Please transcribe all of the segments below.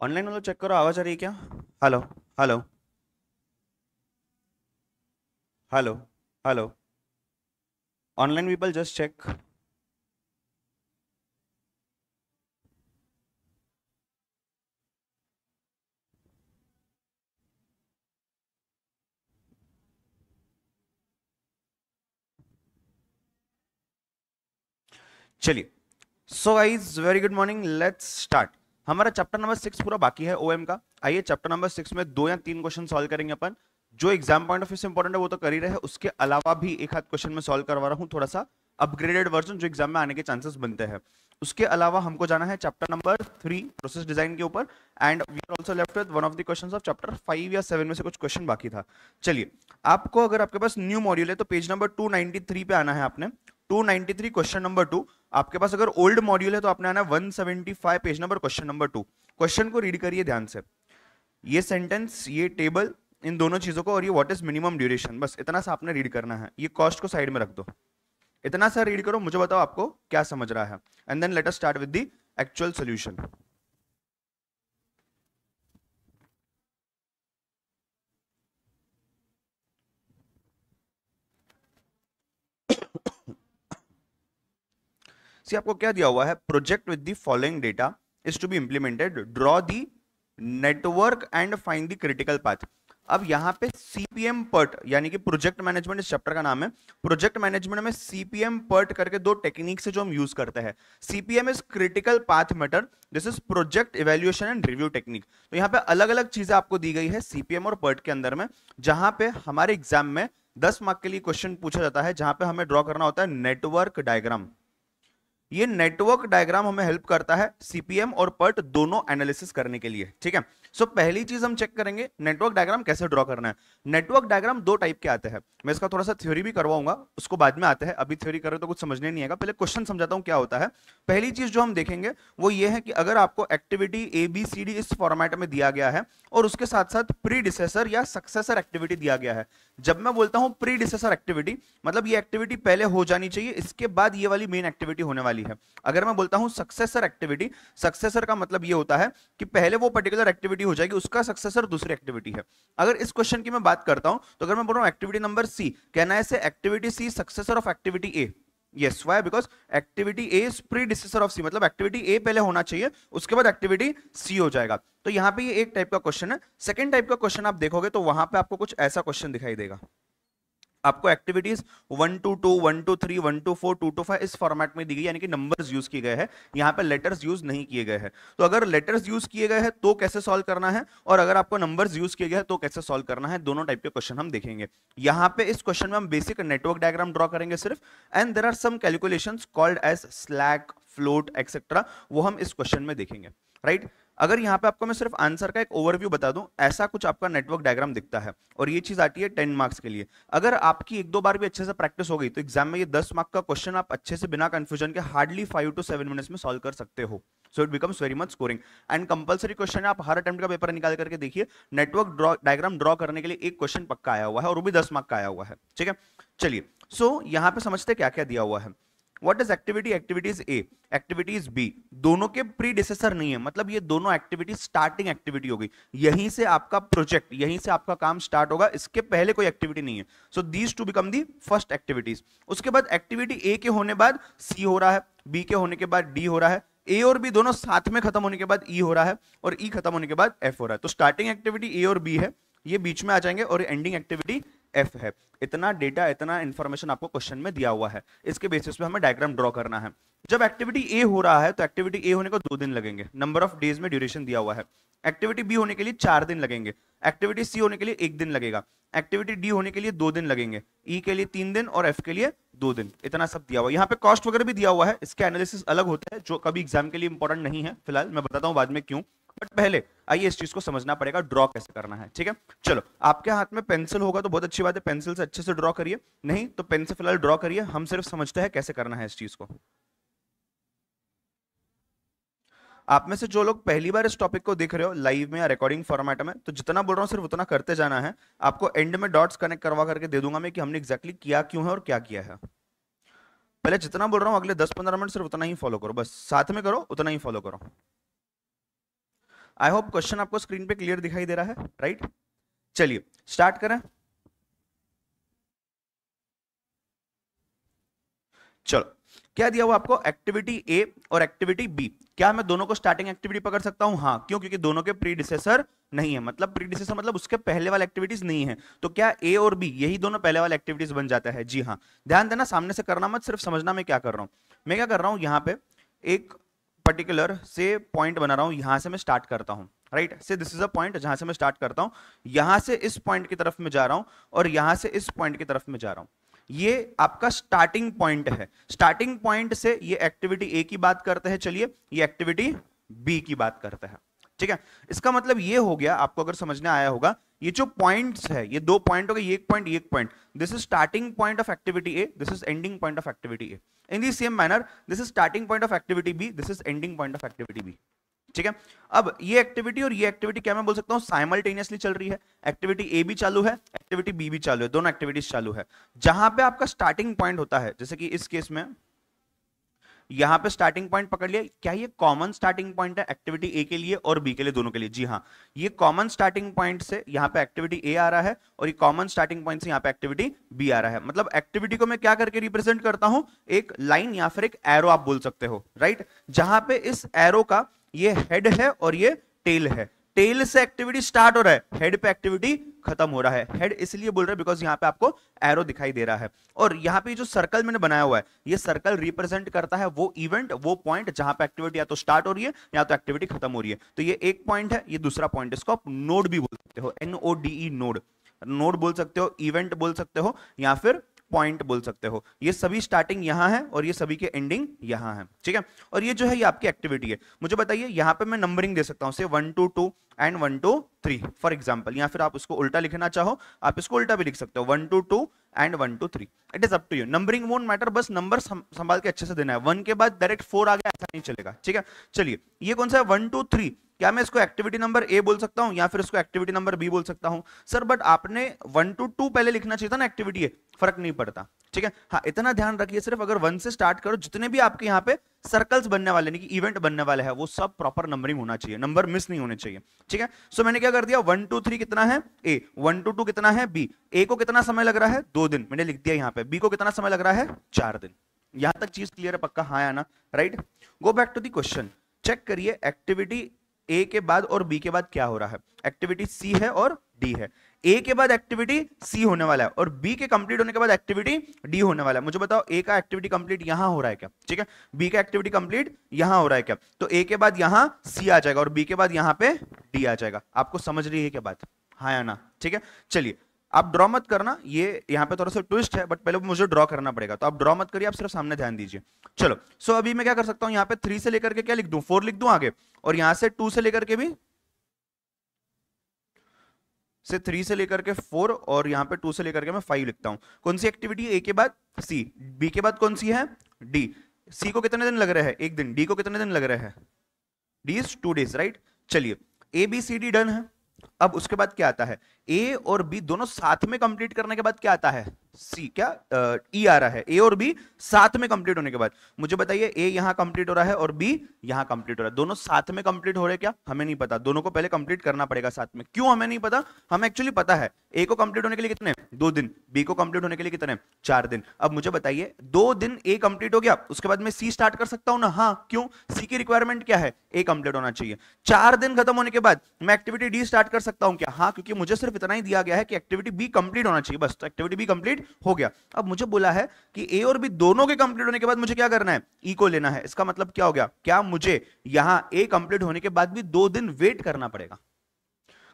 Online वालों check करो, आवाज आ रही है क्या? Hello hello hello hello. Online people just check. चलिए, so guys very good morning, let's start. हमारा चैप्टर नंबर 6 पूरा बाकी है ओएम का। आइए चैप्टर नंबर 6 में 2 या 3 क्वेश्चन सॉल्व करेंगे अपन। जो एग्जाम पॉइंट ऑफ व्यू से इंपॉर्टेंट है वो तो कर ही रहे हैं, उसके अलावा भी एक आध क्वेश्चन में सॉल्व करवा रहा हूं, थोड़ा सा अपग्रेडेड वर्जन जो एग्जाम में आने के चांसेस बनते हैं। उसके अलावा हमको जाना है चैप्टर नंबर 3 प्रोसेस डिजाइन के ऊपर, and we are also left with one of the questions of chapter 5 या 7 में से कुछ क्वेश्चन बाकी था। चलिए, आपको अगर आपके पास न्यू मॉड्यूल है तो पेज नंबर 293 पे आना है आपने। 293 क्वेश्चन नंबर 2। आपके पास अगर ओल्ड मॉड्यूल है तो आपने आना 175 page number question number 2। Question को रीड करिए ध्यान से, ये सेंटेंस, ये टेबल, इन दोनों चीजों को, और ये व्हाट इज मिनिमम ड्यूरेशन, बस इतना सा आपने रीड करना है। ये कॉस्ट को साइड में रख दो, इतना सा रीड करो, मुझे बताओ आपको क्या समझ रहा है, and then let us start with the actual solution. See आपको क्या दिया हुआ है, project with the following data is to be implemented, draw the network and find the critical path. अब यहां पे सीपीएम पर्ट यानी कि प्रोजेक्ट मैनेजमेंट इस चैप्टर का नाम है। प्रोजेक्ट मैनेजमेंट में सीपीएम पर्ट करके दो टेक्निक से जो हम यूज करते हैं। CPM is critical path method, this is project evaluation and review technique. तो यहाँ पे अलग अलग चीजें आपको दी गई है सीपीएम और पर्ट के अंदर में, जहां पे हमारे एग्जाम में 10 मार्क के लिए क्वेश्चन पूछा जाता है, जहां पे हमें ड्रॉ करना होता है नेटवर्क डायग्राम। ये नेटवर्क डायग्राम हमें हेल्प करता है सीपीएम और पर्ट दोनों एनालिसिस करने के लिए, ठीक है। सो पहली चीज हम चेक करेंगे नेटवर्क डायग्राम कैसे ड्रॉ करना है। नेटवर्क डायग्राम दो टाइप के आते हैं, मैं इसका थोड़ा सा थ्योरी भी करवाऊंगा, उसको बाद में आते हैं, अभी थ्योरी करें तो कुछ समझने नहीं आएगा, पहले क्वेश्चन समझाता हूं क्या होता है। पहली चीज जो हम देखेंगे वो ये है कि अगर आपको activity A B C D इस फॉर्मेट में दिया गया है और उसके साथ साथ प्रीडिसेसर या सक्सेसर एक्टिविटी दिया गया है। जब मैं बोलता हूं प्रीडिसेसर एक्टिविटी, मतलब ये एक्टिविटी पहले हो जानी चाहिए, इसके बाद ये वाली मेन एक्टिविटी होने वाली है। अगर मैं बोलता हूं सक्सेसर एक्टिविटी, सक्सेसर का मतलब ये होता है कि पहले वो पर्टिकुलर एक्टिविटी हो जाएगी, उसका सक्सेसर दूसरी एक्टिविटी है। अगर इस क्वेश्चन की मैं बात करता हूं तो अगर मैं बोल रहा हूं एक्टिविटी नंबर सी, कहना है activity C successor of activity A. Yes, why? Because activity A is predecessor of C, मतलब एक्टिविटी ए पहले होना चाहिए, उसके बाद एक्टिविटी सी हो जाएगा। तो यहां पे ये एक टाइप का क्वेश्चन है। सेकंड टाइप का क्वेश्चन आप देखोगे तो वहां पे आपको कुछ ऐसा क्वेश्चन दिखाई देगा, आपको activities 1 to 2, 1 to 3, 1 to 4, 2 to 5 इस फॉर्मेट में दी गई, यानी कि नंबर्स यूज किए गए हैं, यहाँ पे लेटर्स यूज नहीं किए गए हैं। तो अगर लेटर्स यूज किए गए हैं तो कैसे सॉल्व करना है, और अगर आपको नंबर्स यूज किए गए हैं तो कैसे सॉल्व करना है, दोनों टाइप के क्वेश्चन हम देखेंगे। यहाँ पे इस क्वेश्चन में हम बेसिक नेटवर्क डायग्राम ड्रॉ करेंगे सिर्फ, and there are some calculations called as slack, float etcetera, वो हम इस क्वेश्चन में देखेंगे, राइट। अगर यहां पे आपको मैं सिर्फ आंसर का एक ओवरव्यू बता दूं, ऐसा कुछ आपका नेटवर्क डायग्राम दिखता है, और ये चीज आती है 10 मार्क्स के लिए। अगर आपकी एक दो बार भी अच्छे से प्रैक्टिस हो गई तो एग्जाम में ये 10 मार्क का क्वेश्चन आप अच्छे से बिना कंफ्यूजन के हार्डली 5 to 7 मिनट्स में सॉल्व कर सकते हो। So it becomes very much scoring, and compulsory question है, आप हर अटेम्प्ट का पेपर निकाल करके देखिए, नेटवर्क डायग्राम ड्रॉ करने के लिए एक क्वेश्चन पक्का आया हुआ है, और वो भी 10 मार्क का आया हुआ है, ठीक है। चलिए, सो यहां पे समझते क्या क्या दिया हुआ है। What is activity? Activities A, activities B, दोनों के प्रीडिसेसर नहीं है, मतलब ये दोनों एक्टिविटी स्टार्टिंग एक्टिविटी होगी, यहीं से आपका प्रोजेक्ट, यहीं से आपका काम स्टार्ट होगा, इसके पहले कोई एक्टिविटी नहीं है। So these two become the first activities. उसके बाद एक्टिविटी ए के होने बाद सी हो रहा है, बी के होने के बाद डी हो रहा है, ए और बी दोनों साथ में खत्म होने के बाद ई हो रहा है, और ई खत्म होने के बाद एफ हो रहा है। तो स्टार्टिंग एक्टिविटी ए और बी है, ये बीच में आ जाएंगे, और एंडिंग एक्टिविटी एफ है। इतना डेटा, इतना इंफॉर्मेशन आपको क्वेश्चन में दिया हुआ है, इसके बेसिस पे हमें डायग्राम ड्रॉ करना है। जब एक्टिविटी ए हो रहा है तो एक्टिविटी ए होने को 2 दिन लगेंगे, नंबर ऑफ डेज में ड्यूरेशन दिया हुआ है। एक्टिविटी बी होने के लिए 4 दिन लगेंगे, एक्टिविटी सी होने के लिए 1 दिन लगेगा, एक्टिविटी डी होने के लिए 2 दिन लगेंगे, ई के लिए 3 दिन और एफ के लिए 2 दिन, इतना सब दिया हुआ है। यहाँ पे कॉस्ट वगैरह भी दिया हुआ है, इसके एनालिसिस अलग होते हैं जो कभी एग्जाम के लिए इंपॉर्टेंट नहीं है, फिलहाल मैं बताता हूँ बाद में क्यों, बट पहले आइए इस चीज को समझना पड़ेगा ड्रॉ कैसे करना है, ठीक है। चलो, आपके हाथ में पेंसिल होगा तो बहुत अच्छी बात है, पेंसिल से अच्छे से ड्रॉ करिए, नहीं तो पेन से फिलहाल ड्रॉ करिए, हम सिर्फ समझते हैं कैसे करना है इस चीज को। आप में से जो लोग पहली बार इस टॉपिक को देख रहे हो लाइव में या रिकॉर्डिंग फॉर्मेट में, तो जितना बोल रहा हूँ सिर्फ उतना करते जाना है, आपको एंड में डॉट्स कनेक्ट करवा करके दे दूंगा मैं कि हमने एग्जैक्टली किया क्यों है और क्या किया है। पहले जितना बोल रहा हूँ अगले 10-15 मिनट सिर्फ उतना ही फॉलो करो, बस साथ में करो, उतना ही फॉलो करो। आई होप क्वेश्चन आपको स्क्रीन पे क्लियर दिखाई दे रहा है, राइट? चलिए स्टार्ट करें। चलो, क्या दिया हुआ आपको? एक्टिविटी ए और एक्टिविटी बी। क्या मैं दोनों को स्टार्टिंग एक्टिविटी पकड़ सकता हूं? हाँ। क्यों? क्योंकि दोनों के प्रीडिसेसर नहीं है, मतलब प्रीडिसेसर मतलब उसके पहले वाले एक्टिविटीज नहीं है। तो क्या ए और बी यही दोनों पहले वाले एक्टिविटीज बन जाता है? जी हाँ। ध्यान देना, सामने से करना मत, सिर्फ समझना मैं क्या कर रहा हूं। मैं क्या कर रहा हूं, यहां पे एक पर्टिकुलर से पॉइंट बना रहा हूं, यहां से मैं स्टार्ट करता हूं, राइट? से दिस इज अ पॉइंट जहां से मैं स्टार्ट करता हूं, यहां से इस पॉइंट की तरफ में जा रहा हूं और यहां से इस पॉइंट की तरफ में जा रहा हूं। ये आपका स्टार्टिंग पॉइंट है। स्टार्टिंग पॉइंट से ये एक्टिविटी ए की बात करते हैं, चलिए ये एक्टिविटी बी की बात करते हैं, ठीक है? इसका मतलब ये हो गया, आपको अगर समझने आया होगा, ये जो पॉइंट्स है, ये दो पॉइंट हो गए, ये एक पॉइंट, ये एक point. This is starting point of activity A, this is ending point of activity A. In the same manner this is starting point of activity B, this is ending point of activity B, ठीक है? अब ये activity और ये activity क्या मैं बोल सकता हूं, साइमल्टेनियसली चल रही है। एक्टिविटी ए भी चालू है, एक्टिविटी बी भी चालू है, दोनों एक्टिविटीज चालू है। जहां पे आपका स्टार्टिंग पॉइंट होता है, जैसे कि इस केस में यहां पे स्टार्टिंग पॉइंट पकड़ लिया, क्या ये कॉमन स्टार्टिंग पॉइंट है एक्टिविटी ए के लिए और बी के लिए, दोनों के लिए? जी हाँ, ये कॉमन स्टार्टिंग पॉइंट से यहां पे एक्टिविटी ए आ रहा है और ये कॉमन स्टार्टिंग पॉइंट से यहां पे एक्टिविटी बी आ रहा है। मतलब एक्टिविटी को मैं क्या करके रिप्रेजेंट करता हूं, एक लाइन या फिर एक एरो आप बोल सकते हो, राइट? जहां पे इस एरो का ये हेड है और ये टेल है। टेल से एक्टिविटी स्टार्ट हो रहा है, हेड पे एक्टिविटी खत्म हो रहा है। हेड इसलिए बोल रहे हैं बिकॉज यहां पे आपको एरो दिखाई दे रहा है और यहां पे जो सर्कल मैंने बनाया हुआ है, ये सर्कल रिप्रेजेंट करता है वो इवेंट, वो पॉइंट जहां पे एक्टिविटी या तो स्टार्ट हो रही है या तो एक्टिविटी खत्म हो रही है। तो ये एक पॉइंट है, ये दूसरा पॉइंट, इसको आप नोड भी बोल सकते हो, NODE नोड। नोड बोल सकते हो, इवेंट बोल सकते हो या फिर पॉइंट बोल सकते हो। ये सभी स्टार्टिंग यहां है और ये सभी के एंडिंग यहां है, ठीक है? और ये जो है ये आपकी एक्टिविटी है। मुझे बताइए, यहां पे मैं नंबरिंग दे सकता हूं, से 1 to 2 and 1 to 3 for example, या फिर आप उसको उल्टा लिखना चाहो, आप इसको उल्टा भी लिख सकते हो, 1 to 2 and 1 to 3। It is up to you. Numbering won't matter, बस नंबर संभाल के अच्छे से देना है। 1 के बाद डायरेक्ट 4 आ गया ऐसा नहीं चलेगा, ठीक है? चलिए, ये कौन सा है? 1 to 3। क्या मैं इसको एक्टिविटी नंबर ए बोल सकता हूं या फिर इसको एक्टिविटी नंबर बी बोल सकता हूं? सर बट आपने 1 to 2 पहले लिखना चाहिए था ना एक्टिविटी ए, फर्क नहीं पड़ता, ठीक है? हाँ, इतना ध्यान रखिए, सिर्फ अगर 1 से स्टार्ट करो, जितने भी आपके यहाँ पे सर्कल्स बनने वाले नहीं कि इवेंट बनने वाले हैं, वो सब प्रॉपर नंबरिंग होना चाहिए, नंबर मिस नहीं होने चाहिए, ठीक है? सो मैंने क्या कर दिया, 1 to 3 कितना है ए, 1 to 2 कितना है बी। ए को कितना समय लग रहा है? 2 दिन, मैंने लिख दिया यहाँ पे। बी को कितना समय लग रहा है? 4 दिन। यहां तक चीज क्लियर है? पक्का हाँ या ना? Right? Go back to the question, check करिए एक्टिविटी ए के बाद और बी के बाद क्या हो रहा है। एक्टिविटी सी है और डी है। ए के बाद एक्टिविटी सी होने वाला है और बी के कंप्लीट होने के बाद एक्टिविटी डी होने वाला है। मुझे बताओ, ए का एक्टिविटी कंप्लीट यहां हो रहा है क्या? ठीक है, बी का एक्टिविटी कंप्लीट यहां हो रहा है क्या? तो ए के बाद यहां सी आ जाएगा और बी के बाद यहां पे डी आ जाएगा। आपको समझ रही है क्या बात? हाँ या ना? ठीक है, चलिए आप ड्रॉ मत करना, ये यहाँ पे थोड़ा सा ट्विस्ट है, बट पहले मुझे ड्रॉ करना पड़ेगा, तो आप ड्रॉ मत करिए, आप सिर्फ सामने ध्यान दीजिए। चलो, सो अभी मैं क्या कर सकता हूँ, यहाँ पे 3 से लेकर के क्या लिख दूं, 4 लिख दूं आगे, और यहाँ से 2 से लेकर के भी, से 3 से लेकर के 4 और यहाँ पे 2 से लेकर के मैं 5 लिखता हूँ। कौन सी एक्टिविटी? ए के बाद सी, बी के बाद कौन सी है? डी। सी को कितने दिन लग रहे हैं? 1 दिन। डी को कितने दिन लग रहे हैं? D is 2 days, right? चलिए, A B C D done है। अब उसके बाद क्या आता है? ए और बी दोनों साथ में कंप्लीट करने के बाद क्या आता है? सी, क्या ई आ रहा है। ए और बी साथ में कंप्लीट होने के बाद मुझे बताइए, ए यहां कंप्लीट हो रहा है और बी यहां कंप्लीट हो रहा है, दोनों साथ में कंप्लीट हो रहे हैं क्या? हमें नहीं पता, दोनों को पहले कंप्लीट करना पड़ेगा साथ में। क्यों हमें नहीं पता? हमें एक्चुअली पता है, ए को कंप्लीट होने के लिए कितने? 2 दिन, बी को कंप्लीट होने के लिए कितने? 4 दिन। अब मुझे बताइए, 2 दिन ए कंप्लीट हो गया, उसके बाद मैं सी स्टार्ट कर सकता हूं ना? हाँ, क्यों? सी की रिक्वायरमेंट क्या है? ए कंप्लीट होना चाहिए। 4 दिन खत्म होने के बाद मैं एक्टिविटी डी स्टार्ट कर सकता हूं क्या? हाँ, क्योंकि मुझे सिर्फ इतना ही दिया गया है कि एक्टिविटी बी कंप्लीट होना चाहिए, बस। तो एक्टिविटी बी कंप्लीट हो गया। अब मुझे बोला है कि ए और बी दोनों के कंप्लीट होने के बाद मुझे क्या करना है? ई को लेना है। इसका मतलब क्या हो गया? क्या मुझे यहां ए कंप्लीट होने के बाद भी 2 दिन वेट करना पड़ेगा?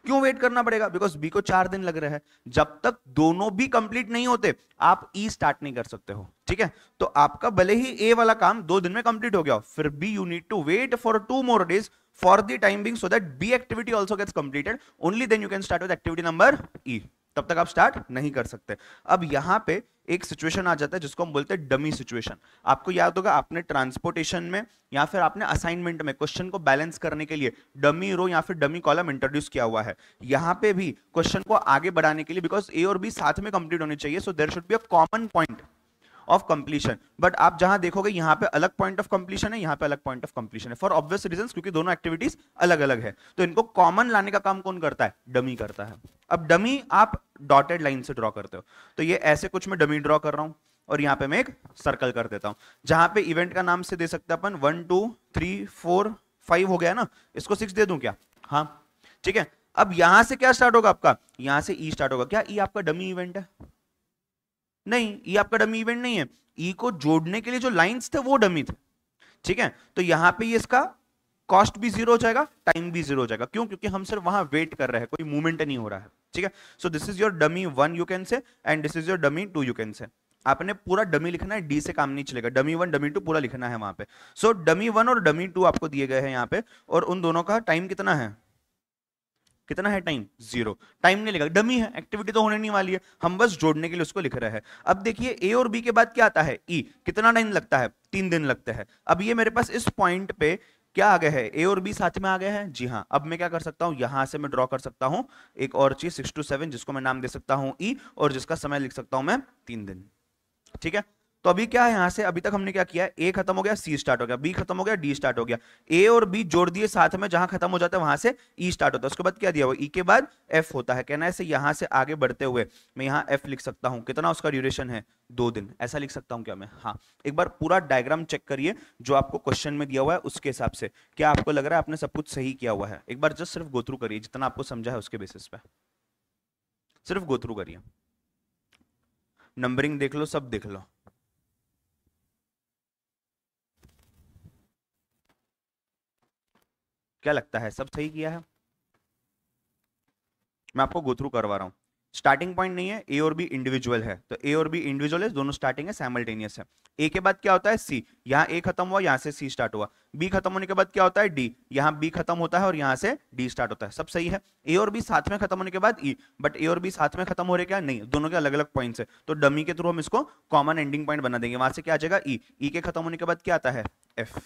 क्यों वेट करना पड़ेगा? बिकॉज बी को 4 दिन लग रहे हैं। जब तक दोनों भी कंप्लीट नहीं होते आप ई स्टार्ट नहीं कर सकते हो, ठीक है? तो आपका भले ही ए वाला काम 2 दिन में कंप्लीट हो गया, फिर भी you need to wait for 2 more days for the time being so that B activity also gets completed. Only then you can start with activity number E. तब तक आप स्टार्ट नहीं कर सकते। अब यहां पे एक सिचुएशन आ जाता है जिसको हम बोलते हैं डमी सिचुएशन। आपको याद होगा, आपने ट्रांसपोर्टेशन में या फिर आपने असाइनमेंट में क्वेश्चन को बैलेंस करने के लिए डमी रो या फिर डमी कॉलम इंट्रोड्यूस किया हुआ है। यहां पे भी क्वेश्चन को आगे बढ़ाने के लिए, बिकॉज ए और बी साथ में कंप्लीट होने चाहिए, so there should be a common point. Of completion, but आप जहां देखोगे यहाँ पे अलग पॉइंट ऑफ कंप्लीशन है, यहाँ पे अलग पॉइंट ऑफ कंप्लीशन है, फॉर ऑब्वियस रीजंस, क्योंकि दोनों एक्टिविटीज अलग अलग है। तो इनको कॉमन लाने का काम कौन करता है? डमी करता है। अब डमी आप डॉटेड लाइन से ड्रॉ करते हो, तो ये ऐसे कुछ मैं डमी ड्रॉ कर रहा हूं और यहाँ पे मैं एक सर्कल कर देता हूं, जहां पे इवेंट का नाम से दे सकते हैं अपन 1 2 3 4 5 हो गया ना, इसको 6 दे दूं क्या? हाँ ठीक है। अब यहां से क्या स्टार्ट होगा आपका? यहां से ई स्टार्ट होगा। क्या ई आपका डमी इवेंट है? नहीं, ई आपका डमी इवेंट नहीं है। ई को जोड़ने के लिए जो लाइंस थे वो डमी थे, ठीक है। तो यहां पे ये इसका कॉस्ट भी जीरो हो जाएगा, टाइम भी जीरो हो जाएगा। क्यों? क्योंकि हम सिर्फ वहां वेट कर रहे हैं, कोई मूवमेंट नहीं हो रहा है, ठीक है। So this is your dummy 1 you can say, and this is your dummy 2 you can say. आपने पूरा डमी लिखना है, डी से काम नहीं चलेगा, डमी 1 डमी 2 पूरा लिखना है वहां पे। सो डमी 1 और डमी 2 आपको दिए गए हैं यहाँ पे, और उन दोनों का टाइम कितना है? कितना है टाइम? जीरो। टाइम नहीं लगेगा, डमी है, एक्टिविटी तो होने नहीं वाली है, हम बस जोड़ने के लिए उसको लिख रहे हैं। अब देखिए ए और बी के बाद क्या आता है? ई। कितना टाइम लगता है? 3 दिन लगते हैं। अब ये मेरे पास इस पॉइंट पे क्या आ गया है? ए और बी साथ में आ गए हैं। जी हाँ, अब मैं क्या कर सकता हूं? यहां से मैं ड्रॉ कर सकता हूं एक और चीज 6 to 7, जिसको मैं नाम दे सकता हूं ई, और जिसका समय लिख सकता हूं मैं 3 दिन, ठीक है। तो अभी क्या है यहां से? अभी तक हमने क्या किया है? ए खत्म हो गया, सी स्टार्ट हो गया, बी खत्म हो गया, डी स्टार्ट हो गया। ए और बी जोड़ दिए साथ में, जहां खत्म हो जाता है वहां से ई स्टार्ट होता है। उसके बाद क्या दिया हुआ? ई के बाद एफ होता है। कहना है से यहां से आगे बढ़ते हुए मैं यहां एफ लिख सकता हूं। कितना उसका ड्यूरेशन है? 2 दिन। ऐसा लिख सकता हूं क्या मैं? हाँ। एक बार पूरा डायग्राम चेक करिए जो आपको क्वेश्चन में दिया हुआ है, उसके हिसाब से क्या आपको लग रहा है आपने सब कुछ सही किया हुआ है? एक बार जस्ट सिर्फ गो थ्रू करिए, जितना आपको समझा है उसके बेसिस पे सिर्फ गो थ्रू करिए। नंबरिंग देख लो, सब देख लो। क्या लगता है सब सही किया है? मैं आपको गो थ्रू करवा रहा हूं। स्टार्टिंग पॉइंट नहीं है, ए और बी इंडिविजुअल है, तो ए और बी इंडिविजुअल है, दोनों स्टार्टिंग है, साइमल्टेनियस है। ए के बाद क्या होता है? सी। यहां ए खत्म हुआ, यहां से सी स्टार्ट हुआ। बी खत्म होने के बाद क्या होता है? डी। यहां बी खत्म होता है और यहां से डी स्टार्ट होता है। सब सही है। ए और बी साथ में खत्म होने के बाद ई, बट ए और बी साथ में खत्म हो रहे क्या? नहीं, दोनों के अलग अलग पॉइंट्स है, तो डमी के थ्रू हम इसको कॉमन एंडिंग पॉइंट बना देंगे। वहां से क्या आ जाएगा? ई। ई के खत्म होने के बाद क्या आता है? एफ।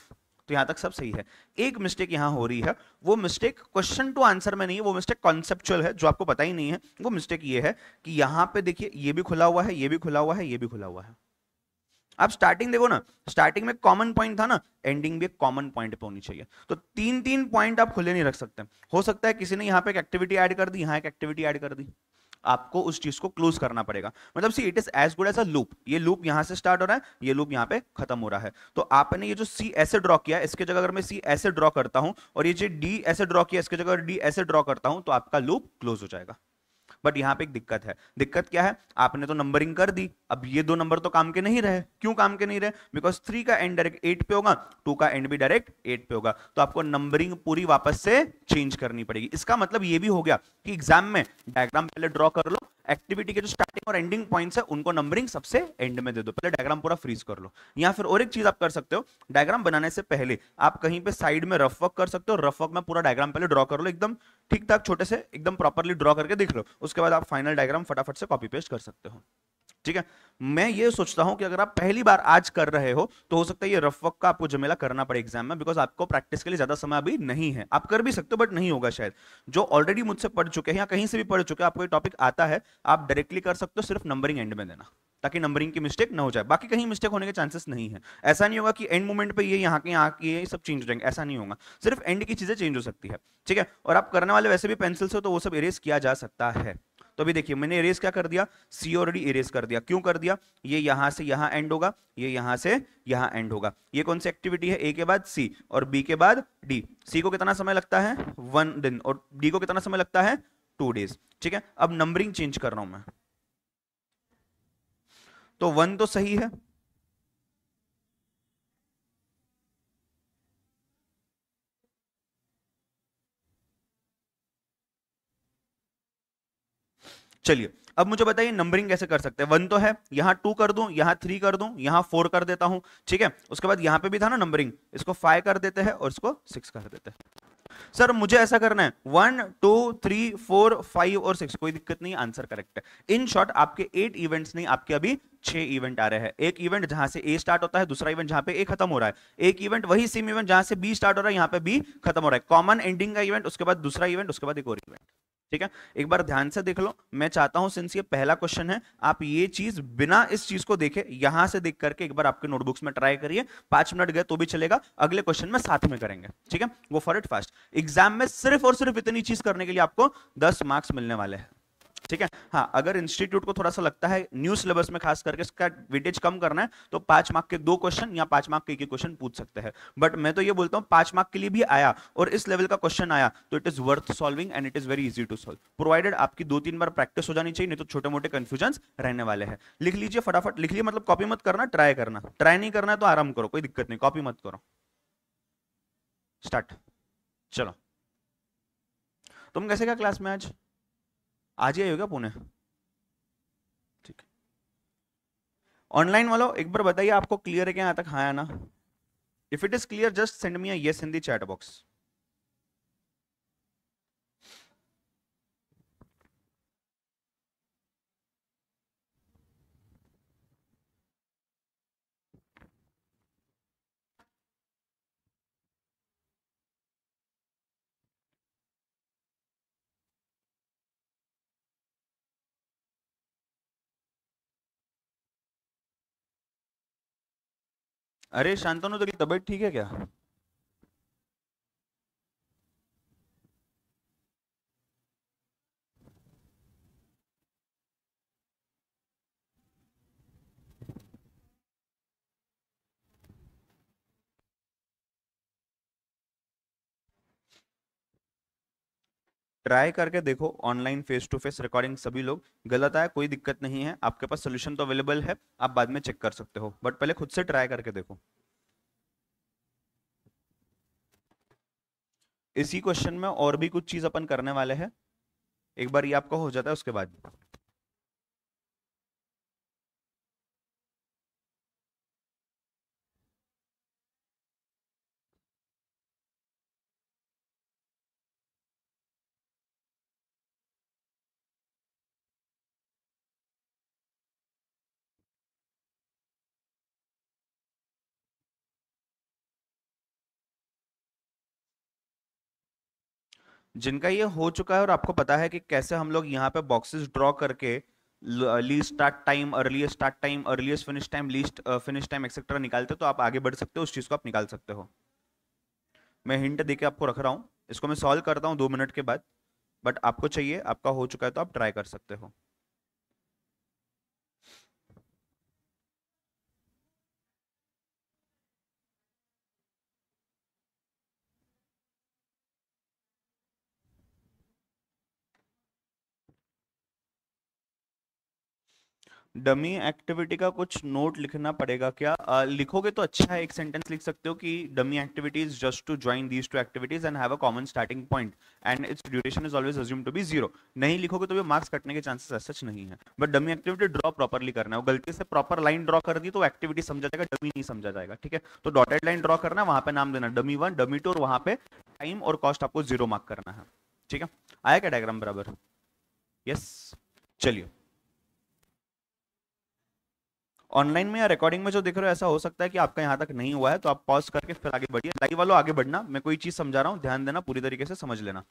तो यहां तक सब सही है। एक मिस्टेक यहां हो रही है, वो मिस्टेक क्वेश्चन टू आंसर में नहीं है, वो मिस्टेक कॉन्सेप्चुअल है, जो आपको पता ही नहीं है। वो मिस्टेक ये है कि यहां पे देखिए ये भी खुला हुआ है, ये भी खुला हुआ है, ये भी खुला हुआ है। आप स्टार्टिंग देखो ना, स्टार्टिंग में कॉमन पॉइंट था ना, एंडिंग भी एक कॉमन पॉइंट पे होनी चाहिए। तो 3 पॉइंट आप खुले नहीं रख सकते। हो सकता है किसी ने यहां पे एक एक्टिविटी ऐड कर दी, यहां एक एक्टिविटी ऐड कर दी, आपको उस चीज को क्लोज करना पड़ेगा। मतलब see it is as good as a loop. ये लूप यहां से स्टार्ट हो रहा है, ये लूप यहां पे खत्म हो रहा है। तो आपने ये जो सी ऐसे ड्रॉ किया, इसके जगह अगर मैं सी ऐसे ड्रॉ करता हूं, और ये जो डी ऐसे ड्रॉ किया, इसके जगह डी ऐसे ड्रॉ करता हूं, तो आपका लूप क्लोज हो जाएगा। बट यहां पे एक दिक्कत है। दिक्कत क्या है? आपने तो नंबरिंग कर दी, अब ये 2 नंबर तो काम के नहीं रहे। क्यों काम के नहीं रहे? बिकॉज 3 का एंड डायरेक्ट 8 पे होगा, 2 का एंड भी डायरेक्ट 8 पे होगा, तो आपको नंबरिंग पूरी वापस से चेंज करनी पड़ेगी। इसका मतलब ये भी हो गया कि एग्जाम में डायग्राम पहले ड्रॉ कर लो, एक्टिविटी के जो स्टार्टिंग और एंडिंग पॉइंट्स है उनको नंबरिंग सबसे एंड में दे दो, पहले डायग्राम पूरा फ्रीज कर लो। या फिर और एक चीज आप कर सकते हो, डायग्राम बनाने से पहले आप कहीं पे साइड में रफ वर्क कर सकते हो। रफ वर्क में पूरा डायग्राम पहले ड्रॉ कर लो, एकदम ठीक ठाक छोटे से, एकदम प्रॉपर्ली ड्रॉ करके देख लो। उसके बाद आप फाइनल डायग्राम फटाफट से कॉपी पेस्ट कर सकते हो, ठीक है। मैं ये सोचता हूं कि अगर आप पहली बार आज कर रहे हो, तो हो सकता है ये रफ वर्क का आपको झमेला करना पड़े एग्जाम में, बिकॉज आपको प्रैक्टिस के लिए ज्यादा समय अभी नहीं है। आप कर भी सकते हो बट नहीं होगा शायद। जो ऑलरेडी मुझसे पढ़ चुके हैं या कहीं से भी पढ़ चुके हैं, आपको ये टॉपिक आता है, आप डायरेक्टली कर सकते हो, सिर्फ नंबरिंग एंड में देना, ताकि नंबरिंग की मिस्टेक ना हो जाए। बाकी कहीं मिस्टेक होने के चांसेस नहीं है। ऐसा नहीं होगा कि एंड मोमेंट पे ये यहाँ के ये सब चेंज हो जाएंगे, ऐसा नहीं होगा। सिर्फ एंड की चीजें चेंज हो सकती है, ठीक है। और आप करने वाले वैसे भी पेंसिल से, तो वो सब इरेज किया जा सकता है। तो अभी देखिए मैंने इरेज क्या कर दिया? सी और डी इरेज कर दिया। क्यों कर दिया? ये यहां से यहां एंड होगा, ये यहां से यहां एंड होगा। ये कौन सी एक्टिविटी है? ए के बाद सी और बी के बाद डी। सी को कितना समय लगता है? 1 दिन, और डी को कितना समय लगता है? 2 डेज, ठीक है। अब नंबरिंग चेंज कर रहा हूं मैं, तो 1 तो सही है, चलिए अब मुझे बताइए नंबरिंग कैसे कर सकते हैं। 1 तो है, यहां 2 कर दूं, यहां 3 कर दूं, यहां 4 कर देता हूं, ठीक है। उसके बाद यहां पे भी था ना नंबरिंग, इसको 5 कर देते हैं और इसको 6 कर देते हैं। सर मुझे ऐसा करना है 1 2 3 4 5 और 6, कोई दिक्कत नहीं, आंसर करेक्ट है। इन शॉर्ट आपके 8 इवेंट्स नहीं, आपके अभी 6 इवेंट आ रहे हैं। एक इवेंट जहां से ए स्टार्ट होता है, दूसरा इवेंट जहां पे ए खत्म हो रहा है, एक इवेंट वही सेम इवेंट जहां से बी स्टार्ट हो रहा है, यहां पे बी खत्म हो रहा है, कॉमन एंडिंग का इवेंट, उसके बाद दूसरा इवेंट, उसके बाद एक और इवेंट। ठीक है, एक बार ध्यान से देख लो। मैं चाहता हूं सिंस ये पहला क्वेश्चन है, आप ये चीज बिना इस चीज को देखे यहां से देख करके एक बार आपके नोटबुक्स में ट्राई करिए। 5 मिनट गए तो भी चलेगा, अगले क्वेश्चन में साथ में करेंगे। ठीक है, वो फॉर इट फास्ट। एग्जाम में सिर्फ और सिर्फ इतनी चीज करने के लिए आपको 10 मार्क्स मिलने वाले हैं। ठीक है, हाँ, अगर इंस्टीट्यूट को थोड़ा सा लगता है न्यू सिलेबस में खास करके इसका वेटेज कम करना है, तो 5 मार्क के 2 क्वेश्चन या 5 मार्क के 1 क्वेश्चन पूछ सकते हैं। बट मैं तो ये बोलता हूँ 5 मार्क के लिए भी आया और इस लेवल का क्वेश्चन आया तो it is worth solving and it is very easy to solve, provided आपकी 2-3 बार प्रैक्टिस हो जानी चाहिए, नहीं तो छोटे मोटे कंफ्यूजन रहने वाले हैं। लिख लीजिए, फटाफट लिख लीजिए, मतलब कॉपी मत करना, ट्राई करना। ट्राई नहीं करना है तो आराम करो, कोई दिक्कत नहीं, कॉपी मत करो। स्टार्ट, चलो। तुम कैसे क्या क्लास में आज ही आई हो क्या पुणे? ठीक है, ऑनलाइन वालों एक बार बताइए आपको क्लियर है क्या यहां तक? हाँ या ना? If it is clear just send me a yes in the chat box. अरे शांतनु, तेरी तबीयत ठीक है क्या? ट्राई करके देखो, online face to face recording सभी लोग। गलत आया कोई दिक्कत नहीं है, आपके पास सोल्यूशन तो अवेलेबल है, आप बाद में चेक कर सकते हो, बट पहले खुद से ट्राई करके देखो। इसी क्वेश्चन में और भी कुछ चीज अपन करने वाले हैं, एक बार ये आपका हो जाता है उसके बाद। जिनका ये हो चुका है और आपको पता है कि कैसे हम लोग यहाँ पे बॉक्सेस ड्रॉ करके least start time, earliest start time, earliest finish time, least finish time etcetera निकालते हो, तो आप आगे बढ़ सकते हो, उस चीज को आप निकाल सकते हो। मैं हिंट देके आपको रख रहा हूँ, इसको मैं सॉल्व करता हूँ 2 मिनट के बाद, बट आपको चाहिए, आपका हो चुका है तो आप ट्राई कर सकते हो। डमी एक्टिविटी का कुछ नोट लिखना पड़ेगा क्या? लिखोगे तो अच्छा है, एक सेंटेंस लिख सकते हो कि dummy activity is just to join these two activities and have a common starting point and its duration is always assumed to be 0। नहीं लिखोगे तो भी मार्क्स कटने के चांसेस सच नहीं है, but dummy activity draw properly करना है। गलती से प्रॉपर लाइन ड्रॉ कर दी तो एक्टिविटी समझा जाएगा, डमी नहीं समझा जाएगा। ठीक है, तो डॉटेड लाइन ड्रॉ करना है, वहां पे नाम देना डमी 1, डमी 2 और वहां पे टाइम और कॉस्ट आपको 0 मार्क करना है। ठीक है, आया क्या डायग्राम बराबर? यस, चलिए। ऑनलाइन में या रिकॉर्डिंग में जो देख रहे हो, ऐसा हो सकता है कि आपका यहां तक नहीं हुआ है, तो आप पॉज करके फिर आगे बढ़िए। लाइव वालों आगे बढ़ना, मैं कोई चीज समझा रहा हूं, ध्यान देना, पूरी तरीके से समझ लेना।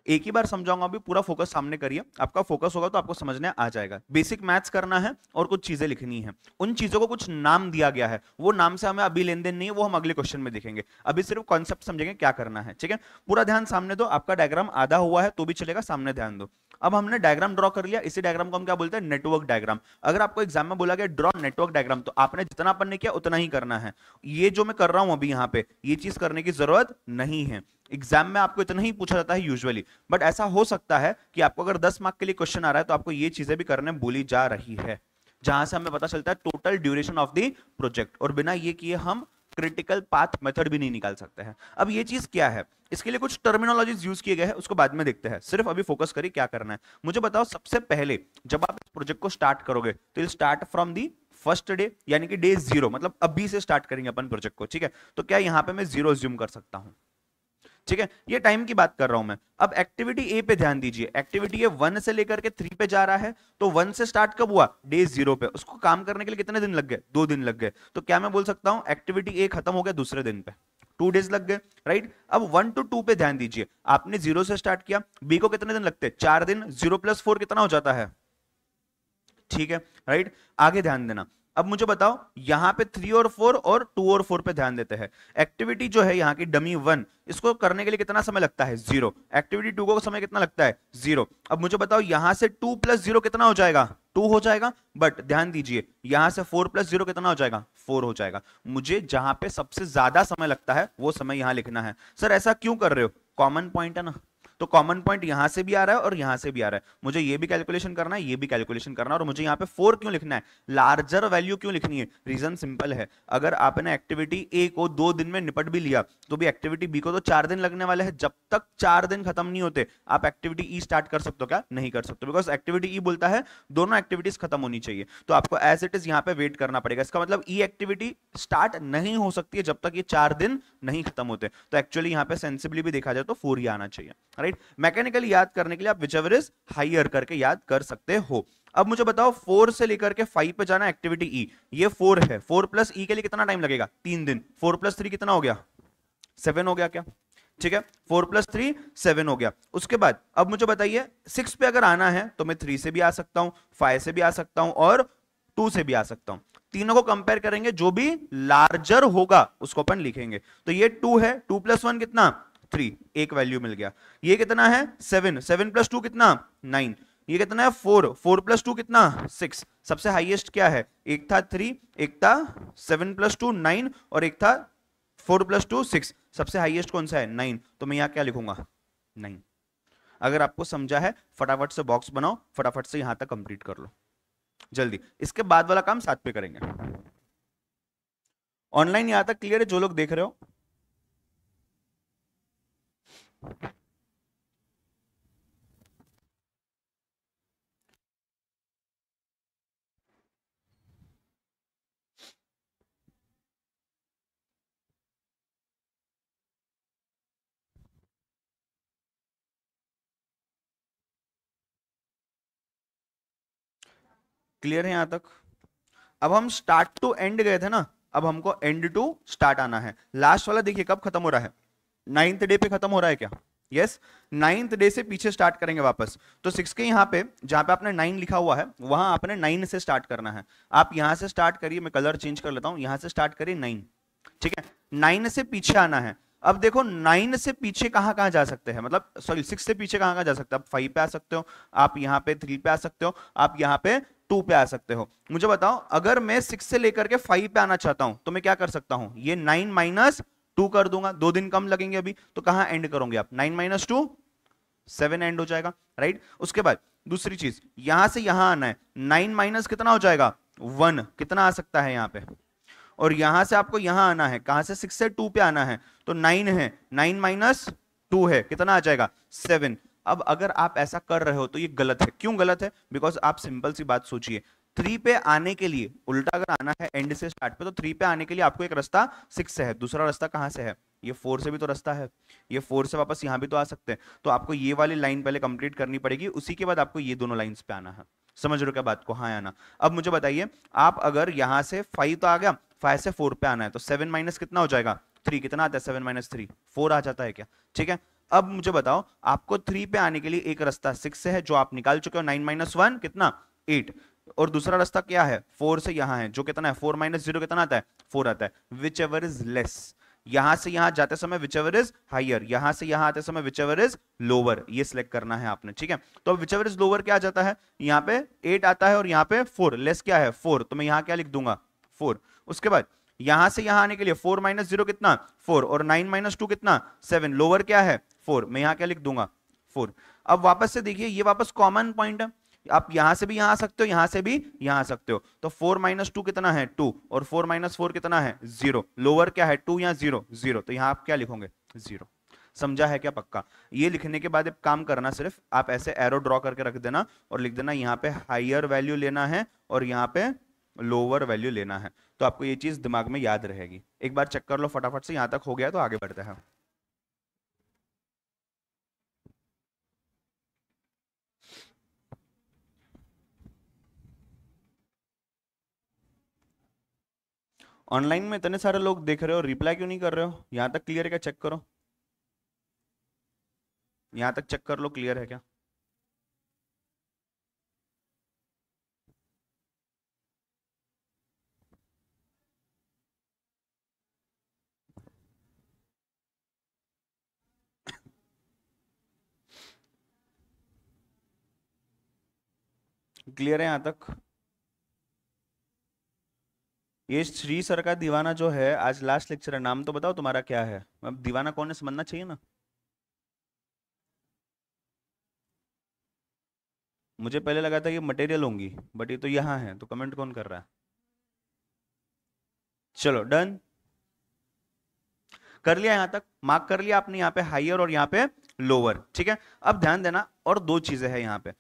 एक ही बार समझाऊंगा, अभी पूरा फोकस सामने करिए, आपका फोकस होगा तो आपको समझने आ जाएगा। बेसिक मैथ्स करना है और कुछ चीजें लिखनी है, उन चीजों को कुछ नाम दिया गया है, वो नाम से हमें अभी लेन देन नहीं है, वो हम अगले क्वेश्चन में देखेंगे। अभी सिर्फ कॉन्सेप्ट समझेंगे क्या करना है। ठीक है, पूरा ध्यान सामने दो, आपका डायग्राम आधा हुआ है तो भी चलेगा, सामने ध्यान दो। अब हमने डायग्राम ड्रॉ कर लिया, इसी डायग्राम को हम क्या बोलते हैं? Network diagram. अगर आपको एग्जाम में बोला गया ड्रॉ नेटवर्क डायग्राम, तो आपने जितना अपन ने किया उतना ही करना है। ये जो मैं कर रहा हूं अभी यहाँ पे, ये चीज करने की जरूरत नहीं है। एग्जाम में आपको इतना ही पूछा जाता है यूजुअली, बट ऐसा हो सकता है कि आपको अगर 10 मार्क के लिए क्वेश्चन आ रहा है तो आपको ये चीजें भी करने बोली जा रही है, जहां से हमें पता चलता है total duration of the project, और बिना ये किए हम क्रिटिकल पाथ मेथड भी नहीं निकाल सकते हैं। अब ये चीज क्या है, इसके लिए कुछ टर्मिनोलॉजीज यूज किए गए हैं, उसको बाद में देखते हैं, सिर्फ अभी फोकस करिए क्या करना है। मुझे बताओ, सबसे पहले जब आप इस प्रोजेक्ट को स्टार्ट करोगे तो start from the first day, यानी कि डे 0, मतलब अभी से स्टार्ट करेंगे अपन प्रोजेक्ट को। ठीक है, तो क्या यहां पे मैं 0 अज्यूम कर सकता हूं? ठीक है, ये टाइम की बात कर रहा हूं मैं। अब एक्टिविटी ए पे ध्यान दीजिए, एक्टिविटी ए 1 से लेकर के 3 पे जा रहा है, तो 1 से स्टार्ट कब हुआ? डे 0 पे। उसको काम करने के लिए कितने दिन लग गए? 2 दिन लग गए। तो क्या मैं बोल सकता हूं एक्टिविटी ए खत्म हो गया दूसरे दिन पे? 2 days लग गए, राइट। अब 1 to 2 पे ध्यान दीजिए, आपने 0 से स्टार्ट किया, बी को कितने दिन लगते हैं, 4 दिन, 0 + 4 कितना हो जाता है, ठीक है, राइट। आगे ध्यान देना, अब मुझे बताओ यहां पे 3 और 4 और 2 और 4 पे ध्यान देते हैं। एक्टिविटी जो है यहाँ की डमी 1, इसको करने के लिए कितना समय लगता है, 0। एक्टिविटी 2 को समय कितना लगता है, 0। अब मुझे बताओ यहां से 2 + 0 कितना हो जाएगा, 2 हो जाएगा, बट ध्यान दीजिए यहां से 4 + 0 कितना हो जाएगा, 4 हो जाएगा। मुझे जहां पे सबसे ज्यादा समय लगता है वो समय यहां लिखना है। सर ऐसा क्यों कर रहे हो, कॉमन पॉइंट है ना, तो कॉमन पॉइंट यहां से भी आ रहा है और यहां से भी आ रहा है, मुझे ये भी कैलकुलेशन करना है, ये भी कैलकुलेशन करना है, और मुझे यहां पे 4 क्यों लिखना है, लार्जर वैल्यू क्यों लिखनी है, रीजन सिंपल है, अगर आपने एक्टिविटी ए को 2 दिन में निपट भी लिया तो भी एक्टिविटी बी को तो 4 दिन लगने वाले हैं, जब तक 4 दिन खत्म नहीं होते आप एक्टिविटी ई स्टार्ट कर सकते हो क्या, नहीं कर सकते, बिकॉज एक्टिविटी ई बोलता है दोनों एक्टिविटीज खत्म होनी चाहिए, तो आपको एज इट इज यहां पे वेट करना पड़ेगा। इसका मतलब ई एक्टिविटी स्टार्ट नहीं हो सकती है जब तक ये 4 दिन नहीं खत्म होते, तो एक्चुअली यहां पे सेंसिबली भी देखा जाए तो 4 ही आना चाहिए, राइट। मैकेनिकली याद करने के लिए आप विचएवर इज हायर करके याद कर सकते हो। अब मुझे बताओ 4 से लेकर के 5 पे जाना एक्टिविटी ई, ये 4 है, 4 + ई के लिए कितना टाइम लगेगा, 3 दिन, 4 + 3 कितना हो गया, 7 हो गया क्या, ठीक है, 4 + 3 7 हो गया। उसके बाद अब मुझे बताइए 6 पे अगर आना है तो मैं 3 से भी आ सकता हूं, 5 से भी आ सकता हूं और 2 से भी आ सकता हूं, तीनों को कंपेयर करेंगे, जो भी लार्जर होगा उसको अपन लिखेंगे। तो ये 2 है, 2 + 1 कितना, 3, एक वैल्यू मिल गया। ये कितना है, 7, 7 + 2 कितना, 9। ये कितना है, 4, 4 + 2 कितना, 6। सबसे हाईएस्ट क्या है, एक था 3, एक था 7 + 2 9 और एक था 4 + 2 6, सबसे हाईएस्ट कौन सा है, 9, तो मैं यहां क्या लिखूंगा, 9। अगर आपको समझा है फटाफट से बॉक्स बनाओ, फटाफट से यहां तक कंप्लीट कर लो जल्दी, इसके बाद वाला काम साथ पे करेंगे। ऑनलाइन यहां तक क्लियर है जो लोग देख रहे हो, क्लियर है यहां तक। अब हम स्टार्ट टू एंड गए थे ना, अब हमको एंड टू स्टार्ट आना है। लास्ट वाला देखिए कब खत्म हो रहा है, 9th डे पे खत्म हो रहा है क्या, यस, 9th डे से पीछे स्टार्ट करेंगे वापस। तो 6 के यहाँ पे जहां पे आपने 9 लिखा हुआ है वहां आपने 9 से स्टार्ट करना है। आप यहां से स्टार्ट करिए, मैं कलर चेंज कर लेता हूं, यहां से स्टार्ट करिए 9, ठीक है, 9 से पीछे आना है। अब देखो 9 से पीछे कहां कहां जा सकते हैं, मतलब सॉरी 6 से पीछे कहां कहां जा सकते हैं, आप 5 पे आ सकते हो, आप यहाँ पे 3 पे आ सकते हो, आप यहाँ पे 2 पे आ सकते हो। मुझे बताओ अगर मैं 6 से लेकर के 5 पे आना चाहता हूं तो मैं क्या कर सकता हूं, ये 9 - 2 कर दूंगा, 2 दिन कम लगेंगे अभी, तो कहां एंड करोगे आप, 9 - 2 7 एंड हो जाएगा, राइट। उसके बाद दूसरी चीज यहां से यहां आना है, 9 माइनस कितना हो जाएगा, 1, कितना आ सकता है यहाँ पे, और यहां से आपको यहां आना है, कहां से 6 से 2 पे आना है, तो 9 है, 9 - 2 है, कितना आ जाएगा, 7। अब अगर आप ऐसा कर रहे हो तो ये गलत है, क्यों गलत है, बिकॉज आप सिंपल सी बात सोचिए, 3 पे आने के लिए उल्टा अगर आना है एंड से स्टार्ट पे, तो 3 पे आने के लिए आपको एक रास्ता 6 से है, दूसरा रास्ता कहां से है, ये 4 से भी तो रास्ता है, ये 4 से वापस यहां भी तो आ सकते हैं, तो आपको ये वाली लाइन पहले कंप्लीट करनी पड़ेगी, उसी के बाद आपको ये दोनों लाइंस पे आना है। समझ रहे हो क्या बात को, हाँ या ना। अब मुझे बताइए आप अगर यहां से 5 तो आ गया, 5 से 4 पे आना है, तो 7 माइनस कितना हो जाएगा, 3, कितना आता है 7 - 3, 4 आ जाता है क्या, ठीक है। अब मुझे बताओ आपको 3 पे आने के लिए एक रास्ता 6 से है जो आप निकाल चुके हो, 9 - 1 कितना, 8, और दूसरा रास्ता क्या है, 4 से यहां है, जो कितना है, 4 - 0 कितना आता है, 4 आता है, विच एवर इज लेस। यहां से यहां जाते समय विच एवर इज हाइयर, यहां से यहां आते समय विच एवर इज लोअर, ये सिलेक्ट करना है आपने, ठीक है। तो विच एवर इज लोअर क्या आ जाता है, यहाँ पे 8 आता है और यहाँ पे 4, लेस क्या है 4, तो मैं यहां क्या लिख दूंगा 4। उसके बाद यहां से यहां आने के लिए 4 - 0 कितना, 4, और 9 - 2 कितना, 7, लोअर क्या है 4, मैं यहां क्या लिख दूंगा 4। अब वापस से देखिए ये वापस कॉमन पॉइंट है, आप यहां से भी यहां आ सकते हो, यहां से भी यहां आ सकते हो, तो 4 - 2 कितना है 2, और 4 - 4 कितना है 0, लोअर क्या है 2 या 0, 0, तो यहां आप क्या लिखोगे 0। समझा है क्या पक्का। ये लिखने के बाद एक काम करना, सिर्फ आप ऐसे एरो ड्रॉ करके रख देना और लिख देना यहाँ पे हायर वैल्यू लेना है और यहाँ पे लोअर वैल्यू लेना है, तो आपको ये चीज दिमाग में याद रहेगी। एक बार चेक कर लो फटाफट से, यहां तक हो गया तो आगे बढ़ते हैं। ऑनलाइन में इतने सारे लोग देख रहे हो, रिप्लाई क्यों नहीं कर रहे हो? यहां तक क्लियर है क्या? चेक करो, यहां तक चेक कर लो, क्लियर है क्या? क्लियर है यहां तक? ये श्री सर का दीवाना जो है, आज लास्ट लेक्चर है, नाम तो बताओ तुम्हारा क्या है? अब दीवाना कौन है समझना चाहिए ना। मुझे पहले लगा था ये मटेरियल होंगी, बट ये तो यहाँ है, तो कमेंट कौन कर रहा है? चलो डन, कर लिया, यहां तक मार्क कर लिया आपने, यहाँ पे हायर और यहाँ पे लोअर, ठीक है। अब ध्यान देना, और दो चीजें हैं यहाँ पे।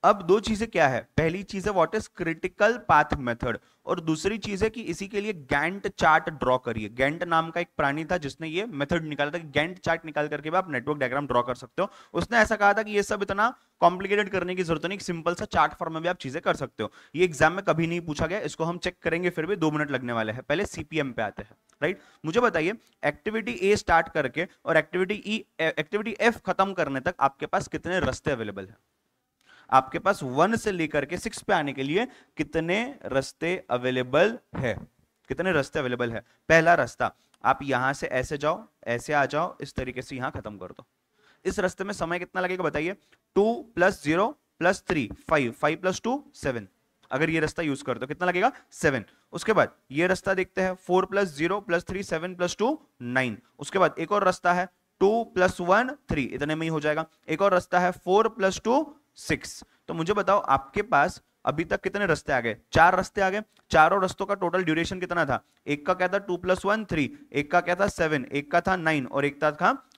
अब दो चीजें क्या है? पहली चीज है what is critical path method, और दूसरी चीज है कि इसी के लिए गैंट चार्ट ड्रॉ करिए। गैंट नाम का एक प्राणी था जिसने ये मेथड निकाला था कि गैंट चार्ट निकाल करके भी आप नेटवर्क डायग्राम ड्रॉ कर सकते हो। उसने ऐसा कहा था कि ये सब इतना कॉम्प्लिकेटेड करने की जरूरत नहीं, सिंपल सा चार्ट फॉर्म में भी आप चीजें कर सकते हो। ये एग्जाम में कभी नहीं पूछा गया, इसको हम चेक करेंगे, फिर भी 2 मिनट लगने वाले हैं। पहले सीपीएम पे आते हैं, राइट। मुझे बताइए, एक्टिविटी ए स्टार्ट करके और एक्टिविटी एफ खत्म करने तक आपके पास कितने रास्ते अवेलेबल है? आपके पास 1 से लेकर के 6 पे आने के लिए कितने रास्ते अवेलेबल है? कितने रास्ते अवेलेबल है? पहला रास्ता, आप यहां से ऐसे जाओ, ऐसे आ जाओ, इस तरीके से यहां खत्म कर दो। इस रास्ते में समय कितना लगेगा बताइए? 2 + 0 + 3 5, 5 + 2 7। अगर ये रास्ता यूज करते हो कितना लगेगा? 7। उसके बाद ये रास्ता देखते हैं, 4 + 0 + 3 7 + 2 9। उसके बाद एक और रास्ता है 2 + 1 3, इतने में ही हो जाएगा। एक और रास्ता है 4 + 2 6। तो मुझे बताओ आपके पास अभी तक कितने रास्ते आ गए? 4 रास्ते आ गए। चारों रास्तों का टोटल ड्यूरेशन कितना था? एक का क्या था? 2 + 1 3, एक का क्या था? 7, एक का था 9 और एक था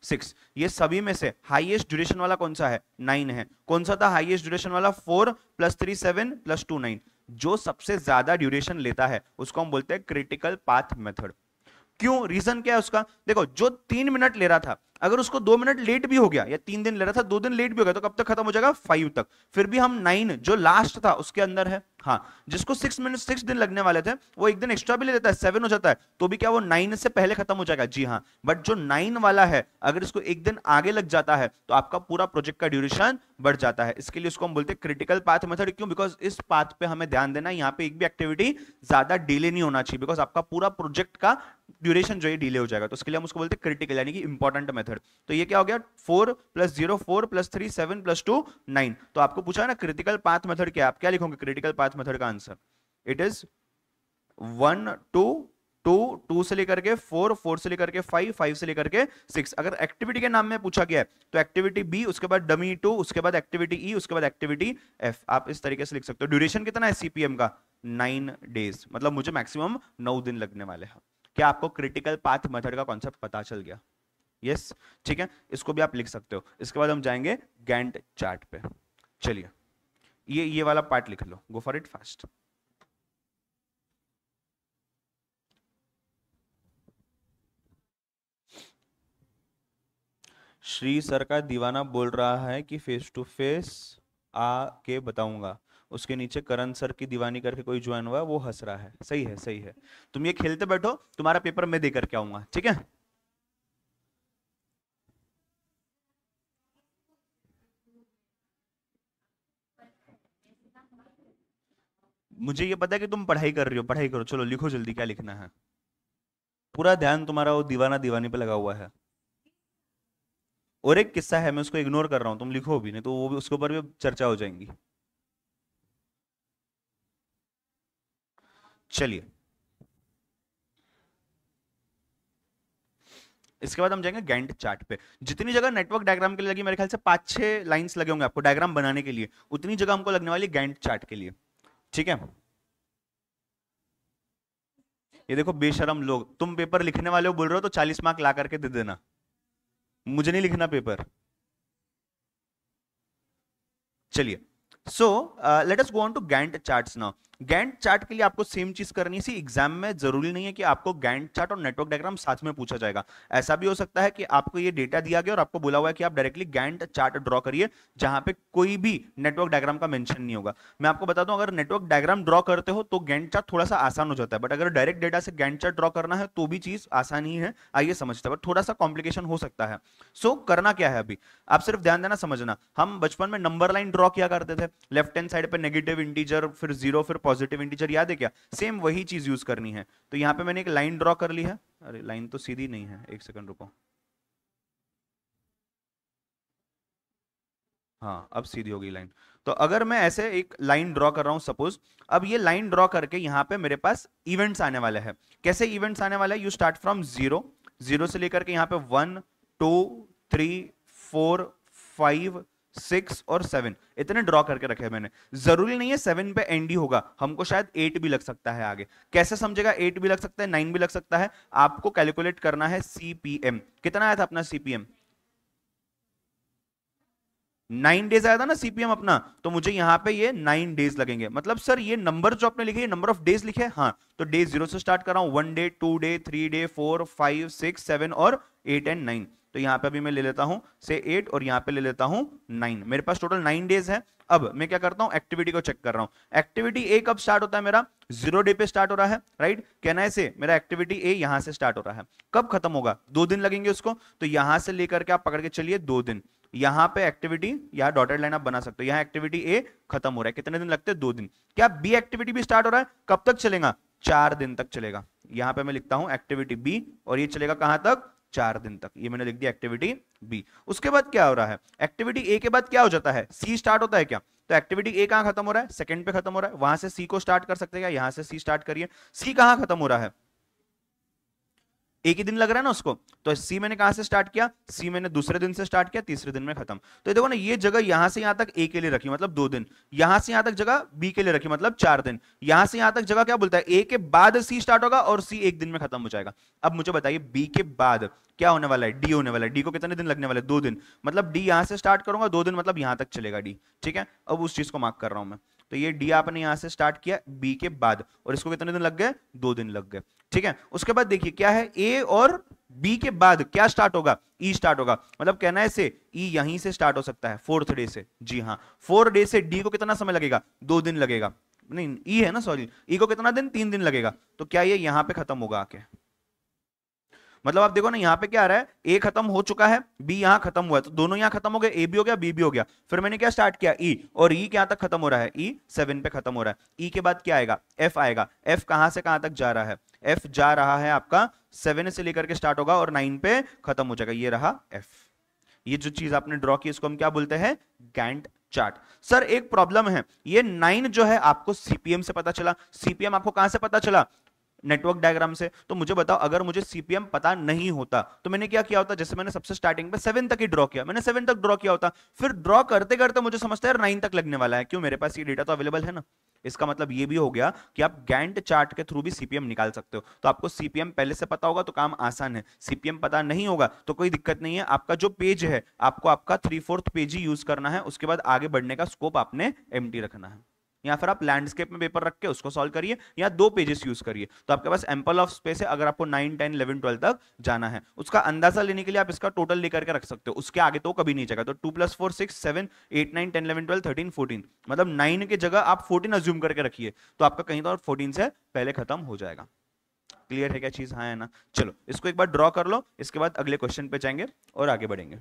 6। ये सभी में से हाईएस्ट ड्यूरेशन वाला कौन सा है? 9 है। कौन सा था हाईएस्ट ड्यूरेशन वाला? 4 + 3 7 + 2 9। जो सबसे ज्यादा ड्यूरेशन लेता है उसको हम बोलते हैं क्रिटिकल पाथ मेथड। क्यों? रीजन क्या है उसका? देखो, जो 3 मिनट ले रहा था, अगर उसको 2 मिनट लेट भी हो गया, या 3 दिन ले रहा था 2 दिन लेट भी हो गया, तो कब तक खत्म हो जाएगा? 5 तक। फिर भी हम 9 जो लास्ट था उसके अंदर है। हाँ, जिसको 6 दिन लगने वाले थे वो एक दिन एक्स्ट्रा भी ले लेता है, 7 हो जाता है, तो भी क्या वो 9 से पहले खत्म हो जाएगा? जी हाँ। बट जो 9 वाला है, अगर इसको एक दिन आगे लग जाता है तो आपका पूरा प्रोजेक्ट का ड्यूरेशन बढ़ जाता है। इसके लिए उसको हम बोलते हैं क्रिटिकल पाथ मेथड। क्यों? बिकॉज इस पाथ पे हमें ध्यान देना है, यहाँ पे एक भी एक्टिविटी ज्यादा डिले नहीं होना चाहिए, बिकॉज आपका पूरा प्रोजेक्ट का ड्यूरेशन जो है डिले हो जाएगा। तो इसके लिए हम उसको बोलते हैं क्रिटिकल, यानी कि इंपॉर्टेंट मेथड। तो ये क्या हो गया? 4 + 0 4 + 3 7 + 2 9। तो आपको पूछा है ना क्रिटिकल पाथ मेथड क्या है, आप क्या लिखोगे क्रिटिकल पाथ मेथड का आंसर? इट इज 1 2 2 2 से लेकर के 4 4 से लेकर के 5 5 से लेकर के 6। अगर एक्टिविटी के नाम में पूछा गया है तो एक्टिविटी बी, उसके बाद डमी 2, उसके बाद एक्टिविटी ई, उसके बाद एक्टिविटी एफ। आप इस तरीके से लिख सकते हो। ड्यूरेशन कितना है सीपीएम का? 9 डेज, मतलब मुझे मैक्सिमम 9 दिन लगने वाले हैं। क्या आपको क्रिटिकल पाथ मेथड का कॉन्सेप्ट पता चल गया? यस, ठीक है, इसको भी आप लिख सकते हो। इसके बाद हम जाएंगे गैंट चार्ट पे। चलिए, ये वाला पार्ट लिख लो, go for it fast. Shri sir का दीवाना बोल रहा है कि फेस टू फेस आके बताऊंगा। उसके नीचे करण सर की दीवानी करके कोई ज्वाइन हुआ, वो हंस रहा है। सही है, सही है। तुम ये खेलते बैठो, तुम्हारा पेपर मैं दे करके आऊंगा, ठीक है? मुझे ये पता है कि तुम पढ़ाई कर रही हो, पढ़ाई करो। चलो लिखो जल्दी, क्या लिखना है? पूरा ध्यान तुम्हारा वो दीवाना दीवानी पे लगा हुआ है। और एक किस्सा है, मैं उसको इग्नोर कर रहा हूं, तुम लिखो भी नहीं तो वो भी, उसके ऊपर भी चर्चा हो जाएंगी। चलिए, इसके बाद हम जाएंगे गैंट चार्ट पे। जितनी जगह नेटवर्क डायग्राम के लिए लगी, मेरे ख्याल से 5-6 लाइंस लगे होंगे आपको डायग्राम बनाने के लिए, उतनी जगह हमको लगने वाली गैंट चार्ट के लिए, ठीक है? ये देखो बेशरम लोग, तुम पेपर लिखने वाले हो बोल रहे हो तो 40 मार्क ला करके दे देना, मुझे नहीं लिखना पेपर। चलिए, so let us go on to Gantt charts now. Gantt chart के लिए आपको सेम चीज करनी है। एग्जाम में जरूरी नहीं है कि आपको गैंट चार्ट और नेटवर्क डायग्राम साथ में पूछा जाएगा। ऐसा भी हो सकता है कि आपको ये डेटा दिया गया और आपको बोला हुआ है कि आप डायरेक्टली गैंट चार्ट ड्रॉ करिए, जहां पे कोई भी नेटवर्क डायग्राम का मेंशन नहीं होगा। मैं आपको बता दूं, अगर नेटवर्क डायग्राम ड्रॉ करते हो तो गैंट चार्ट थोड़ा सा आसान हो जाता है, बट अगर डायरेक्ट डेटा से गैंट चार्ट ड्रॉ करना है तो भी चीज आसान ही है, आइए समझते हैं, बट थोड़ा सा कॉम्प्लिकेशन हो सकता है। सो करना क्या है अभी, आप सिर्फ ध्यान देना, समझना। हम बचपन में नंबर लाइन ड्रॉ किया करते थे, लेफ्ट हैंड साइड पे नेगेटिव इंटीजर, फिर जीरो, फिर पॉजिटिव इंटीजर, याद है क्या? सेम वही चीज यूज करनी है। तो यहां पे मैंने एक लाइन ड्रॉ कर ली है। अरे लाइन तो सीधी नहीं है, एक सेकंड रुको। हाँ अब सीधी हो गई लाइन। तो अगर मैं ऐसे एक लाइन ड्रॉ कर रहा हूं सपोज, अब ये लाइन ड्रॉ करके यहां पे मेरे पास इवेंट्स आने वाले हैं। कैसे इवेंट्स आने वाले हैं? You start from zero, zero से लेकर के यहां पे 1 2 3 4 5 6 और 7 इतने ड्रॉ करके रखे हैं मैंने। जरूरी नहीं है 7 पे एंड ही होगा, हमको शायद 8 भी लग सकता है आगे। कैसे समझेगा? 8 भी लग सकता है, 9 भी लग सकता है। आपको कैलकुलेट करना है सीपीएम। कितना आया था अपना सीपीएम? 9 डेज आया था ना सीपीएम अपना, तो मुझे यहां पे ये 9 डेज लगेंगे। मतलब सर ये नंबर जो आपने लिखे, ये नंबर ऑफ डेज लिखे हैं? हाँ, तो डे जीरो से स्टार्ट कर रहा हूं, 1 डे, 2 डे, 3 डे, 4 5 6 7 और 8 एंड 9। तो यहां पे अभी मैं ले लेता हूं से 8 और यहां पे ले लेता हूं 9। मेरे पास टोटल 9 डेज है। अब मैं क्या करता हूं, एक्टिविटी को चेक कर रहा हूं। एक्टिविटी ए कब स्टार्ट होता है मेरा? 0 डे पे स्टार्ट हो रहा है, राइट? कहना है से मेरा एक्टिविटी ए यहां से स्टार्ट हो रहा है। कब खत्म होगा? 2 दिन लगेंगे उसको, तो यहां से लेकर के आप पकड़ के चलिए 2 दिन। यहां पे एक्टिविटी, यहां डॉटेड लाइन आप बना सकते हो, यहां एक्टिविटी ए खत्म हो रहा है, कितने दिन लगते हैं? 2 दिन। क्या बी एक्टिविटी भी स्टार्ट हो रहा है? कब तक चलेगा? 4 दिन तक चलेगा। यहां पे मैं लिखता हूं एक्टिविटी बी, और ये चलेगा कहां तक? 4 दिन तक। ये मैंने लिख दिया एक्टिविटी बी। उसके बाद क्या हो रहा है? एक्टिविटी ए के बाद क्या हो जाता है? सी स्टार्ट होता है क्या? तो एक्टिविटी ए कहां खत्म हो रहा है? सेकंड पे खत्म हो रहा है, वहां से सी को स्टार्ट कर सकते हैं क्या? यहां से सी स्टार्ट करिए। सी कहां खत्म हो रहा है? एक ही दिन लग रहा है ना उसको, तो सी मैंने कहां से स्टार्ट किया? सी मैंने दूसरे दिन से स्टार्ट किया, तीसरे दिन में खत्म। तो देखो ना, ये जगह यहां से यहां तक ए के लिए रखी, मतलब 2 दिन। यहां से यहां तक जगह बी के लिए रखी, मतलब 4 दिन। यहां से यहां तक जगह क्या बोलता है? ए के बाद सी स्टार्ट होगा और सी एक दिन में खत्म हो जाएगा। अब मुझे बताइए बी के बाद क्या होने वाला है? डी होने वाला है। डी को कितने दिन लगने वाले? 2 दिन। मतलब डी यहां से स्टार्ट करूंगा 2 दिन, मतलब यहां तक चलेगा डी। ठीक है, अब उस चीज को मार्क कर रहा हूं मैं। तो ये डी आपने यहां से स्टार्ट किया बी के बाद, और इसको कितने दिन लग गए? 2 दिन लग गए। ठीक है, उसके बाद देखिए क्या है, ए और बी के बाद क्या स्टार्ट होगा? ई स्टार्ट होगा। मतलब कहना है से ई यहीं से स्टार्ट हो सकता है, 4th डे से। जी हाँ, 4 डे से डी को कितना समय लगेगा? 2 दिन लगेगा। नहीं, ई है ना, सॉरी, ई को कितना दिन? 3 दिन लगेगा। तो क्या ये यहां पे खत्म होगा आके? मतलब आप देखो ना, यहाँ पे क्या आ रहा है? ए खत्म हो चुका है, बी यहाँ खत्म हुआ है, तो दोनों यहाँ खत्म हो गए, ए भी हो गया, बी भी हो गया। फिर मैंने क्या स्टार्ट किया? ई, और ई क्या तक खत्म हो रहा है? ई 7 पे खत्म हो रहा है। ई के बाद क्या आएगा? एफ आएगा। एफ कहां से कहां तक जा रहा है? एफ जा रहा है आपका 7 से लेकर के स्टार्ट होगा और 9 पे खत्म हो जाएगा। ये रहा एफ। ये जो चीज आपने ड्रॉ की इसको हम क्या बोलते हैं? Gantt chart. सर एक प्रॉब्लम है, ये 9 जो है आपको सीपीएम से पता चला। सीपीएम आपको कहां से पता चला? नेटवर्क डायग्राम से। तो मुझे बताओ, अगर मुझे सीपीएम पता नहीं होता तो मैंने क्या किया होता? जैसे मैंने सबसे स्टार्टिंग पे 7 तक ही ड्रॉ किया, मैंने 7 तक ड्रॉ किया होता, फिर ड्रॉ करते करते मुझे समझता है 9 तक लगने वाला है। क्यों? मेरे पास ये डेटा तो अवेलेबल है ना। इसका मतलब ये भी हो गया कि आप गैंट चार्ट के थ्रू भी सीपीएम निकाल सकते हो। तो आपको सीपीएम पहले से पता होगा तो काम आसान है, सीपीएम पता नहीं होगा तो कोई दिक्कत नहीं है। आपका जो पेज है, आपको आपका 3/4 पेज ही यूज करना है, उसके बाद आगे बढ़ने का स्कोप आपने एम्प्टी रखना है। या फिर आप लैंडस्केप में पेपर रख के उसको सॉल्व करिए, या 2 पेजेस यूज करिए, तो आपके पास एम्पल ऑफ स्पेस है। अगर आपको 9 10 11 12 तक जाना है, उसका अंदाजा लेने के लिए आप इसका टोटल लेकर के रख सकते हो, उसके आगे तो कभी नहीं जाएगा। तो 2 + 4 6 7 8 9 10 11 12 13 14, मतलब 9 की जगह आप 14 अज्यूम करके रखिए, तो आपका कहीं तो 14 से पहले खत्म हो जाएगा। क्लियर है क्या चीज? हाँ है ना। चलो इसको एक बार ड्रॉ कर लो, इसके बाद अगले क्वेश्चन पे जाएंगे और आगे बढ़ेंगे।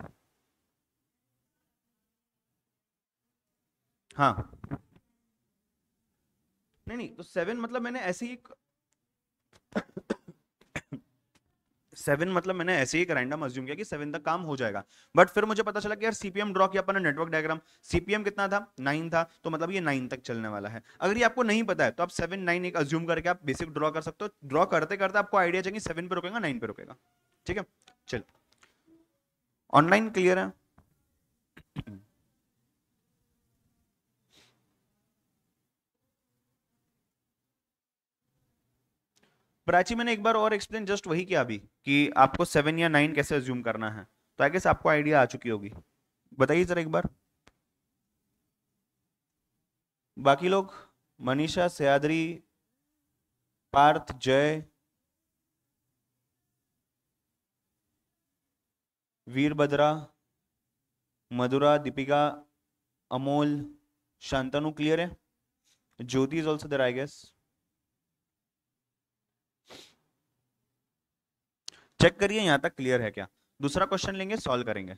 हाँ, नहीं नहीं, तो 7 मतलब मैंने ऐसे ही 7 मतलब मैंने ऐसे ही एक रैंडम अज्यूम किया कि 7 तक काम हो जाएगा। बट फिर मुझे पता चला कि यार सीपीएम ड्रॉ किया अपन ने, नेटवर्क डायग्राम, सीपीएम कितना था? 9 था, तो मतलब ये 9 तक चलने वाला है। अगर ये आपको नहीं पता है तो आप 7 9 एक अज्यूम करके आप बेसिक ड्रॉ कर सकते हो। ड्रॉ करते करते आपको आइडिया चाहिए 7 पे रुकेगा 9 पे रुकेगा। ठीक है, चल ऑनलाइन क्लियर है? प्राची मैंने एक बार और एक्सप्लेन जस्ट वही किया अभी, कि आपको 7 या 9 कैसे अज्यूम करना है, तो आई गेस आपको आइडिया आ चुकी होगी। बताइए जरा एक बार बाकी लोग। मनीषा, सयाद्री, पार्थ, जय, वीरभद्रा, मधुरा, दीपिका, अमोल, शांतनु क्लियर है? Jyoti is also there I guess. Check करिए यहां तक क्लियर है क्या। दूसरा क्वेश्चन लेंगे, सॉल्व करेंगे।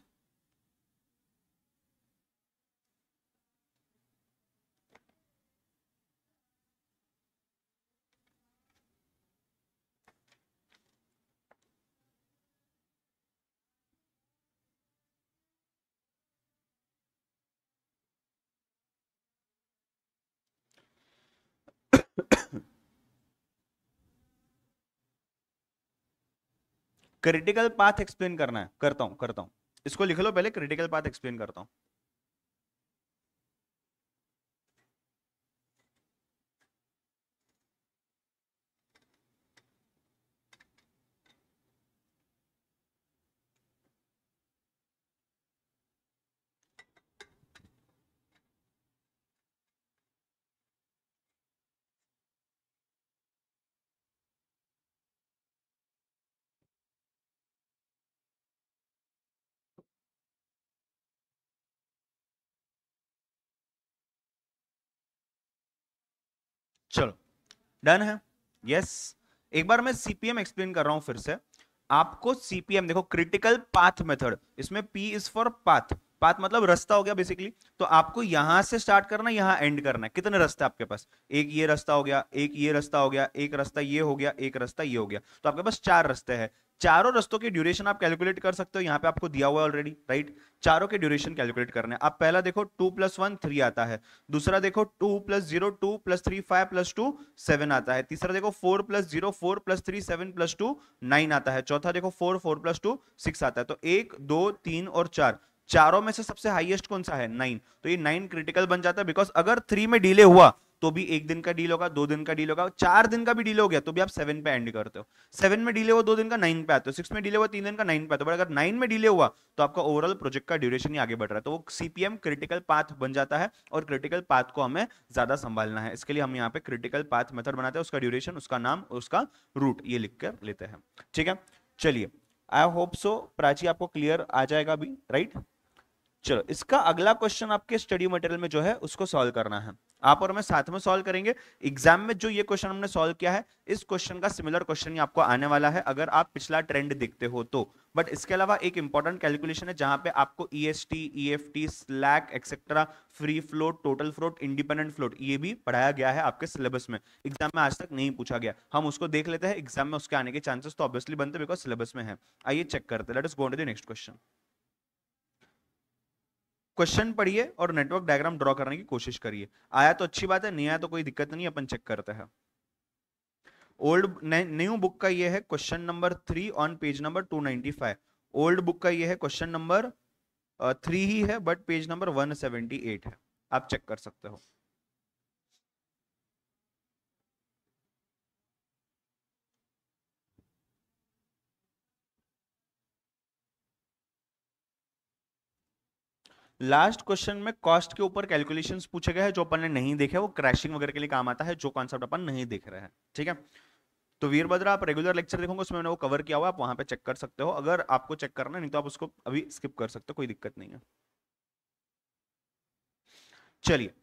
क्रिटिकल पाथ एक्सप्लेन करना है, करता हूं। इसको लिख लो पहले, क्रिटिकल पाथ एक्सप्लेन करता हूं। चलो, डन है। यस, एक बार मैं सीपीएम एक्सप्लेन कर रहा हूं फिर से आपको। सीपीएम देखो, क्रिटिकल पाथ मेथड, इसमें P is for path. Path मतलब रास्ता हो गया बेसिकली। तो आपको यहां से स्टार्ट करना, यहां एंड करना है। कितने रास्ते आपके पास? एक ये रास्ता हो गया, एक ये रास्ता हो गया, एक रास्ता ये हो गया, एक रास्ता ये हो गया। तो आपके पास 4 रास्ते हैं। चारों रास्तों की ड्यूरेशन आप कैलकुलेट कर सकते हो, यहां पे आपको दिया हुआ है ऑलरेडी, राइट। चारों के ड्यूरेशन कैलकुलेट करने हैं। अब पहला देखो, 2+1 3 आता है। दूसरा देखो 2+0 2+3 5+2 7 आता है। तीसरा देखो 4+0 4+3 7+2 9 आता है। चौथा देखो 4 4+2 6 आता है। तो 1 2 3 और 4, चारों में से सबसे हाईएस्ट कौन सा है? 9। तो ये 9 क्रिटिकल बन जाता है, बिकॉज अगर 3 में डिले हुआ तो भी 1 दिन का डील होगा, 2 दिन का डील होगा, 4 दिन का भी डिले हो गया तो भी आप 7 पे एंड करते हो। 7 में डिले हुआ 2 दिन का, 9 पे आते हो। 6 में डिले हुआ 3 दिन का, 9 पे आते हो। बट अगर 9 में डिले हुआ तो आपका ओवरऑल प्रोजेक्ट का ड्यूरेशन ही आगे बढ़ रहा है। तो वो सीपीएम क्रिटिकल पाथ बन जाता है। और क्रिटिकल पाथ को हमें ज्यादा संभालना है, इसके लिए हम यहाँ पे क्रिटिकल पाथ मेथड बनाते हैं। उसका ड्यूरेशन, उसका नाम, उसका रूट ये लिख कर लेते हैं। ठीक है, चलिए। आई होप सो प्राची आपको क्लियर आ जाएगा अभी, राइट। चलो, इसका अगला क्वेश्चन आपके स्टडी मटेरियल में जो है उसको सॉल्व करना है। आप और मैं साथ में सॉल्व करेंगे। एग्जाम में जो ये क्वेश्चन हमने सॉल्व किया है, इस क्वेश्चन का सिमिलर क्वेश्चन ही आपको आने वाला है, अगर आप पिछला ट्रेंड देखते हो तो। बट इसके अलावा एक इंपॉर्टेंट कैलकुलेशन है, जहां पे आपको EST, EFT, slack etcetera, free float, total float, independent float, ये भी पढ़ाया गया है आपके सिलेबस में। एग्जाम में आज तक नहीं पूछा गया, हम उसको देख लेते हैं। एग्जाम में उसके आने के चांसेस तो ऑब्वियसली बनते, बिकॉज सिलेबस में है। आइए चेक करते हैं। Let us go to the next question. Question पढ़िए और नेटवर्क डायग्राम ड्रॉ करने की कोशिश करिए। आया तो अच्छी बात है, नहीं आया तो कोई दिक्कत नहीं, अपन चेक करते हैं। ओल्ड न्यू बुक का ये है question number 3 on page number 295। Old book का ये है क्वेश्चन नंबर 3 ही है, बट पेज नंबर 178 है, आप चेक कर सकते हो। लास्ट क्वेश्चन में कॉस्ट के ऊपर कैलकुलेशंस पूछे गए हैं, जो अपन ने नहीं देखे, वो क्रैशिंग वगैरह के लिए काम आता है, जो कॉन्सेप्ट अपन नहीं देख रहे हैं। ठीक है, तो वीरभद्र आप रेगुलर लेक्चर देखोगे, उसमें मैंने वो कवर किया हुआ, आप वहां पे चेक कर सकते हो, अगर आपको चेक करना, नहीं तो आप उसको अभी स्किप कर सकते हो, कोई दिक्कत नहीं है। चलिए,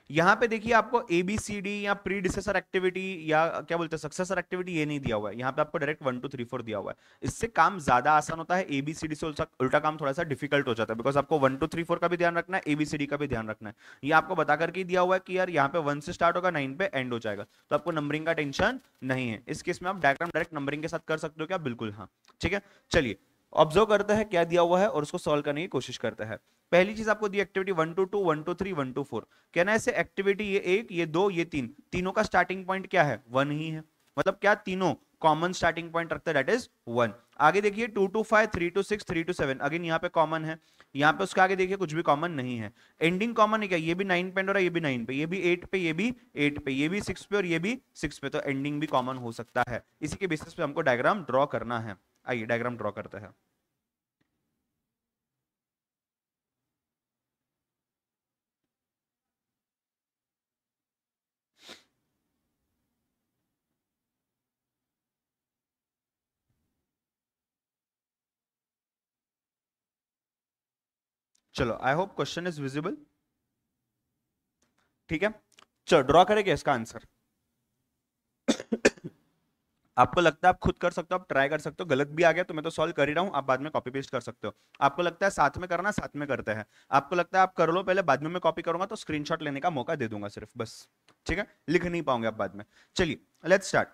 यहां पे देखिए, आपको एबीसीडी या प्रीडिसेसर एक्टिविटी या क्या बोलते हैं सक्सेसर एक्टिविटी ये नहीं दिया हुआ है। यहाँ पे आपको डायरेक्ट 1 2 3 4 दिया हुआ है। इससे काम ज्यादा आसान होता है, एबीसीडी से उल्टा काम थोड़ा सा डिफिकल्ट हो जाता है, बिकॉज आपको 1 2 3 4 का भी ध्यान रखना है, एबीसीडी का भी ध्यान रखना है। ये आपको बता करके दिया हुआ है कि यार यहाँ पे 1 से स्टार्ट होगा, 9 पे एंड हो जाएगा, तो आपको नंबरिंग का टेंशन नहीं है। इस केस में आप डायग्राम डायरेक्ट नंबरिंग के साथ कर सकते हो क्या? बिल्कुल हाँ। ठीक है, चलिए ऑब्जर्व करते हैं क्या दिया हुआ है और उसको सॉल्व करने की कोशिश करते हैं। पहली चीज आपको the activity 1 to 2 1 to 3 1 to 4। कहना है ऐसे एक्टिविटी ये 1 ये 2 ये 3, तीनों का स्टार्टिंग पॉइंट क्या है? 1 ही है। मतलब क्या तीनों कॉमन स्टार्टिंग पॉइंट रखते हैं, दैट इज 1। आगे देखिए 2 to 5 3 to 6 3 to 7, अगेन यहाँ पे कॉमन है। यहाँ पे उसके आगे देखिए कुछ भी कॉमन नहीं है। एंडिंग कॉमन है क्या? ये भी 9 पे एंड हो रहा है, ये भी 9 पे, ये भी 8 पे, ये भी 8 पे, ये भी 6 पे और ये भी 6 पे, तो एंडिंग भी कॉमन हो सकता है। इसी के बेसिस पे हमको डायग्राम ड्रॉ करना है। आइए डायग्राम ड्रॉ करते हैं। चलो I hope question is visible. ठीक है, चलो ड्रॉ करेंगे इसका आंसर। आपको लगता है आप खुद कर सकते हो, आप ट्राई कर सकते हो, गलत भी आ गया तो मैं तो सॉल्व कर ही रहा हूं, आप बाद में कॉपी पेस्ट कर सकते हो। आपको लगता है साथ में करना, साथ में करते हैं। आपको लगता है आप कर लो पहले, बाद में मैं कॉपी करूंगा तो स्क्रीनशॉट लेने का मौका दे दूंगा सिर्फ, बस। ठीक है, लिख नहीं पाओगे आप बाद में। चलिए लेट्स स्टार्ट।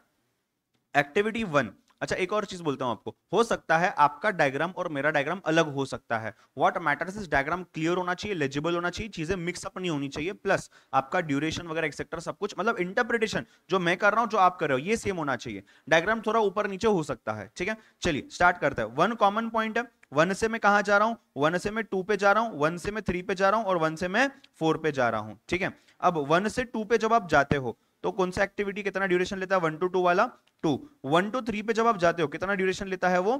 एक्टिविटी 1। अच्छा एक और चीज बोलता हूं आपको, हो सकता है आपका डायग्राम और मेरा डायग्राम अलग हो सकता है। What matters is diagram clear होना चाहिए, लेजिबल होना चाहिए, चीजें मिक्स अप नहीं होनी चाहिए, प्लस आपका ड्यूरेशन वगैरह एक्सेट्रा सब कुछ, मतलब इंटरप्रिटेशन जो मैं कर रहा हूं जो आप कर रहे हो ये सेम होना चाहिए। डायग्राम थोड़ा ऊपर नीचे हो सकता है। ठीक है, चलिए स्टार्ट करते हैं। वन कॉमन पॉइंट है, वन से मैं कहां जा रहा हूं, वन से मैं टू पे जा रहा हूं, वन से मैं थ्री पे जा रहा हूं, और वन से मैं फोर पे जा रहा हूं। ठीक है, अब वन से टू पे जब आप जाते हो तो कौन सा एक्टिविटी कितना ड्यूरेशन लेता है, 1 to 2 वाला 2। 1 to 3 पे जब आप जाते हो कितना ड्यूरेशन लेता है वो,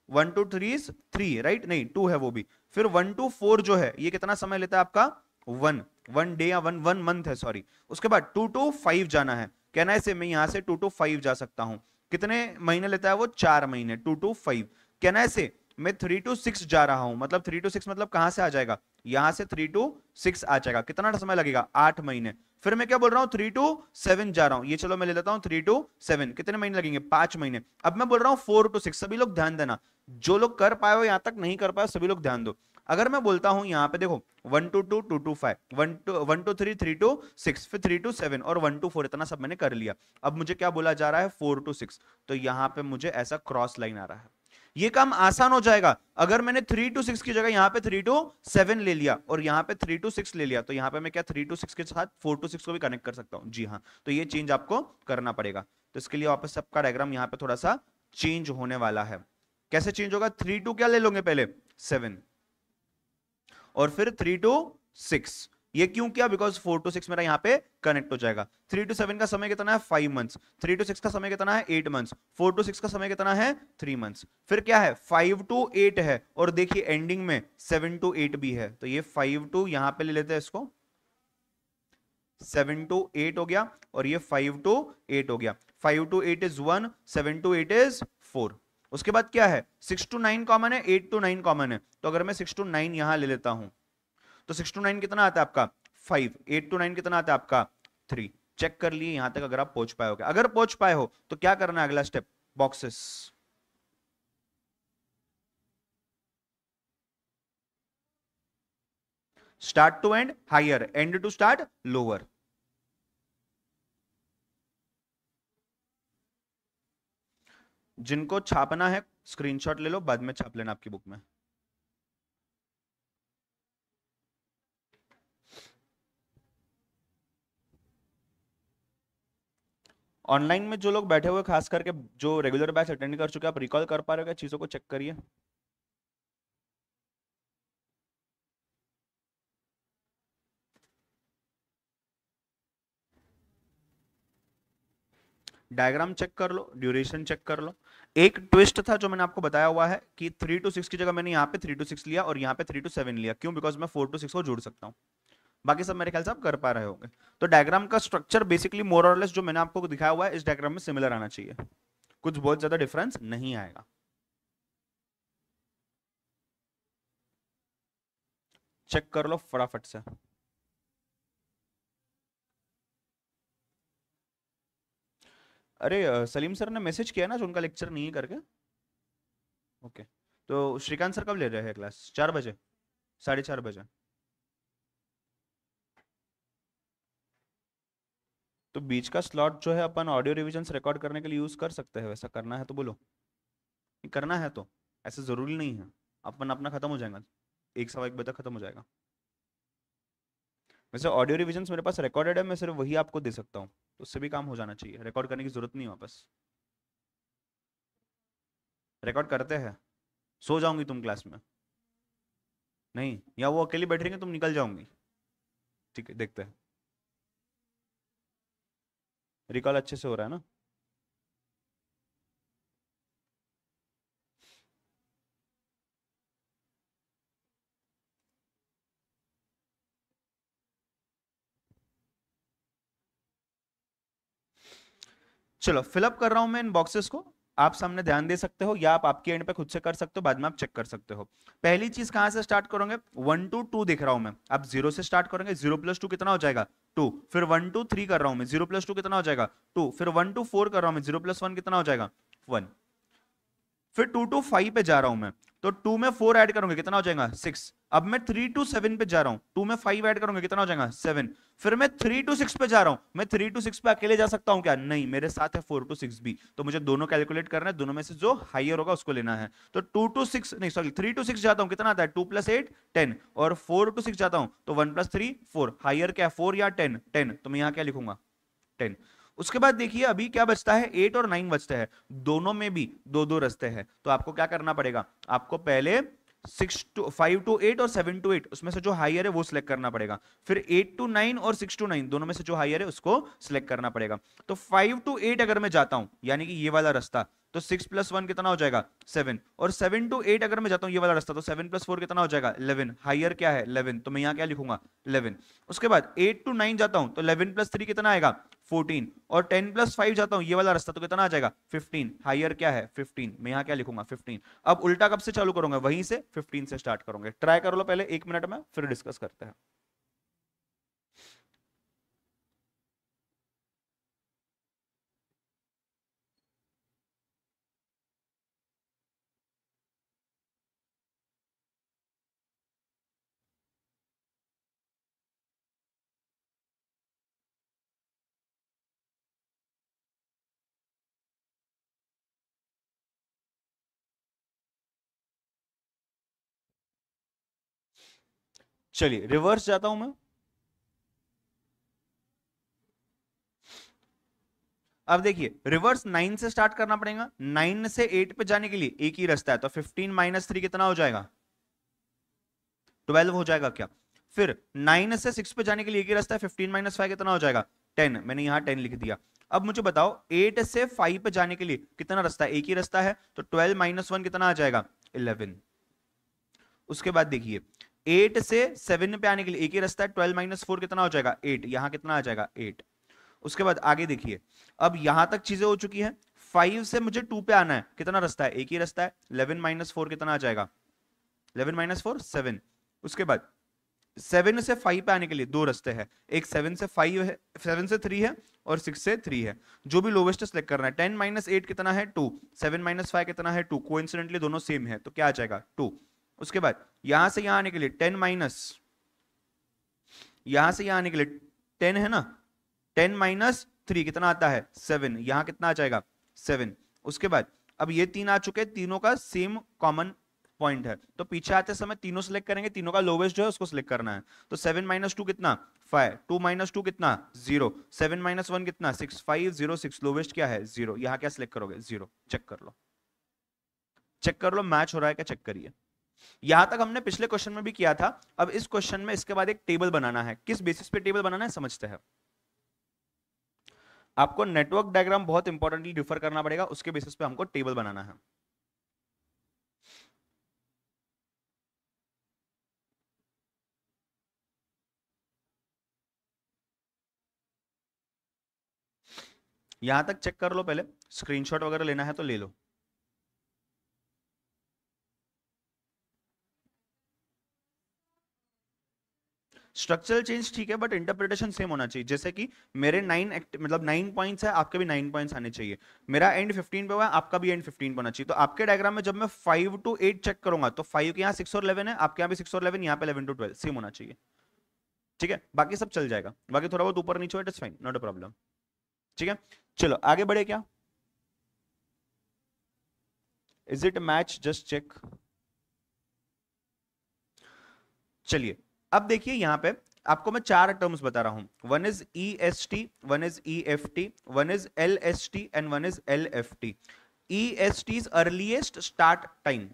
1 to 3 3, राइट, नहीं 2 है वो भी। फिर 1 to 4 जो है ये कितना समय लेता है आपका, 1 डे या 1 मंथ है, सॉरी। उसके बाद 2 to 5 जाना है, कहना है से मैं यहां से 2 to 5 जा सकता हूं, कितने महीने लेता है वो, 4 महीने, 2 to 5। कहना है से मैं 3 to 6 जा रहा हूं, मतलब 3 to 6 मतलब कहां से आ जाएगा, यहां से 3 to 6 आ जाएगा, कितना समय लगेगा, 8 महीने। फिर मैं क्या बोल रहा हूं, 3 to 7 जा रहा हूं, ये चलो मैं ले लेता हूं 3 to 7, कितने महीने लगेंगे, 5 महीने। अब मैं बोल रहा हूं 4 to 6, सभी लोग ध्यान देना, जो लोग कर पाए हो यहां तक, नहीं कर पाए सभी लोग ध्यान दो। अगर मैं बोलता हूं यहां पे देखो 1 to 2 2 to 5, 1 to 3 3 to 6, फिर 3 to 7 और 1 to 4, इतना सब मैंने कर लिया। अब मुझे क्या बोला जा रहा है, 4 to 6, तो यहां पे मुझे ऐसा क्रॉस लाइन आ रहा है। ये काम आसान हो जाएगा अगर मैंने 3 to 6 की जगह यहां पे 3 to 7 ले लिया और यहां पे 3 to 6 ले लिया, तो यहां पे मैं क्या 3 to 6 के साथ 4 to 6 को भी कनेक्ट कर सकता हूं, जी हाँ। तो ये चेंज आपको करना पड़ेगा, तो इसके लिए वापस सबका डायग्राम यहां पे थोड़ा सा चेंज होने वाला है। कैसे चेंज होगा, 3 to क्या ले लोगे पहले, 7, और फिर 3 to 6। ये क्यों किया, बिकॉज 4 to 6 मेरा यहां पे कनेक्ट हो जाएगा। 3 to 7 का समय कितना है, 5 मंथ्स। 3 to 6 का समय कितना है, 8 मंथ्स। 4 to 6 का समय कितना है, 3 मंथ्स। फिर क्या है, 5 to 8 है, और देखिए एंडिंग में 7 to 8 भी है, तो ये 5 to यहां पे ले लेते हैं इसको, 7 to 8 हो गया, और ये 5 to 8 हो गया। 5 to 8 इज 1, 7 to 8 इज 4। उसके बाद क्या है, 6 to 9 कॉमन है, 8 to 9 कॉमन है, तो अगर मैं 6 to 9 यहां ले लेता हूं तो 6 to 9 कितना आता है आपका 5, 8 to 9 कितना आता है आपका 3। चेक कर लिए यहां तक, अगर आप पहुंच पाए हो, अगर पहुंच पाए हो तो क्या करना है अगला step, boxes. Start to end higher, end to start lower. जिनको छापना है स्क्रीनशॉट ले लो, बाद में छाप लेना आपकी बुक में। ऑनलाइन में जो लोग बैठे हुए खास करके जो रेगुलर बैच अटेंड कर चुके हैं, आप रिकॉल कर पा रहे हो क्या चीजों को, चेक करिए। डायग्राम चेक कर लो, ड्यूरेशन चेक कर लो। एक ट्विस्ट था जो मैंने आपको बताया हुआ है कि 3 to 6 की जगह मैंने यहाँ पे 3 to 6 लिया और यहाँ पे 3 to 7 लिया, क्यों, बिकॉज मैं 4 to 6 को जोड़ सकता हूँ। बाकी सब मेरे ख्याल से आप कर पा रहे होंगे। तो डायग्राम का स्ट्रक्चर बेसिकली मोर और लेस जो मैंने आपको दिखाया हुआ है इस डायग्राम में सिमिलर आना चाहिए, कुछ बहुत ज्यादा डिफरेंस नहीं आएगा। चेक कर लो फटाफट से। अरे सलीम सर ने मैसेज किया ना जो उनका लेक्चर नहीं है करके। ओके, तो श्रीकांत सर कब ले रहे हैं क्लास, 4 बजे, 4:30 बजे। तो बीच का स्लॉट जो है अपन ऑडियो रिविजन रिकॉर्ड करने के लिए यूज कर सकते हैं, वैसा करना है तो बोलो, करना है तो, ऐसे जरूरी नहीं है। अपन अपना खत्म हो जाएगा, 1 सवा 1 बजे तक खत्म हो जाएगा। वैसे ऑडियो रिविजन मेरे पास रिकॉर्डेड है, मैं सिर्फ वही आपको दे सकता हूँ, तो उससे भी काम हो जाना चाहिए, रिकॉर्ड करने की जरूरत नहीं है वापस। रिकॉर्ड करते हैं, सो जाऊंगी तुम क्लास में, नहीं, या वो अकेली बैठ रही है तुम निकल जाऊंगी। ठीक है, देखते हैं। रिकॉल अच्छे से हो रहा है ना। चलो फिलअप कर रहा हूं मैं इन बॉक्सेस को, आप सामने ध्यान दे सकते हो या आप आपके एंड पे खुद से कर सकते हो, बाद में आप चेक कर सकते हो। पहली चीज कहां से स्टार्ट करोगे, 1 to 2 दिख रहा हूं मैं, आप 0 से स्टार्ट करेंगे, 0 + 2 कितना हो जाएगा 2, फिर 1 to 3 कर रहा हूं मैं, 0 + 2 कितना हो जाएगा 2, फिर 1 to 4 कर रहा हूं मैं, 0 + 1 कितना हो जाएगा 1, फिर 2 to 5 पे जा रहा हूं मैं, तो 2 में 4 ऐड करूंगा कितना हो जाएगा 6। अब मैं 3 to 7 पे जा रहा हूं, 2 में 5 ऐड करूंगा कितना हो जाएगा 7। फिर मैं 3 to 6 पे जा रहा हूं, मैं 3 to 6 पे अकेले जा सकता हूं क्या, नहीं, मेरे साथ है 4 to 6 भी, तो मुझे दोनों कैलकुलेट करना है, दोनों में से जो हाईयर होगा उसको लेना है। तो 2 to 6 नहीं सॉरी 3 to 6 जाता हूं, कितना आता है 2 + 8 10, और 4 to 6 जाता हूं तो 1 + 3 4, हाईयर क्या है 4 या 10 10, तो मैं यहां क्या लिखूंगा 10। उसके बाद देखिए अभी क्या बचता है 8 और 9 बचते हैं, दोनों में भी दो दो रास्ते हैं, तो आपको क्या करना पड़ेगा, आपको पहले 5 to 8 और 7 to 8 उसमें से जो हाईयर है वो सिलेक्ट करना पड़ेगा, फिर 8 to 9 और 6 to 9 दोनों में से जो हाईयर है उसको सिलेक्ट करना पड़ेगा। तो 5 to 8 अगर मैं जाता हूं यानी कि ये वाला रास्ता, तो 6 + 1 कितना हो जाएगा 7, और 7 to 8 अगर मैं जाता हूं ये वाला रास्ता, तो 7 + 4 कितना हो जाएगा 11, हाईयर क्या है 11, तो मैं यहां क्या लिखूंगा 11। उसके बाद 8 to 9 जाता हूं तो 11 + 3 कितना आएगा 14, और 10 + 5 जाता हूं ये वाला रास्ता तो कितना आ जाएगा 15, हाईयर क्या है 15, मैं यहां क्या लिखूंगा 15। अब उल्टा कब से चालू करूंगा, वहीं से 15 से स्टार्ट करूंगे। ट्राई कर लो पहले 1 मिनट में, फिर डिस्कस करते हैं। चलिए रिवर्स जाता हूं मैं। अब देखिए रिवर्स 9 से स्टार्ट करना पड़ेगा, 9 से 8 पे जाने के लिए एक ही रास्ता है, तो 15 - 3 कितना हो जाएगा 12 हो जाएगा क्या। फिर 9 से 6 पे जाने के लिए एक ही रास्ता है, 15 - 5 कितना हो जाएगा 10, मैंने यहां 10 लिख दिया। अब मुझे बताओ 8 से 5 पे जाने के लिए कितना रास्ता है, एक ही रास्ता है, तो 12 - 1 कितना आ जाएगा 11। उसके बाद देखिए 8 से 7 पे आने के लिए एक ही रास्ता है, 12 - 4 कितना हो जाएगा 8, यहां कितना आ जाएगा 8। उसके बाद आगे देखिए अब यहां तक चीजें हो चुकी है, 5 से मुझे 2 पे आना है, कितना रास्ता है एक ही रास्ता है, 11 - 4 कितना आ जाएगा 11 - 4 7। उसके बाद 7 से 5 पे आने के लिए दो रास्ते हैं, एक 7 से 5 है, 7 से 3 है, और 6 से 3 है, जो भी लोवेस्ट सेलेक्ट करना है। 10 - 8 कितना है 2, 7 - 5 कितना है 2, कोइंसिडेंटली दोनों सेम है, तो क्या आ जाएगा 2। उसके बाद यहां से यहां आने के लिए 10 माइनस, यहां से यहां आने के लिए 10 है ना, 10 - 3 कितना आता है 7, यहां कितना आ जाएगा 7। उसके बाद अब ये तीन आ चुके हैं, तीनों का सेम कॉमन पॉइंट है, तो पीछे आते समय तीनों सिलेक्ट करेंगे, तीनों का लोवेस्ट जो है उसको सिलेक्ट करना है। तो 7 - 2 कितना 5, 2 - 2 कितना 0, 7 - 1 कितना 6, 5 0 6, लोवेस्ट क्या है 0, यहां क्या सिलेक्ट करोगे 0। चेक कर लो, चेक कर लो मैच हो रहा है क्या, चेक करिए। यहां तक हमने पिछले क्वेश्चन में भी किया था। अब इस क्वेश्चन में इसके बाद एक टेबल बनाना है, किस बेसिस पे टेबल बनाना है समझते हैं। आपको नेटवर्क डायग्राम बहुत इंपॉर्टेंटली रिफर करना पड़ेगा, उसके बेसिस पे हमको टेबल बनाना है। यहां तक चेक कर लो पहले, स्क्रीनशॉट वगैरह लेना है तो ले लो। स्ट्रक्चरल चेंज ठीक है, बट इंटरप्रिटेशन सेम होना चाहिए। जैसे कि मेरे 9 पॉइंट्स है, आपके भी 9 पॉइंट्स आने चाहिए। मेरा एंड 15 पे हुआ है, आपका भी एंड 15 पे होना चाहिए। तो आपके डायग्राम में जब मैं 5 to 8 चेक करूंगा, तो 5 के यहाँ 6 और 11 है, आपके यहाँ भी 6 और 11, यहाँ पे 11 to 12 सेम होना चाहिए। ठीक है, बाकी सब चल जाएगा, बाकी थोड़ा बहुत ऊपर नीचे हो it is fine, not a problem. ठीक है, चलो आगे बढ़े क्या, is it match, just check. चलिए अब देखिए यहां पे आपको मैं चार टर्म्स बता रहा हूं, one is E S T, one is E F T, one is L S T and one is L F T. E S T is earliest start time,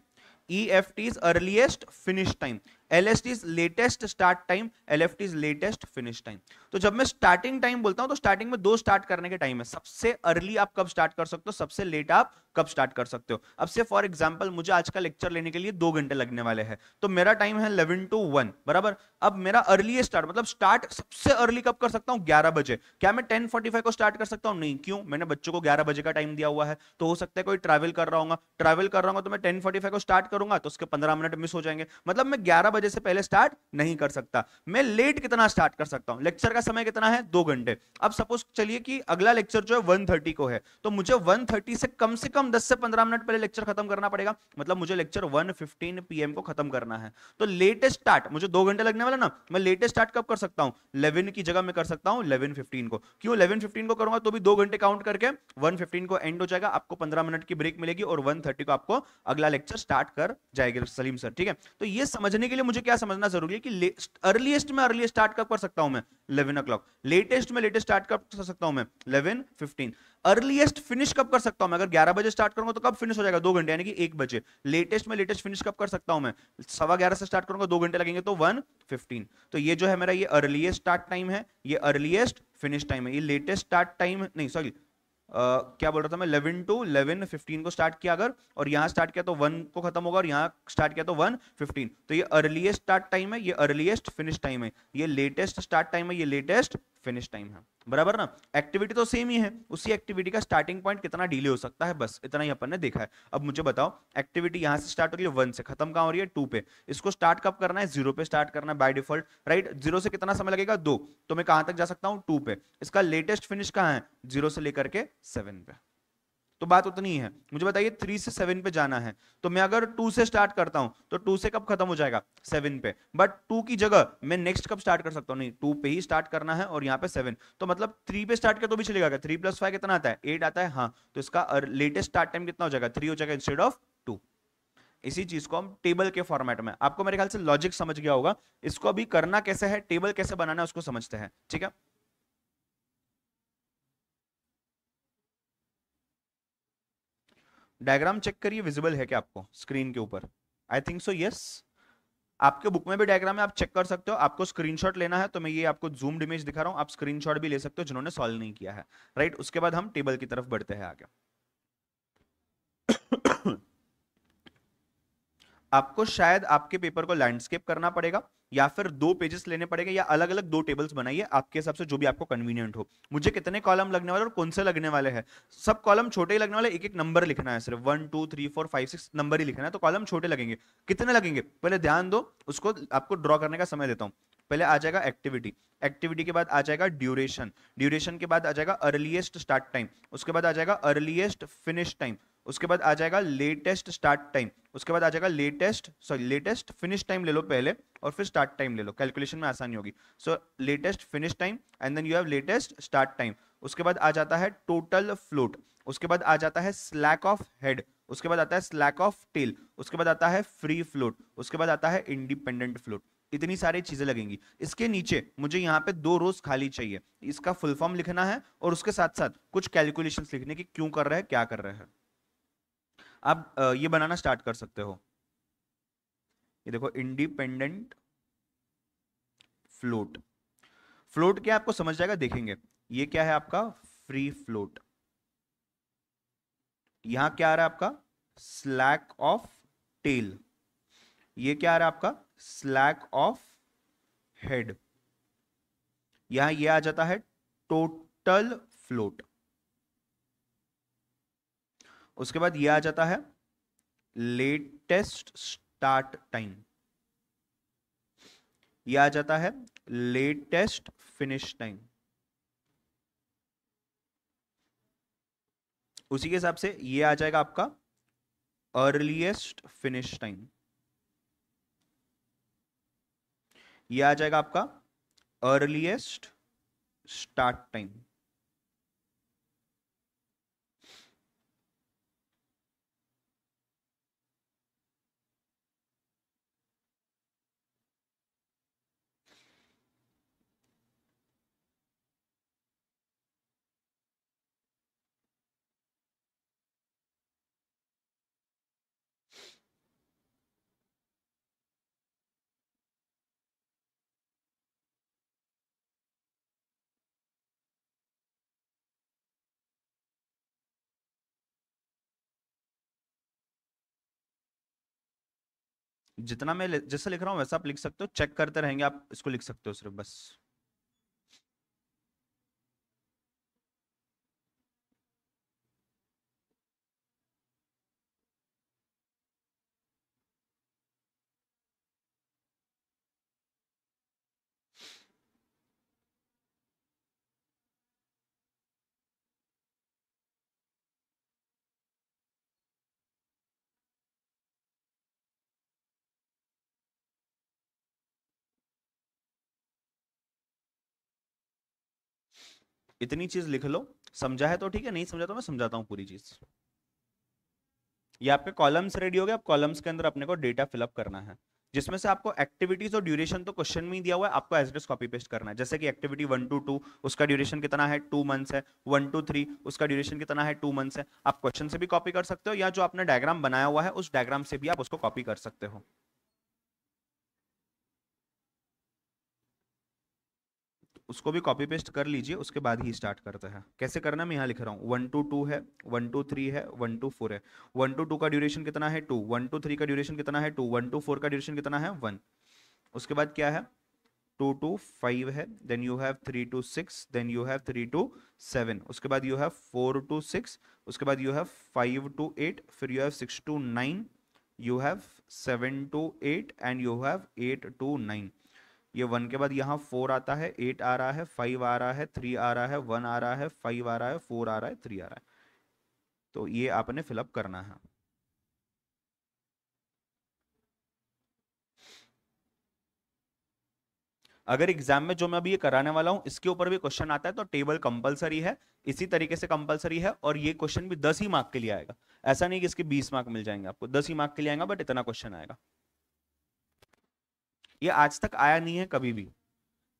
E F T is earliest finish time, LST is latest start time, LFT is latest finish time. तो जब मैं starting time बोलता हूं तो starting में दो start करने के टाइम है, सबसे अर्ली आप कब स्टार्ट कर सकते हो, सबसे लेट आप कब स्टार्ट कर सकते हो। अब से फॉर एग्जांपल मुझे आज का लेक्चर लेने के लिए 2 घंटे लगने वाले हैं, तो मेरा टाइम है 11 to 1 बराबर। अब मेरा अर्ली स्टार्ट मतलब स्टार्ट सबसे अर्ली कब कर सकता हूं, 11 बजे। क्या मैं 10:45 को स्टार्ट कर सकता हूं, नहीं, क्यों, मैंने बच्चों को 11 बजे का टाइम दिया हुआ है। तो हो सकता है कोई ट्रैवल कर रहा होगा, ट्रैवल कर रहा हूं तो मैं 10:45 को स्टार्ट करूंगा तो उसके 15 मिनट मिस हो जाएंगे, मतलब मैं 11 बजे से पहले स्टार्ट नहीं कर सकता। मैं लेट कितना स्टार्ट कर सकता हूं, लेक्चर का समय कितना है, 2 घंटे। अब सपोज चलिए कि अगला लेक्चर जो है 1:30 को है, तो मुझे 1:30 से कम 10 से 15 मिनट पहले लेक्चर खत्म करना पड़ेगा, मतलब मुझे लेक्चर 1:15 PM को खत्म करना है। तो लेटेस्ट स्टार्ट, मुझे 2 घंटे लगने वाला ना, मैं लेटेस्ट स्टार्ट कब कर सकता हूं, 11 की जगह मैं कर सकता हूं 11:15 को। क्यों 11:15 को करूंगा तो भी 2 घंटे काउंट करके 1:15 को एंड हो जाएगा, आपको 15 मिनट की ब्रेक मिलेगी और 1:30 को आपको अगला लेक्चर स्टार्ट कर जाएगा सलीम सर, ठीक है। तो ये समझने के लिए मुझे क्या समझना जरूरी है कि अर्लीस्ट में अर्लीस्ट स्टार्ट कब कर सकता हूं मैं, 11 o'clock। लेटेस्ट में लेटेस्ट स्टार्ट कब कर सकता हूं मैं, 11:15। अर्लीस्ट फिनिश कब कर सकता हूं मैं, अगर 11 बजे स्टार्ट करूंगा तो कब फिनिश हो जाएगा, 2 घंटे यानी कि 1 बजे। लेटेस्ट में लेटेस्ट फिनिश कब कर सकता हूं मैं, 11:15 से स्टार्ट करूंगा, 2 घंटे लगेंगे तो 1:15। तो ये जो है मेरा ये अर्लीस्ट स्टार्ट टाइम है, ये अर्लीस्ट फिनिश टाइम है, ये लेटेस्ट स्टार्ट टाइम नहीं सॉरी क्या बोल रहा था मैं, 11 to 11:15 को स्टार्ट किया अगर, और यहां स्टार्ट किया तो 1 को खत्म होगा, और यहां स्टार्ट किया तो 1:15। तो ये अर्लीस्ट स्टार्ट टाइम है, ये अर्लीस्ट फिनिश टाइम है, ये लेटेस्ट स्टार्ट टाइम है, ये लेटेस्ट फिनिश टाइम है, बराबर ना। एक्टिविटी तो सेम ही है, उसी एक्टिविटी का स्टार्टिंग पॉइंट कितना डिले हो सकता है, बस इतना ही अपन ने देखा है। अब मुझे बताओ एक्टिविटी यहां से स्टार्ट हो रही है 1 से, खत्म कहां हो रही है 2 पे, इसको स्टार्ट कब करना है, 0 पे स्टार्ट करना है बाय डिफॉल्ट, राइट। 0 से कितना समय लगेगा, 2, तो मैं कहां तक जा सकता हूं, 2 पे। इसका लेटेस्ट फिनिश कहां है, 0 से लेकर के 7 पे। तो बात उतनी ही है। मुझे बताइए 3 से 7 पे जाना है, तो मैं अगर 2 से स्टार्ट करता हूं तो 2 से कब खत्म हो जाएगा, 7 पे। बट 2 की जगह मैं नेक्स्ट कब स्टार्ट कर सकता हूं, नहीं 2 पे ही स्टार्ट करना है, और यहां पे 7, तो मतलब 3 पे स्टार्ट किया तो भी चलेगा, 3 + 5 कितना आता है, 8 आता है, हाँ। तो इसका लेटेस्ट स्टार्ट टाइम कितना हो जाएगा, 3 हो जाएगा इंस्टेड ऑफ 2। इसी चीज को हम टेबल के फॉर्मेट में, आपको मेरे ख्याल से लॉजिक समझ गया होगा, इसको अभी करना कैसे है, टेबल कैसे बनाना है उसको समझते हैं, ठीक है। डायग्राम चेक करिए, विजिबल है क्या आपको स्क्रीन के ऊपर, आई थिंक सो यस। आपके बुक में भी डायग्राम है, आप चेक कर सकते हो। आपको स्क्रीनशॉट लेना है तो मैं ये आपको जूम्ड इमेज दिखा रहा हूं, आप स्क्रीनशॉट भी ले सकते हो जिन्होंने सॉल्व नहीं किया है, राइट। उसके बाद हम टेबल की तरफ बढ़ते हैं आगे। आपको शायद आपके पेपर को लैंडस्केप करना पड़ेगा, या फिर 2 पेजेस लेने पड़ेंगे, या अलग अलग 2 टेबल्स बनाइए आपके हिसाब से, जो भी आपको कन्वीनियंट हो। मुझे कितने कॉलम लगने वाले और कौन से लगने वाले हैं, सब कॉलम छोटे ही लगने वाले, एक एक नंबर लिखना है, सिर्फ 1 2 3 4 5 6 नंबर ही लिखना है, तो कॉलम छोटे लगेंगे। कितने लगेंगे पहले ध्यान दो, उसको आपको ड्रॉ करने का समय देता हूं। पहले आ जाएगा एक्टिविटी, एक्टिविटी के बाद आ जाएगा ड्यूरेशन, ड्यूरेशन के बाद आ जाएगा अर्लीस्ट स्टार्ट टाइम, उसके बाद आ जाएगा अर्लीस्ट फिनिश टाइम, उसके बाद आ जाएगा लेटेस्ट स्टार्ट टाइम, उसके बाद आ जाएगा लेटेस्ट फिनिश टाइम ले लो पहले, और फिर स्टार्ट टाइम ले लो, कैलकुलेशन में आसानी होगी। So latest finish time and then you have latest start time. उसके बाद आ जाता है टोटल फ्लोट, उसके बाद आ जाता है स्लैक ऑफ हेड, उसके बाद आता है स्लैक ऑफ टेल, उसके बाद आता है फ्री फ्लोट, उसके बाद आता है इंडिपेंडेंट फ्लोट। इतनी सारी चीजें लगेंगी। इसके नीचे मुझे यहाँ पे 2 रोज खाली चाहिए, इसका फुल फॉर्म लिखना है और उसके साथ साथ कुछ कैलकुलेशंस लिखने की, क्यों कर रहे हैं क्या कर रहे हैं। आप ये बनाना स्टार्ट कर सकते हो। ये देखो इंडिपेंडेंट फ्लोट, फ्लोट क्या आपको समझ जाएगा देखेंगे। ये क्या है आपका फ्री फ्लोट, यहां क्या आ रहा है आपका स्लैक ऑफ टेल, ये क्या आ रहा है आपका स्लैक ऑफ हेड, यहां ये आ जाता है टोटल फ्लोट, उसके बाद ये आ जाता है लेटेस्ट स्टार्ट टाइम, ये आ जाता है लेटेस्ट फिनिश टाइम। उसी के हिसाब से ये आ जाएगा आपका अर्लीस्ट फिनिश टाइम, ये आ जाएगा आपका अर्लीस्ट स्टार्ट टाइम। जितना मैं जैसे लिख रहा हूँ वैसा आप लिख सकते हो, चेक करते रहेंगे आप, इसको लिख सकते हो सिर्फ बस। इतनी चीज लिख लो, समझा है तो ठीक है, नहीं समझा तो मैं समझाता हूँ पूरी चीज। ये आपके कॉलम्स रेडी हो गए। अब कॉलम्स के अंदर अपने को डेटा फिलअप करना है, जिसमें से आपको एक्टिविटीज और ड्यूरेशन तो क्वेश्चन में ही दिया हुआ है, आपको as it is copy paste करना है। जैसे कि एक्टिविटी 1 to 2 उसका ड्यूरेशन कितना है, 2 मंथ्स है। 1 to 3 उसका ड्यूरेशन कितना है, 2 मंथ्स है। आप क्वेश्चन से भी कॉपी कर सकते हो, या जो आपने डायग्राम बनाया हुआ है उस डायग्राम से भी आप उसको कॉपी कर सकते हो। उसको भी कॉपी पेस्ट कर लीजिए, उसके बाद ही स्टार्ट करते हैं। कैसे करना है मैं यहाँ लिख रहा हूँ। 1 to 2 है, 1 to 3 है, 1 to 4 है। 1 to 2 का ड्यूरेशन कितना है, 2। 1 to 3 का ड्यूरेशन कितना है, 2। 1 to 4 का ड्यूरेशन कितना है, 1। उसके बाद क्या है, 2 to 5 है, then you have 3 to 6, then you have 3 to 7, उसके बाद यू हैव 4 to 6, उसके बाद यू हैव 5 to 8, फिर you have 6 to 9, you have 7 to 8 and you have 8 to 9। ये 1 के बाद यहाँ 4 आता है, 8 आ रहा है, 5 आ रहा है, 3 आ रहा है, 1 आ रहा है, 5 आ रहा है, 4 आ रहा है, 3 आ रहा है। तो ये आपने फिलअप करना है। अगर एग्जाम में जो मैं अभी ये कराने वाला हूं इसके ऊपर भी क्वेश्चन आता है तो टेबल कंपलसरी है, इसी तरीके से कंपलसरी है। और ये क्वेश्चन भी 10 ही मार्क के लिए आएगा, ऐसा नहीं कि इसके 20 मार्क मिल जाएंगे आपको, 10 ही मार्क के लिए आएगा, बट इतना क्वेश्चन आएगा। ये आज तक आया नहीं है कभी भी।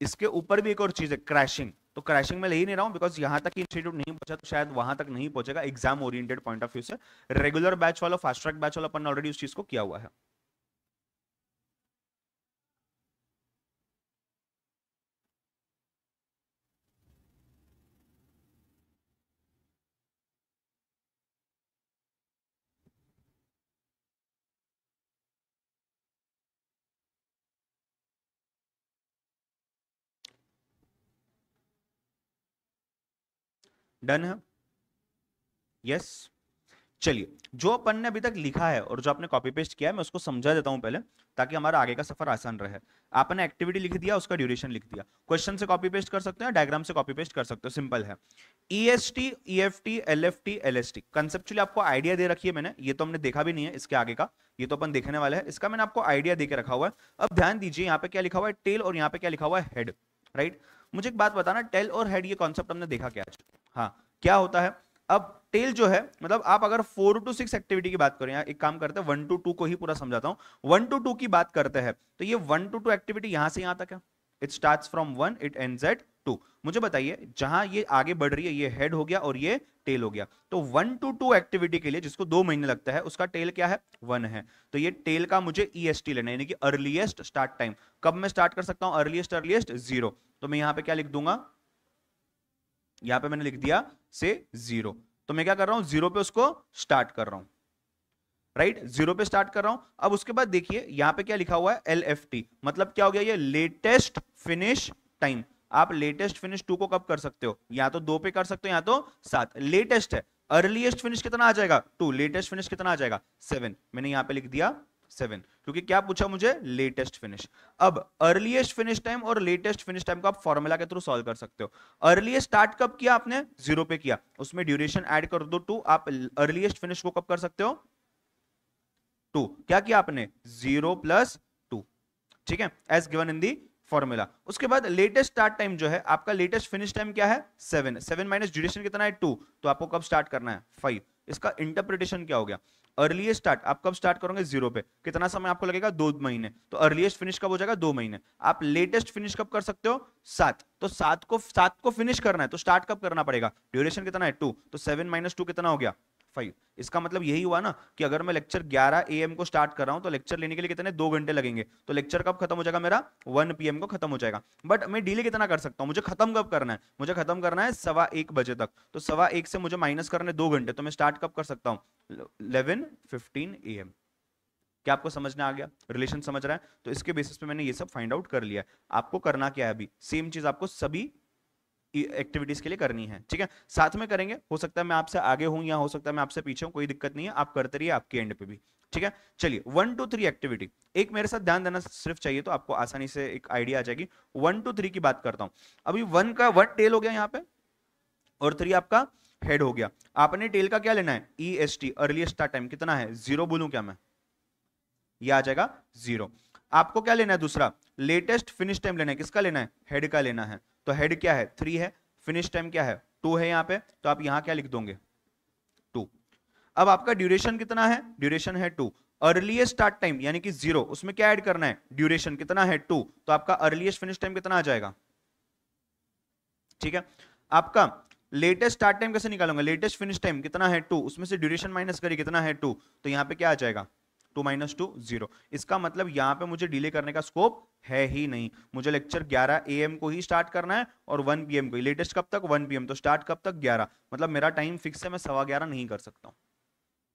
इसके ऊपर भी एक और चीज है, क्रैशिंग। तो क्रैशिंग में ले ही नहीं रहा हूं बिकॉज यहां तक इंस्टीट्यूट नहीं पहुंचा, तो शायद वहां तक नहीं पहुंचेगा exam oriented point of view से। रेगुलर बैच वाला, फास्ट ट्रैक बैच वाला, अपन ने ऑलरेडी उस चीज को किया हुआ है। डन है, यस। चलिए, जो अपन ने अभी तक लिखा है और जो आपने कॉपी पेस्ट किया है मैं उसको समझा देता हूं पहले, ताकि हमारा आगे का सफर आसान रहे। आपने एक्टिविटी लिख दिया, उसका ड्यूरेशन लिख दिया, क्वेश्चन से कॉपी पेस्ट कर सकते हैं, डायग्राम से कॉपी पेस्ट कर सकते हो, सिंपल है। EST, EFT, LFT, LST, conceptually आपको आइडिया दे रखी है मैंने, ये तो हमने देखा भी नहीं है इसके आगे का, ये तो अपन देखने वाले हैं। इसका मैंने आपको आइडिया देके रखा हुआ है। अब ध्यान दीजिए, यहाँ पे क्या लिखा हुआ है, टेल, और यहाँ पे क्या लिखा हुआ है, हेड, राइट। मुझे एक बात बताना, टेल और हेड ये कॉन्सेप्ट हमने देखा क्या आज? हाँ, क्या होता है? अब टेल जो है, मतलब आप अगर 4 to 6 एक्टिविटी की बात करें, एक काम करते हैं 1 to 2 को ही पूरा समझाता हूं। 1 to 2 की बात करते हैं तो ये 1 to 2 एक्टिविटी यहां से यहां तक है, it starts from 1, it ends at 2। मुझे बताइए, जहां ये आगे बढ़ रही है, ये हेड हो गया और ये टेल हो गया। तो 1 to 2 एक्टिविटी के लिए जिसको 2 महीने लगता है, उसका टेल क्या है, 1 है। तो ये टेल का मुझे ईएसटी लेना है, यानी कि अर्लीस्ट स्टार्ट टाइम। कब मैं स्टार्ट कर सकता हूं अर्लीस्ट? अर्लीस्ट 0। तो मैं यहां पे क्या लिख दूंगा, यहां पे मैंने लिख दिया से 0। तो मैं क्या कर रहा हूं, 0 पे उसको स्टार्ट कर रहा हूं, राइट, 0 पे स्टार्ट कर रहा हूं। अब उसके बाद देखिए यहां पे क्या लिखा हुआ है, एलएफटी, मतलब क्या हो गया, ये लेटेस्ट फिनिश टाइम। आप लेटेस्ट फिनिश 2 को कब कर सकते हो, या तो 2 पे कर सकते हो या तो 7। लेटेस्ट है, अर्लीस्ट फिनिश कितना आ जाएगा, 2। लेटेस्ट फिनिश कितना आ जाएगा, 7। मैंने यहां पे लिख दिया 7, क्योंकि क्या पूछा मुझे, लेटेस्ट फिनिश। अब अर्लीस्ट फिनिश टाइम और लेटेस्ट फिनिश टाइम को आप फॉर्मूला के थ्रू सॉल्व कर सकते हो। अर्लीस्ट स्टार्ट कब किया आपने, 0 पे किया, उसमें ड्यूरेशन ऐड कर दो 2। आप अर्लीस्ट फिनिश को कब कर सकते हो, 2। क्या किया आपने, 0 + 2, ठीक है, as given in the formula. उसके बाद लेटेस्ट स्टार्ट टाइम जो है आपका, लेटेस्ट फिनिश टाइम क्या है, 7। 7 माइनस ड्यूरेशन कितना है, 2। तो आपको कब स्टार्ट करना है, 5। इसका इंटरप्रिटेशन क्या हो गया, अर्लीस्ट स्टार्ट आप कब स्टार्ट करोगे, 0 पे, कितना समय आपको लगेगा, 2 महीने। तो अर्लीस्ट फिनिश कब हो जाएगा, 2 महीने। आप लेटेस्ट फिनिश कब कर सकते हो, 7। तो 7 को फिनिश करना है तो स्टार्ट कब करना पड़ेगा, ड्यूरेशन कितना है, 2। तो 7 - 2 कितना हो गया, 5। इसका मतलब यही हुआ ना कि अगर मैं लेक्चर 11 AM को स्टार्ट कर रहा हूं तो लेक्चर लेने के लिए कितने, 2 घंटे लगेंगे। तो लेक्चर कब खत्म हो जाएगा मेरा, 1 PM को खत्म हो जाएगा। बट मैं डिले कितना कर सकता हूं, मुझे खत्म कब करना है, मुझे खत्म करना है 1:15 बजे तक। तो 1:15 से मुझे माइनस करने 2 घंटे, तो मैं स्टार्ट कब कर सकता हूं, 11:15 AM। क्या आपको समझने आ गया, रिलेशन समझ रहा है? तो इसके बेसिस पे मैंने ये सब फाइंड आउट कर लिया है। आपको करना क्या है, अभी सेम चीज आपको सभी एक्टिविटीज के लिए करनी है, ठीक है? साथ में करेंगे, हो सकता है मैं आपसे आगे हूं या हो सकता है मैं आपसे पीछे हूं, कोई दिक्कत नहीं है, आप करते रहिए आपके एंड पे भी, ठीक है? चलिए 1 2 3 एक्टिविटी, एक मेरे साथ ध्यान देना सिर्फ चाहिए, तो आपको आसानी से एक आइडिया आ जाएगी। 1 2 3 की बात करता हूं। अभी वन टेल हो गया यहाँ पे, और 3 आपका हेड हो गया। आपने टेल का क्या लेना है, E S T, earliest start time कितना है, 0 बोलूं क्या मैं, ये आ जाएगा 0। आपको क्या लेना है दूसरा, लेटेस्ट फिनिश टाइम लेना है, किसका लेना है, हेड का लेना है। तो हेड क्या है, 3 है, फिनिश टाइम क्या है, 2 है यहाँ पे, तो आप यहां क्या लिख दोगे, 2। अब आपका ड्यूरेशन कितना है, ड्यूरेशन है 2। अर्लीस्ट स्टार्ट टाइम यानी कि 0, उसमें क्या ऐड करना है, ड्यूरेशन कितना है 2, तो आपका अर्लीस्ट फिनिश टाइम कितना आ जाएगा, ठीक है? आपका लेटेस्ट स्टार्ट टाइम कैसे निकालूंगा, लेटेस्ट फिनिश टाइम कितना है 2, उसमें से ड्यूरेशन माइनस करिए कितना है 2, तो यहां पे क्या आ जाएगा, 2 माइनस 2 0। इसका मतलब यहां पे मुझे डिले करने का स्कोप है ही नहीं, मुझे लेक्चर 11 AM को ही स्टार्ट करना है और 1 PM को ही। लेटेस्ट कब तक, 1 PM, तो स्टार्ट कब तक, 11, मतलब मेरा टाइम फिक्स है, मैं 11:15 नहीं कर सकता हूं,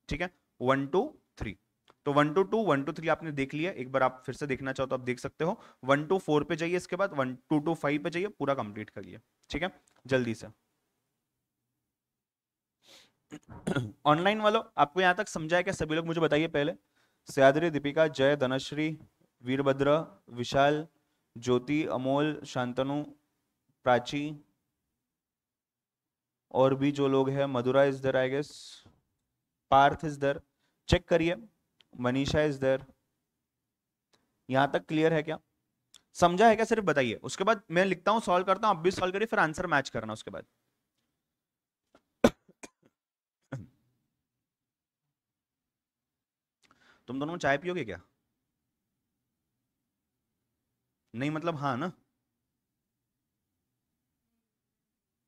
ठीक है? 1 2 3, तो 1 to 2 1 to 3 आपने देख लिया, एक बार आप फिर से देखना चाहो तो आप देख सकते हो। 1 to 4 पे जाइए, इसके बाद 1 2 to 5 पे जाइए, पूरा कंप्लीट करिए, ठीक है? जल्दी से। ऑनलाइन वालों, आपको यहां तक समझा है क्या सभी लोग, मुझे बताइए पहले। सयाद्री, दीपिका, जय, धनश्री, वीरभद्र, विशाल, ज्योति, अमोल, शांतनु, प्राची, और भी जो लोग हैं, Madhura is there I guess, Parth is there, check करिए, मनीषा इज देयर। यहां तक क्लियर है क्या, समझा है क्या, सिर्फ बताइए, उसके बाद मैं लिखता हूं, सॉल्व करता हूं, आप भी सॉल्व करिए, फिर आंसर मैच करना उसके बाद। तुम दोनों चाय पियोगे क्या, नहीं मतलब हाँ ना,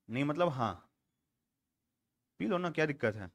नहीं मतलब हाँ, पी लो ना, क्या दिक्कत है।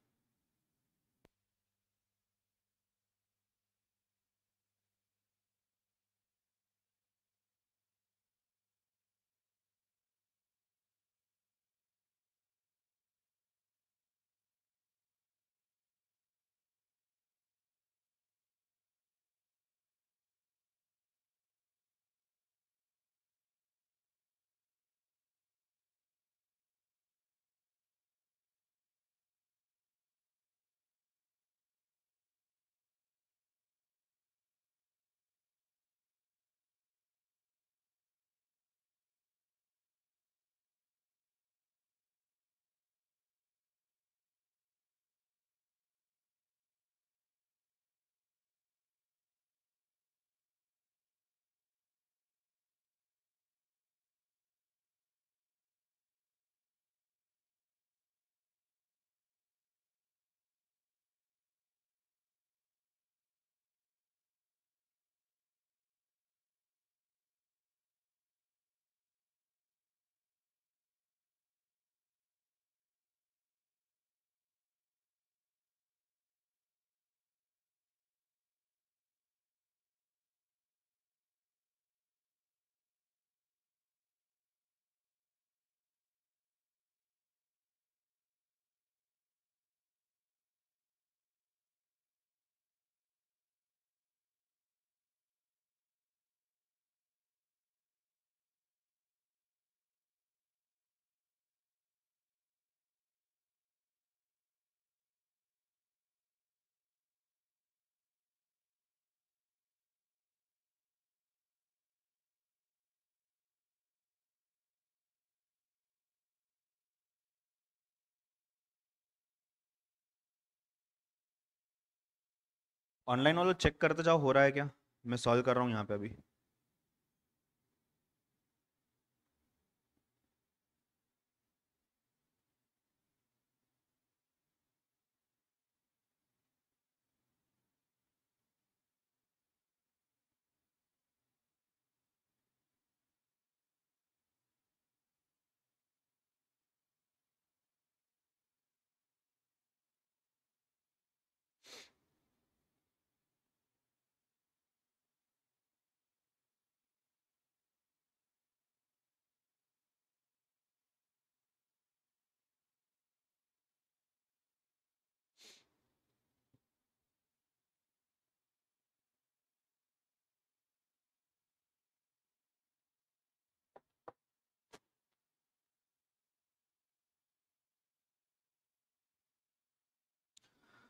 ऑनलाइन वालों चेक करते जाओ, हो रहा है क्या, मैं सॉल्व कर रहा हूँ यहाँ पे अभी।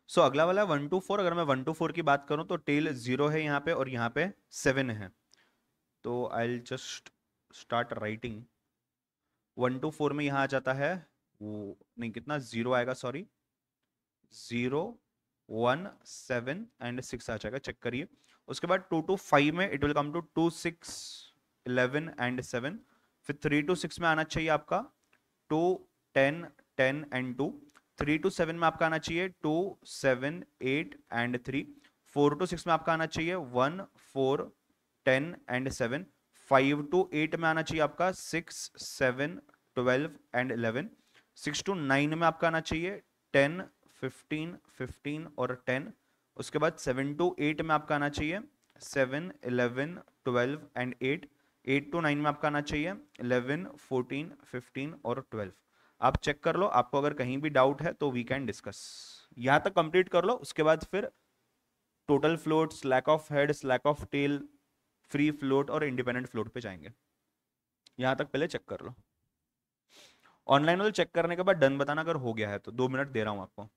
सो अगला वाला 1 to 4, अगर मैं 1 to 4 की बात करूं तो टेल 0 है यहाँ पे और यहाँ पे 7 है। तो I just start writing. 1 to 4 में यहाँ आ जाता है, वो नहीं कितना, 0 आएगा, सॉरी, 0, 1, 7 एंड 6 आ जाएगा, चेक करिए। उसके बाद 2 to 5 में it will come to 2, 6, 11 and 7। फिर 3 to 6 में आना चाहिए आपका 2, 10, 10 एंड 2। 3 to 7 में आपका आना चाहिए 2, 7, 8 एंड 3। 4 to 6 में आपका आना चाहिए 1, 4, 10 एंड 7। 5 to 8 में आना चाहिए आपका 6, 7, 12 एंड 11। 6 to 9 में आपका आना चाहिए 10, 15, 15 और 10। उसके बाद 7 to 8 में आपका आना चाहिए 7, 11, 12 एंड 8। 8 to 9 में आपका आना चाहिए 11, 14, 15 और 12। आप चेक कर लो, आपको अगर कहीं भी डाउट है तो वी कैन डिस्कस। यहां तक कंप्लीट कर लो, उसके बाद फिर total float, slack of head, slack of tail, free float और इंडिपेंडेंट फ्लोट पे जाएंगे। यहां तक पहले चेक कर लो। ऑनलाइन वाले चेक करने के बाद डन बताना अगर हो गया है तो, 2 मिनट दे रहा हूं आपको।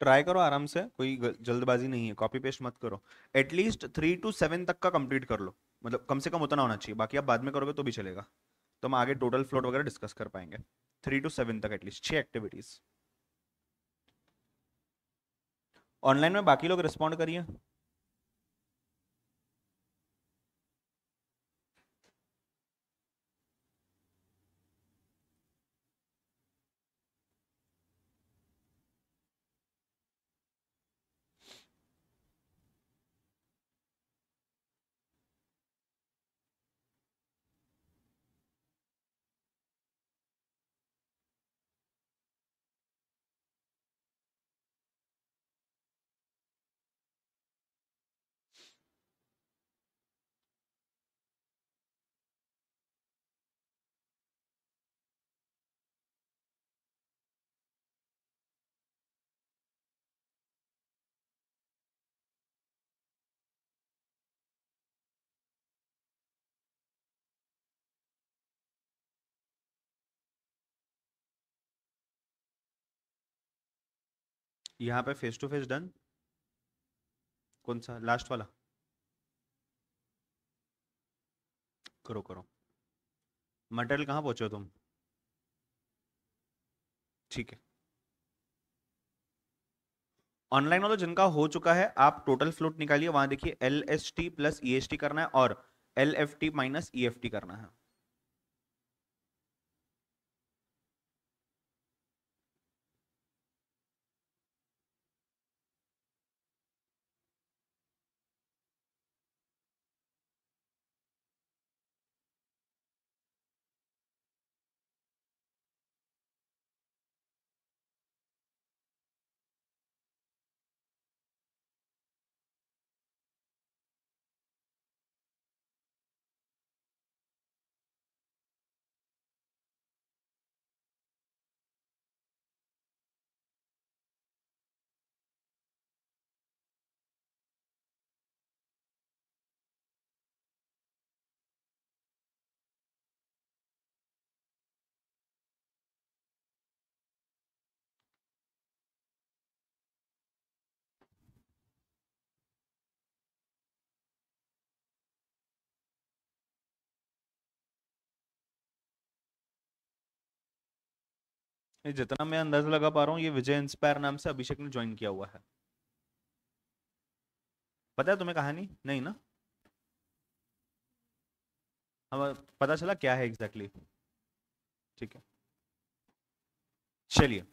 ट्राई करो आराम से, कोई जल्दबाजी नहीं है, कॉपी पेस्ट मत करो। एटलीस्ट 3 to 7 तक का कंप्लीट कर लो, मतलब कम से कम उतना होना चाहिए, बाकी आप बाद में करोगे तो भी चलेगा। तो हम आगे टोटल फ्लोट वगैरह डिस्कस कर पाएंगे। 3 to 7 तक एटलीस्ट 6 एक्टिविटीज। ऑनलाइन में बाकी लोग रिस्पॉन्ड करिए। यहाँ पे फेस टू फेस डन। कौन सा लास्ट वाला? करो करो। मटेरियल कहाँ पहुंचे हो तुम? ठीक है। ऑनलाइन वाला जिनका हो चुका है, आप टोटल फ्लोट निकालिए, वहां देखिए LST प्लस EST करना है और LFT माइनस EFT करना है। ये जितना मैं अंदाजा लगा पा रहा हूँ, ये विजय इंस्पायर नाम से अभिषेक ने ज्वाइन किया हुआ है। पता है तुम्हें कहानी? नहीं ना? हमें पता चला क्या है एग्जैक्टली ठीक है, चलिए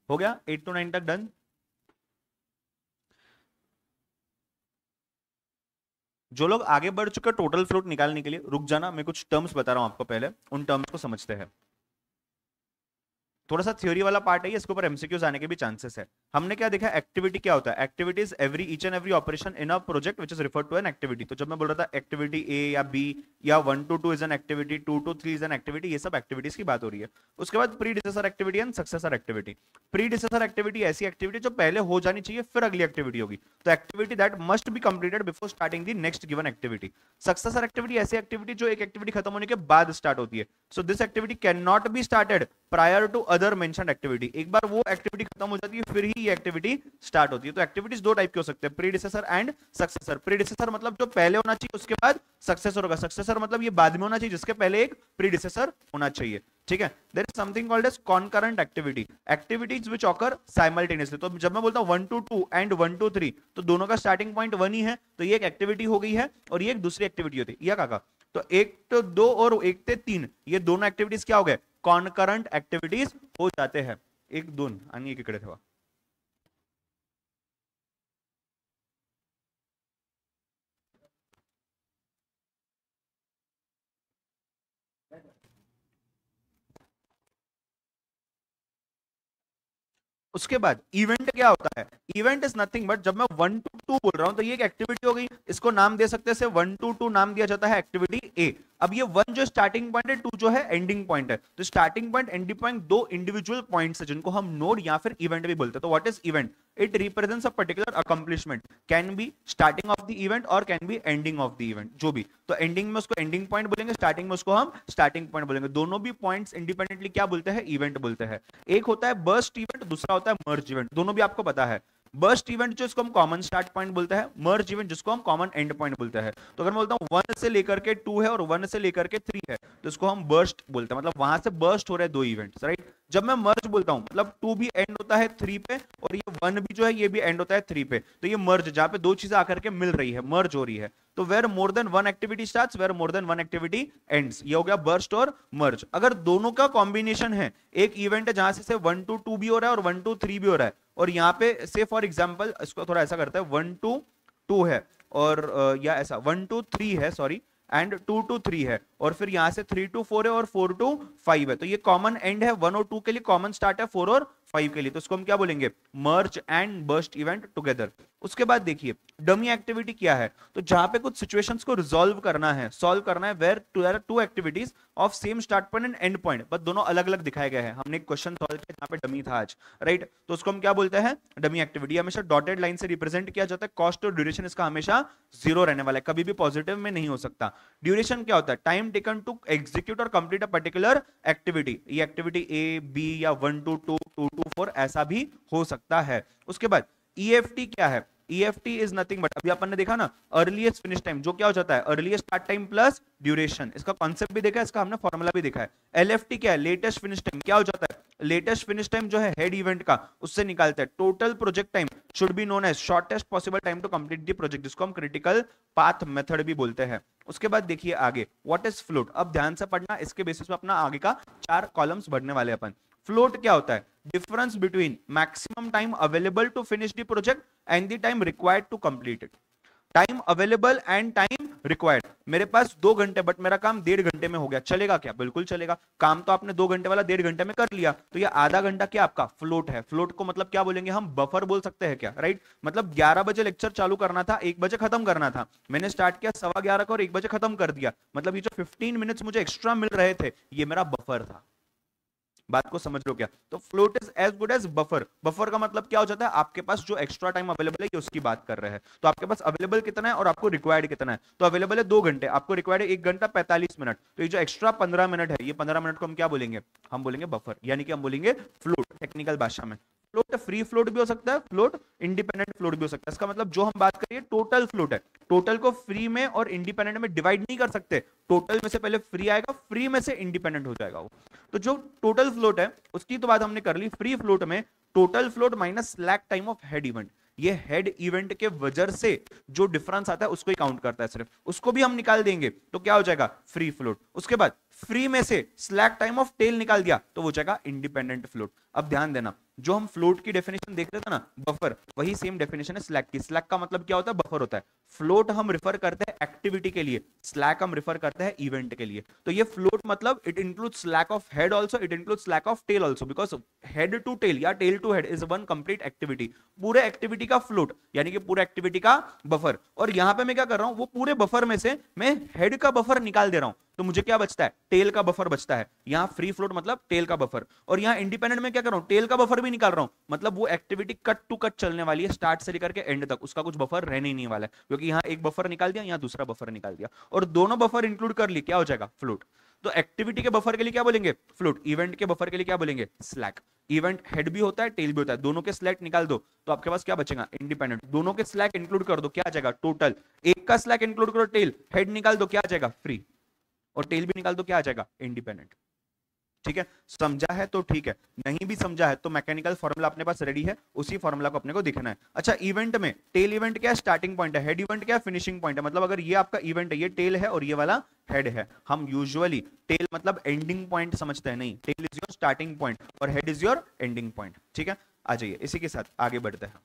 हो गया 8 to 9 तक डन। जो लोग आगे बढ़ चुके टोटल फ्लोट निकालने के लिए रुक जाना, मैं कुछ टर्म्स बता रहा हूं आपको, पहले उन टर्म्स को समझते हैं। थोड़ा सा थ्योरी वाला पार्ट है, इसके ऊपर एमसीक्यूज आने के भी चांसेस है। हमने क्या देखा, एक्टिविटी क्या होता है, activity is every each and every operation in a project which is referred to an activity. तो जब मैं बोल रहा था एक्टिविटी ए या बी या 1 to 2 is an activity, 2 to 3 is an activity, ये सब एक्टिविटीज की बात हो रही है। उसके बाद predecessor activity and successor activity. Predecessor activity ऐसी एक्टिविटी जो पहले हो जानी चाहिए फिर अगली एक्टिविटी होगी, तो activity that must be completed before starting the next given activity. Successor activity ऐसी एक्टिविटी जो एक एक्टिविटी खत्म होने के बाद स्टार्ट होती है। So this activity can not be started prior to other mentioned activity. एक बार वो एक्टिविटी खत्म हो जाती है फिर ही ये एक्टिविटी स्टार्ट होती है। तो एक्टिविटीज दो टाइप के हो सकते हैं, प्रीडिसेसर एंड सक्सेसर। प्रीडिसेसर मतलब जो पहले होना चाहिए उसके बाद सक्सेसर होगा, सक्सेसर मतलब ये बाद में होना चाहिए जिसके पहले एक प्रीडिसेसर होना चाहिए, ठीक है। There is something called as concurrent activity, activities which occur simultaneously. तो जब मैं बोलता हूं 1 to 2 एंड 1 to 3 तो दोनों का स्टार्टिंग पॉइंट 1 ही है, तो ये एक एक्टिविटी हो गई है और ये एक दूसरी एक्टिविटी होती है, या काका। तो 1 to 2 और 1 से 3 ये दोनों एक्टिविटीज क्या हो गए, कॉन्करेंट एक्टिविटीज हो जाते हैं। 1 2 आणि 1 इकडे ठेवा। उसके बाद इवेंट क्या होता है, इवेंट इज नथिंग बट, जब मैं 1 to 2 बोल रहा हूं तो ये एक एक्टिविटी हो गई, इसको नाम दे सकते हैं 1 to 2 नाम दिया जाता है एक्टिविटी ए। अब ये 1 जो स्टार्टिंग पॉइंट है, 2 जो है एंडिंग पॉइंट है, तो स्टार्टिंग पॉइंट एंडिंग पॉइंट दो इंडिविजुअल पॉइंट्स है जिनको हम नोड या फिर इवेंट भी बोलते हैं। तो what is event, it represents a particular accomplishment, can be starting of the event और can be ending of the event, जो भी। तो एंडिंग में उसको एंडिंग पॉइंट बोलेंगे, स्टार्टिंग में उसको हम स्टार्टिंग पॉइंट बोलेंगे। दोनों भी पॉइंट्स इंडिपेंडेंटली क्या बोलते हैं, इवेंट बोलते हैं। एक होता है बर्स्ट इवेंट, दूसरा होता है मर्ज इवेंट, दोनों भी आपको पता है। बर्स्ट इवेंट जो इसको हम कॉमन स्टार्ट पॉइंट बोलते हैं, मर्ज इवेंट जिसको हम कॉमन एंड पॉइंट बोलते हैं। तो अगर मैं बोलता हूं 1 से लेकर के 2 है और 1 से लेकर के 3 है तो इसको हम बर्स्ट बोलते हैं, मतलब वहां से बर्स्ट हो रहे हैं दो इवेंट्स, राइट। जब मैं मर्ज बोलता हूं मतलब 2 भी एंड होता है 3 पे और ये 1 भी जो है ये भी एंड होता है 3 पे, तो ये मर्ज, जहां पे दो चीजें आकर के मिल रही है, मर्ज हो रही है। तो where more than one activity starts, where more than one activity ends, ये हो गया बर्स्ट और मर्ज। अगर दोनों का कॉम्बिनेशन है, एक इवेंट है जहां से 1 to 2 भी हो रहा है और 1 to 3 भी हो रहा है, और यहाँ पे से फॉर एग्जांपल इसको थोड़ा ऐसा करते हैं, 1 to 2 है और या ऐसा 1 to 3 है, सॉरी, एंड 2 to 3 है, और फिर यहां से 3 to 4 है और 4 to 5 है, तो ये कॉमन एंड है 1 और 2 के लिए, कॉमन स्टार्ट है 4 और 5 के लिए, तो इसको हम क्या बोलेंगे, मर्ज एंड बर्स्ट इवेंट टुगेदर। उसके बाद देखिए डमी एक्टिविटी क्या है, तो जहां पे कुछ सिचुएशंस को रिजॉल्व करना है, सॉल्व करना है, where two activities of same start point and end point, but दोनों अलग अलग दिखाए गए हैं। हमने एक क्वेश्चन सॉल्व किया जहां पे डमी था आज, राइट, तो उसको हम क्या बोलते हैं, डमी एक्टिविटी। हमेशा डॉटेड लाइन से रिप्रेजेंट किया जाता है, कॉस्ट और ड्यूरेशन इसका हमेशा 0 रहने वाला है, कभी भी पॉजिटिव में नहीं हो सकता। ड्यूरेशन क्या होता है, टाइम टेकन टू एग्जीक्यूट और कंप्लीट अ पर्टिकुलर एक्टिविटी, ये एक्टिविटी ए बी या 1 to 2 2 to 4 ऐसा भी हो सकता है। उसके बाद ईएफटी क्या है, ईएफटी इज नथिंग बट, अभी अपन ने देखा ना अर्लीस्ट फिनिश टाइम, जो क्या हो जाता है earliest start time plus duration, इसका कॉन्सेप्ट भी देखा है, इसका हमने फॉर्मूला भी देखा है। एलएफटी क्या है, लेटेस्ट फिनिश टाइम, क्या हो जाता है, लेटेस्ट फिनिश टाइम जो है हेड इवेंट का उससे निकालते हैं। Total project time should be known as shortest possible time to complete the project, जिसको हम क्रिटिकल पाथ मेथड भी बोलते हैं। उसके बाद देखिए आगे व्हाट इज फ्लोट, अब ध्यान से पढ़ना, इसके बेसिस पे अपना आगे का 4 कॉलम्स बढ़ने वाले अपन। फ्लोट क्या होता है, difference between maximum time available to finish the project and the time required to complete it. Time available and time required, मेरे पास 2 घंटे बट मेरा काम 1.5 घंटे में हो गया, चलेगा क्या, बिल्कुल चलेगा। काम तो आपने 2 घंटे वाला 1.5 घंटे में कर लिया, तो ये आधा घंटा क्या आपका फ्लोट है। फ्लोट को मतलब क्या बोलेंगे हम, बफर बोल सकते हैं क्या, राइट। मतलब 11 बजे लेक्चर चालू करना था, 1 बजे खत्म करना था, मैंने स्टार्ट किया 11:15 को और 1 बजे खत्म कर दिया, मतलब ये जो 15 मिनट्स मुझे एक्स्ट्रा मिल रहे थे ये मेरा बफर था। बात को समझ लो क्या, तो float is as good as buffer. Buffer का मतलब क्या हो जाता है, आपके पास जो एक्स्ट्रा टाइम अवेलेबल है ये उसकी बात कर रहे हैं। तो आपके पास अवेलेबल कितना है और आपको रिक्वायर्ड कितना है, तो अवेलेबल है 2 घंटे, आपको रिक्वायर्ड है 1 घंटा 45 मिनट, तो ये जो एक्स्ट्रा 15 मिनट है, ये 15 मिनट को हम क्या बोलेंगे, हम बोलेंगे बफर, यानी कि हम बोलेंगे फ्लोट टेक्निकल भाषा में। फ्लोट फ्री फ्लोट भी हो सकता है, फ्लोट इंडिपेंडेंट फ्लोट भी हो सकता है। इसका मतलब जो हम बात करिए टोटल फ्लोट है, टोटल को फ्री में और इंडिपेंडेंट में डिवाइड नहीं कर सकते, टोटल में से पहले फ्री आएगा, फ्री में से इंडिपेंडेंट हो जाएगा वो। तो जो टोटल फ्लोट है उसकी तो बात हमने कर ली। फ्री फ्लोट में total float minus slack time of head event, ये हेड इवेंट के वजह से जो डिफरेंस आता है उसको ही काउंट करता है सिर्फ, उसको भी हम निकाल देंगे तो क्या हो जाएगा फ्री फ्लोट। उसके बाद फ्री में से स्लैक टाइम ऑफ टेल निकाल दिया तो वो जाएगा इंडिपेंडेंट फ्लोट। अब ध्यान देना, जो हम फ्लोट की डेफिनेशन देख रहे थे ना बफर, वही सेम डेफिनेशन है स्लैक की। स्लैक का मतलब क्या होता है, बफर होता है। फ्लोट हम रिफर करते हैं एक्टिविटी के लिए, स्लैक हम रिफर करते हैं इवेंट के लिए। तो ये फ्लोट मतलब it includes slack of head also, it includes slack of tail also, because head to tail या tail to head is one complete activity. पूरे एक्टिविटी का फ्लोट यानी कि पूरे एक्टिविटी का बफर। और यहां पे मैं क्या कर रहा हूं, वो पूरे बफर में से मैं हेड का बफर निकाल दे रहा हूं, तो मुझे क्या बचता है, टेल का बफर बचता है। यहां फ्री फ्लोट मतलब टेल का बफर। और यहां इंडिपेंडेंट में क्या कर रहा हूं, टेल का बफर भी निकाल रहा हूं, मतलब वो एक्टिविटी कट टू कट चलने वाली है, स्टार्ट से लेकर के एंड तक, उसका कुछ बफर रहने ही नहीं वाला है, क्योंकि यहां एक बफर निकाल दिया, यहां दूसरा बफर निकाल दिया, और दोनों बफर इंक्लूड कर ली, क्या हो जाएगा फ्लोट। तो एक्टिविटी के बफर के लिए क्या बोलेंगे फ्लोट, इवेंट के बफर के लिए क्या बोलेंगे स्लैक। इवेंट हेड भी होता है टेल भी होता है, दोनों के स्लैक निकाल दो तो आपके पास क्या बचेगा इंडिपेंडेंट। दोनों के स्लैक इंक्लूड कर दो, क्या आ जाएगा टोटल। एक का स्लैक इंक्लूड करो टेल, हेड निकाल दो क्या आ जाएगा फ्री, और टेल भी निकाल दो क्या आ जाएगा इंडिपेंडेंट। ठीक है, समझा है तो ठीक है, नहीं भी समझा है तो मैकेनिकल फॉर्मूला अपने पास रेडी है, उसी फॉर्मूला को अपने को दिखना है। अच्छा, इवेंट में टेल इवेंट क्या है, स्टार्टिंग पॉइंट है, हेड इवेंट क्या है, फिनिशिंग पॉइंट है। मतलब अगर ये आपका इवेंट है, ये टेल है और ये वाला हेड है, हम यूजुअली टेल मतलब एंडिंग पॉइंट समझते हैं, नहीं, tail is your starting point और head is your ending point. ठीक है, आ जाइए इसी के साथ आगे बढ़ते हैं।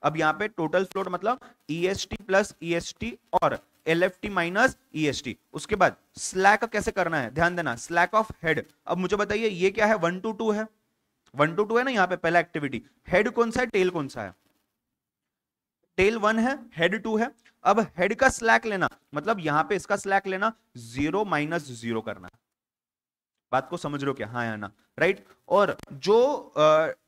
अब यहां पे टोटल फ्लोट मतलब EST प्लस EST और LFT माइनस EST। उसके बाद स्लैक कैसे करना है, ध्यान देना, स्लैक ऑफ हेड। अब मुझे बताइए ये क्या है, 1 to 2 है, 1 to 2 है ना यहाँ पे पहला एक्टिविटी। हेड कौन सा है, टेल कौन सा है, टेल 1 है, हेड 2 है। अब हेड का स्लैक लेना मतलब यहां पे इसका स्लैक लेना, 0 माइनस 0 करना। बात को समझ रहे हो क्या, हाँ या ना, राइट। और जो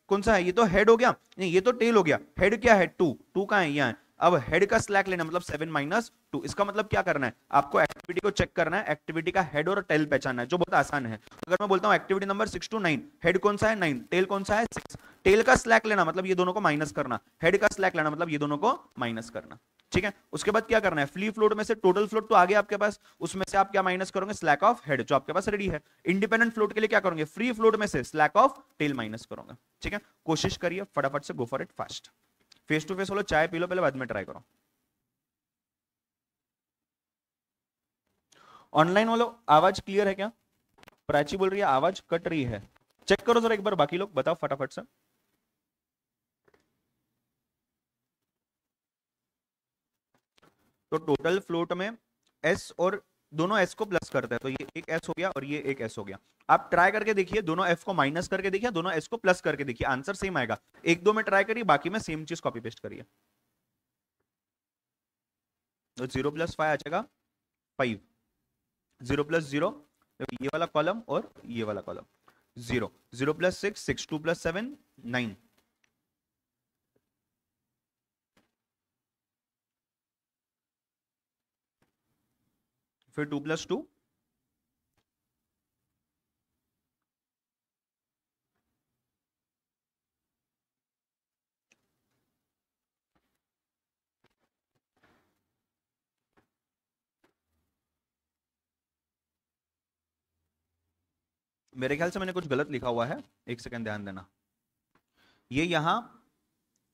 कौन सा है, ये तो हेड हो गया, नहीं ये तो टेल हो गया। हेड क्या है, 2, 2 कहां है, यहाँ है। अब हेड का स्लैक लेना मतलब 7 माइनस 2। इसका मतलब क्या करना है, आपको एक्टिविटी को चेक करना है, एक्टिविटी का हेड और टेल पहचानना है, जो बहुत आसान है। अगर मैं बोलता हूं एक्टिविटी नंबर 6 to 9, हेड कौन सा है 9, टेल कौन सा है 6। टेल का स्लैक लेना मतलब ये दोनों को माइनस करना, हेड का स्लैक लेना मतलब ये दोनों को माइनस करना। ठीक है, उसके बाद क्या करना है, फ्री फ्लोट में से टोटल फ्लोट तो आ गया आपके पास, उसमें से आप क्या माइनस करोगे, स्लैक ऑफ हेड, जो आपके पास रेडी है। इंडिपेंडेंट फ्लोट के लिए क्या करोगे, फ्री फ्लोट में से स्लैक ऑफ टेल माइनस करोगे। ठीक है, कोशिश करिए फटाफट से, go for it fast. Face to face बोलो, चाय पी लो पहले, बाद में ट्राई करो। ऑनलाइन वालों आवाज क्लियर है क्या, प्राची बोल रही है आवाज कट रही है, चेक करो जरा एक बार, बाकी लोग बताओ फटाफट से। तो टोटल फ्लोट में एस और दोनों एस को प्लस करते हैं, तो ये एक एस हो गया और ये एक एस हो गया। आप ट्राई करके देखिए, दोनों एफ को माइनस करके देखिए, दोनों एस को प्लस करके देखिए, आंसर सेम आएगा। एक दो में ट्राई करिए, बाकी में सेम चीज कॉपी पेस्ट करिए। तो 0 + 5 आ जाएगा 5, 0 + 0 ये वाला कॉलम और ये वाला कॉलम 0, 0 + 6 6, 2 + 7 9, फिर 2 + 2 मेरे ख्याल से मैंने कुछ गलत लिखा हुआ है, एक सेकंड ध्यान देना। ये यहां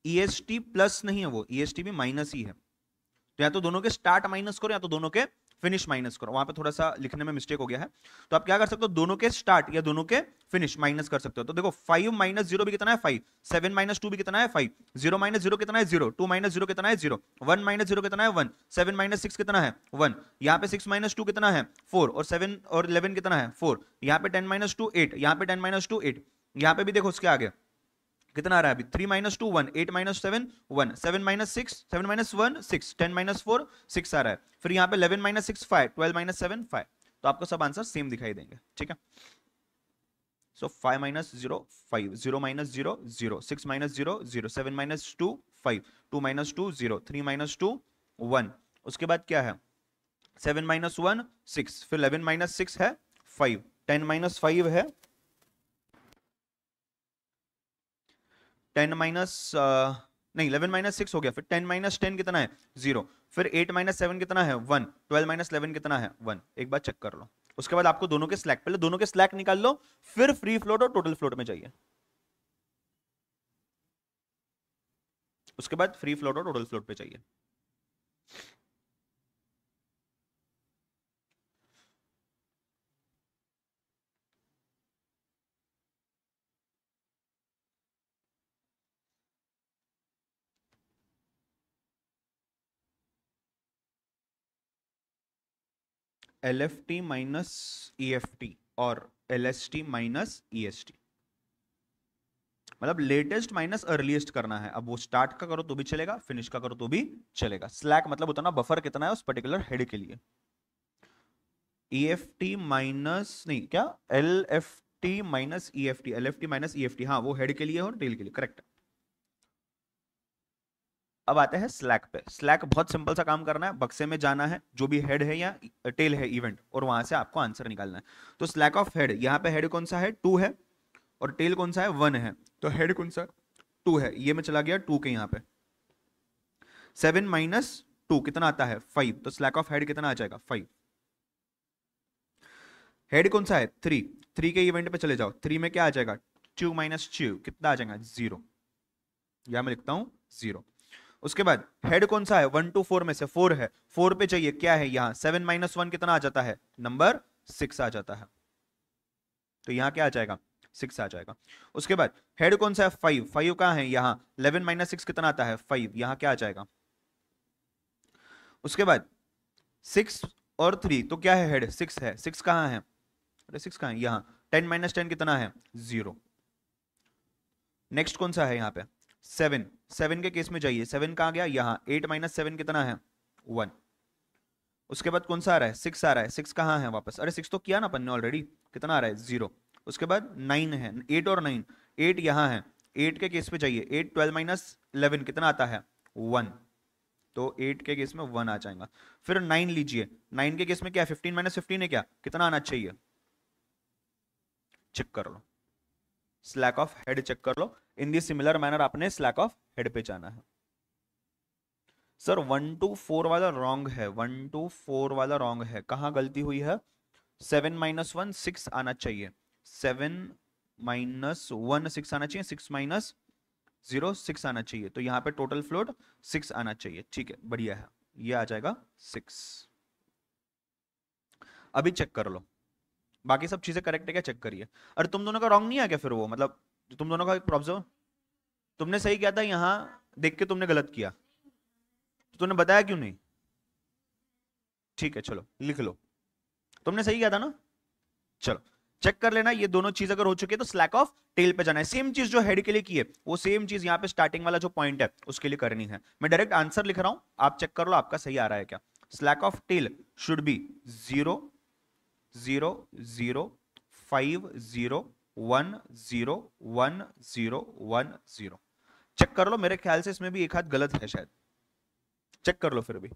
EST प्लस नहीं है, वो EST भी माइनस ही है। तो या तो दोनों के स्टार्ट माइनस करो या तो दोनों के फिनिश माइनस करो, वहां पे थोड़ा सा लिखने में मिस्टेक हो गया है। तो आप क्या कर सकते हो, दोनों के स्टार्ट या दोनों के फिनिश माइनस कर सकते हो। तो देखो 5 माइनस 0 भी कितना है 5, 7 माइनस 2 भी कितना है 5, 0 माइनस 0 कितना है 0, 2 माइनस 0 कितना है 0, 1 माइनस 0 कितना है 1, 7 माइनस 6 कितना है 1, यहाँ पे 6 माइनस 2 कितना है 4, और 7 और 11 कितना है 4, यहाँ पे 10 माइनस 2 8, यहाँ पे 10 माइनस 2 8, यहाँ पे भी देखो उसके आगे कितना आ रहा है अभी, 3 minus 2 1, 8 minus 7 1, 7 minus 6 7 minus 1 6, 10 minus 4 6 आ रहा है। फिर यहाँ पे 11 माइनस 6 5, 12 माइनस 7 5। तो आपको सब आंसर सेम दिखाई देंगे। ठीक है, सो 5 minus 0 5, 0 minus 0 0, 6 minus 0 0, 7 minus 2 5, 2 minus 2 0, 3 minus 2 1। उसके बाद क्या है, 7 माइनस 1 6, फिर 11 माइनस 6 है 5, 10 माइनस 5 है 10 माइनस नहीं 11 माइनस 6 हो गया, फिर 10 माइनस 10 कितना है 0, फिर 8 माइनस 7 कितना है 1, 12 माइनस 11 कितना है 1। एक बार चेक कर लो। उसके बाद आपको दोनों के स्लैक, पहले दोनों के स्लैक निकाल लो, फिर फ्री फ्लोट और टोटल फ्लोट में जाइए। उसके बाद फ्री फ्लोट और टोटल फ्लोट पे चाहिए। LFT माइनस EFT और LST माइनस EST, मतलब लेटेस्ट माइनस अर्लीस्ट करना है। अब वो स्टार्ट का करो तो भी चलेगा, फिनिश का करो तो भी चलेगा। स्लैक मतलब उतना बफर कितना है उस पर्टिकुलर हेड के लिए। EFT माइनस नहीं क्या, LFT minus EFT, LFT minus EFT, हाँ वो हेड के लिए और टेल के लिए, करेक्ट। अब आते हैं स्लैक पे। स्लैक बहुत सिंपल सा काम करना है, बक्से में जाना है जो भी हेड है या टेल है इवेंट, और वहां से आपको आंसर निकालना है। तो स्लैक ऑफ हेड, यहाँ पे हेड कौन सा है, 2 है, और टेल कौन सा है, 1 है। तो हेड कौन सा, 2 है, ये मैं चला गया 2 के यहाँ पे। 7 माइनस 2 कितना आता है, 5। तो स्लैक ऑफ हेड कितना आ जाएगा, 5। हेड कौन सा है, 3। 3 के इवेंट पे चले जाओ, 3 में क्या आ जाएगा, 2 माइनस 2 कितना आ जाएगा, 0। यहां मैं लिखता हूं 0। उसके बाद हेड कौन सा है, 1 to 4 में से 4 है, 4 पे चाहिए क्या है, यहां 7 माइनस 1 कितना आ जाता है, नंबर 6 आ जाता है। तो यहां क्या आ जाएगा, 6 आ जाएगा। उसके बाद हेड कौन सा है, 5। 5 कहां है, यहां 11 माइनस 6 कितना आता है, 5। यहां क्या आ जाएगा। उसके बाद 6 और 3 तो क्या है, हेड 6 है, 6 कहां है, अरे 6 कहां है, यहां 10 माइनस 10 कितना है, 0। नेक्स्ट कौन सा है यहाँ पे, 7। 7 के केस में जाइए, 7 कहां गया, यहां 8 माइनस 7 कितना है, 1। उसके बाद कौन सा आ रहा है, 6 आ रहा है, 6 कहां है वापस, अरे 6 तो किया ना अपन ने ऑलरेडी, कितना आ रहा है, 0। उसके बाद 9 है, 8 और 9, 8 यहां है, 8 के केस पे जाइए, 8 12 माइनस 11 कितना आता है, 1। तो 8 के केस में 1 आ जाएगा। फिर 9 लीजिए, 9 के केस में क्या है, 15 माइनस 15 है, क्या कितना आना चाहिए, चेक कर लो, स्लैक ऑफ हेड चेक कर लो। इन दी सिमिलर मैनर आपने स्लैक ऑफ हेड पे जाना है। सर 1 to 4 वाला रॉन्ग है, 1 to 4 वाला रॉन्ग है, कहां गलती हुई है, 7 माइनस 1 6 आना चाहिए, 7 माइनस 1 6 आना चाहिए, 6 माइनस 0 6 आना चाहिए। तो यहां पे टोटल फ्लोट 6 आना चाहिए, ठीक है, बढ़िया है, ये आ जाएगा 6। अभी चेक कर लो बाकी सब चीजें करेक्ट है क्या, चेक करिए। अरे तुम दोनों का रॉन्ग नहीं आ गया फिर वो, मतलब तुम दोनों का प्रॉब्लम, तुमने सही किया था, यहां देख के तुमने गलत किया, तो तुमने बताया क्यों नहीं, ठीक है चलो लिख लो, तुमने सही किया था ना। चलो चेक कर लेना, ये दोनों चीज अगर हो चुकी है तो स्लैक ऑफ टेल पे जाना है। सेम चीज जो हेड के लिए की है वो सेम चीज यहाँ पे स्टार्टिंग वाला जो पॉइंट है उसके लिए करनी है। मैं डायरेक्ट आंसर लिख रहा हूं, आप चेक कर लो आपका सही आ रहा है क्या। Slack of tail should be 0 0 0 5 0 1 0 1 0 1 0। Check कर लो, मेरे ख्याल से इसमें भी एक हाथ गलत है शायद, चेक कर लो फिर भी।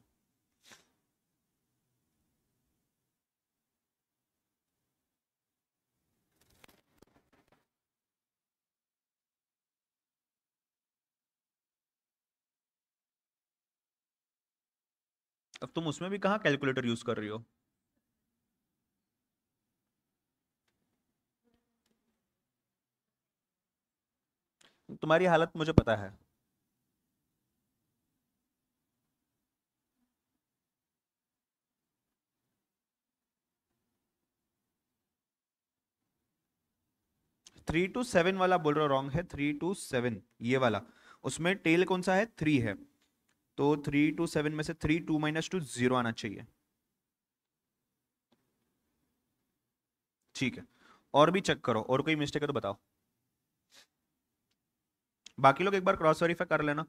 अब तुम उसमें भी कहां कैलकुलेटर यूज कर रही हो, तुम्हारी हालत मुझे पता है। 3 to 7 वाला बोल रहे हो रॉन्ग है, 3 to 7 ये वाला, उसमें टेल कौन सा है, 3 है। तो 3 to 7 में से 3 2 माइनस 2 0 आना चाहिए, ठीक है। और भी चेक करो, और कोई मिस्टेक है तो बताओ, बाकी लोग एक बार क्रॉस वेरीफाई कर लेना।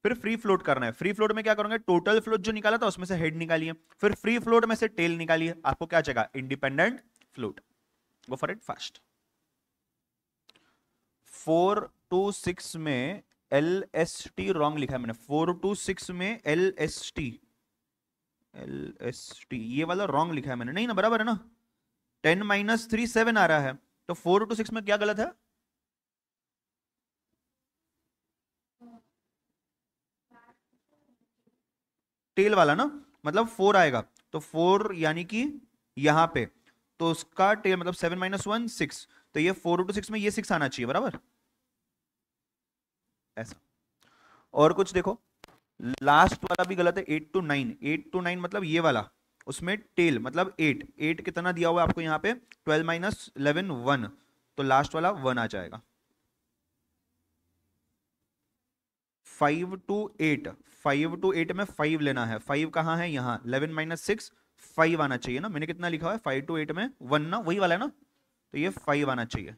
फिर फ्री फ्लोट करना है, फ्री फ्लोट में क्या करोगे, टोटल फ्लोट जो निकाला था उसमें से हेड निकालिए, फिर फ्री फ्लोट में से टेल निकालिए, आपको क्या चाहिए, independent float. Go for it fast. 4 to 6 में LST रॉन्ग लिखा है मैंने, 4 to 6 में LST ये वाला रॉन्ग लिखा है मैंने, नहीं ना, बराबर है ना। 10 माइनस 3 7 आ रहा है, तो 4 to 6 में क्या गलत है, टेल वाला ना, मतलब 4 आएगा, तो 4 यानी कि यहां पे, तो उसका टेल मतलब 7 माइनस 1 6, तो ये 4 to 6 में ये 6 आना चाहिए, बराबर ऐसा। और कुछ देखो, लास्ट वाला भी गलत है, 8 to 9, 8 to 9 मतलब ये वाला, उसमें टेल मतलब 8, 8 कितना दिया हुआ है आपको यहाँ पे, 12 माइनस 11 1, तो लास्ट वाला 1 आ जाएगा। 5 to 8, 5 to 8 में 5 लेना है, 5 कहाँ है यहाँ, 11 - 6, 5 आना चाहिए ना, मैंने कितना लिखा हुआ है 5 to 8 में 1 ना, वही वाला है ना, तो ये 5 आना चाहिए।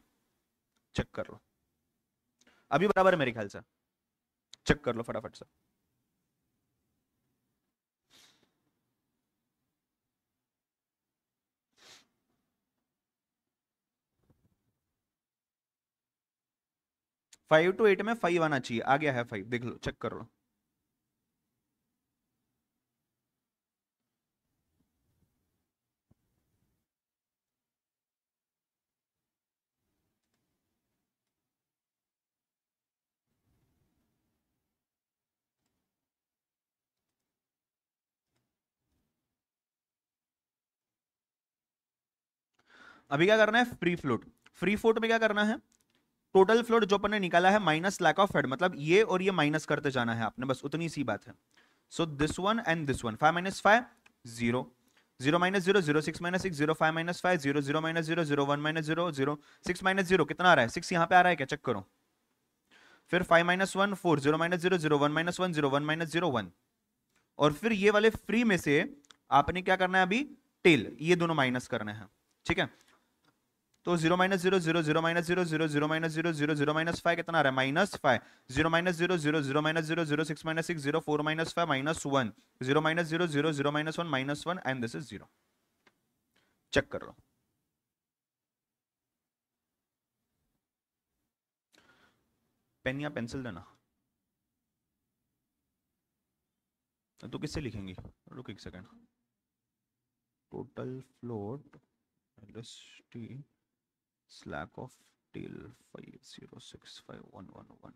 चेक कर लो, अभी बराबर है मेरे ख्याल से, चेक कर लो फटाफट से। 5 to 8 में 5 आना चाहिए, आ गया है 5, देख लो चेक कर लो। अभी क्या करना है, फ्री फ्लोट, फ्री फ्लोट में क्या करना है, टोटल फ्लोट जो अपन ने निकाला है माइनस लैक ऑफ हेड, मतलब ये और ये माइनस करते जाना है आपने, बस उतनी सी बात है। So this one and this one, 5 - 5 0, 0 - 0 0, 6 - 6 0, 5 - 5 0, 0 - 0 0, 1 - 0 0, 6 - 0 कितना आ रहा है, 6 यहां पे आ रहा है क्या, चेक करो। फिर 5 - 1 4, 0 - 0 0, 1 - 1 0, 1 - 0 1, और फिर ये वाले फ्री में से आपने क्या करना है अभी, टेल, ये दोनों माइनस करने हैं, ठीक है। तो 0 - 0 0, 0 - 0 0, 0 - 0 0, 0 - 5 कितना आ रहा है, -5, 0 - 0 0, 0 - 0 0, 6 - 6 0, 4 - 5 -1, 0 - 0 0, 0 - 1 -1, एंड दिस इज 0। चेक कर लो, पेन या पेंसिल देना, तो किससे लिखेंगी, रुक एक second. Total float LST slack of tail 50651111।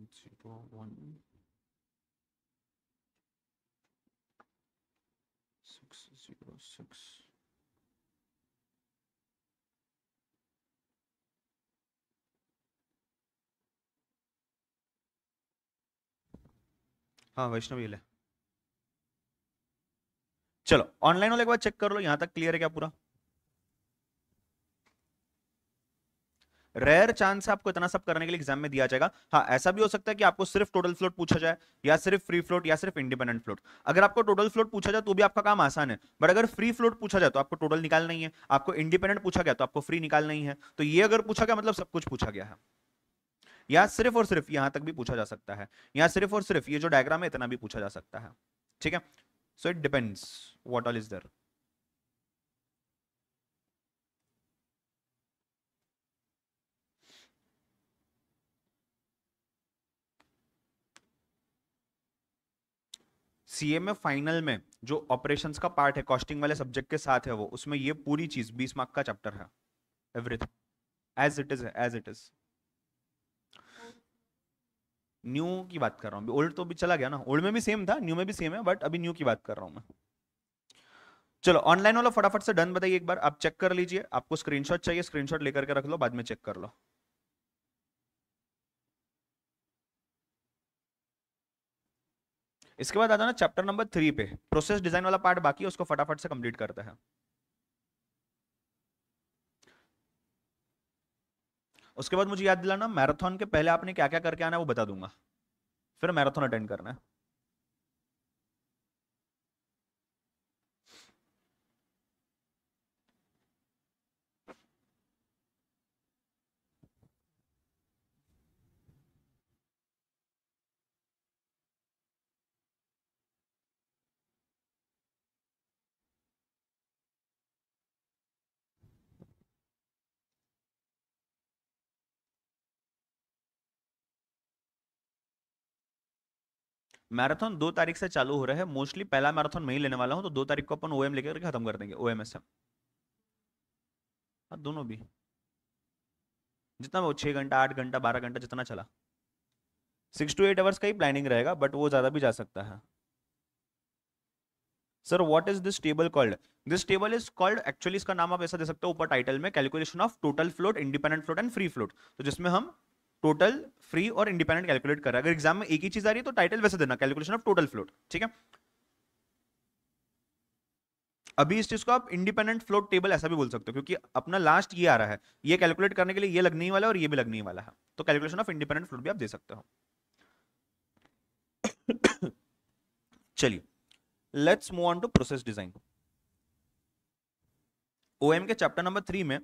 Zero one 606। हाँ वैष्णवी ले, चलो ऑनलाइन वाले के बाद चेक कर लो, यहां तक क्लियर है क्या पूरा। रेयर चांस है आपको इतना सब करने के लिए एग्जाम में दिया जाएगा। हाँ ऐसा भी हो सकता है कि आपको सिर्फ टोटल फ्लोट पूछा जाए, या सिर्फ फ्री फ्लोट, या सिर्फ इंडिपेंडेंट फ्लोट। अगर आपको टोटल फ्लोट पूछा जाए तो भी आपका काम आसान है, बट अगर फ्री फ्लोट पूछा जाए तो आपको टोटल निकालना ही है, आपको इंडिपेंडेंट पूछा गया तो आपको फ्री निकालना ही है, तो ये अगर पूछा गया मतलब सब कुछ पूछा गया है। या सिर्फ और सिर्फ यहां तक भी पूछा जा सकता है, या सिर्फ और सिर्फ ये जो डायग्राम है इतना भी पूछा जा सकता है, ठीक है। So it depends what all is there. CA में फाइनल में जो ऑपरेशंस का पार्ट है कॉस्टिंग वाले सब्जेक्ट के साथ है, वो उसमें ये पूरी चीज 20 मार्क का चैप्टर है, एवरीथिंग एज इट इज है, एज इट इज। न्यू की बात कर रहा हूँ, ओल्ड तो भी चला गया ना, ओल्ड में भी सेम था, न्यू में भी सेम है, बट अभी न्यू की बात कर रहा हूँ मैं। चलो ऑनलाइन वाला फटाफट से डन बताइए एक बार, आप चेक कर लीजिए, आपको स्क्रीनशॉट चाहिए स्क्रीनशॉट लेकर के रख लो, बाद में चेक कर लो। इसके बाद आता ना चैप्टर नंबर 3 पे, प्रोसेस डिजाइन वाला पार्ट बाकी है, उसको फटाफट से कंप्लीट करते हैं। उसके बाद मुझे याद दिलाना, मैराथन के पहले आपने क्या क्या करके आना है वो बता दूंगा, फिर मैराथन अटेंड करना है। मैराथन 2 तारीख से चालू हो रहा है, मोस्टली पहला मैराथन मैं ही लेने वाला हूं, तो 2 तारीख को अपन ओएम लेकर खत्म कर देंगे, ओएमएसएम। हाँ दोनों भी, जितना वो 6 घंटा 8 घंटा 12 घंटा जितना चला, 6 to 8 आवर्स का ही प्लानिंग रहेगा, बट वो ज्यादा भी जा सकता है। Sir what is this table called? This table is called, actually इसका नाम आप ऐसा दे सकते हो ऊपर टाइटल में, calculation of total float, independent float and free float. तो जिसमें हम टोटल, फ्री और इंडिपेंडेंट कैलकुलेट कर रहे हैं। अगर एग्जाम में एक ही चीज आ रही है तो टाइटल वैसे देना, कैलकुलेशन ऑफ टोटल फ्लोट, ठीक है। अभी इस चीज को आप इंडिपेंडेंट फ्लोट टेबल ऐसा भी बोल सकते हो, क्योंकि अपना लास्ट ये आ रहा है, ये कैलकुलेट करने के लिए ये लगने ही वाला है और ये भी लगने ही वाला है, तो कैलकुलेशन ऑफ इंडिपेंडेंट फ्लोट भी आप दे सकते हो। चलिए let's move on to process design. OM के चैप्टर नंबर 3 में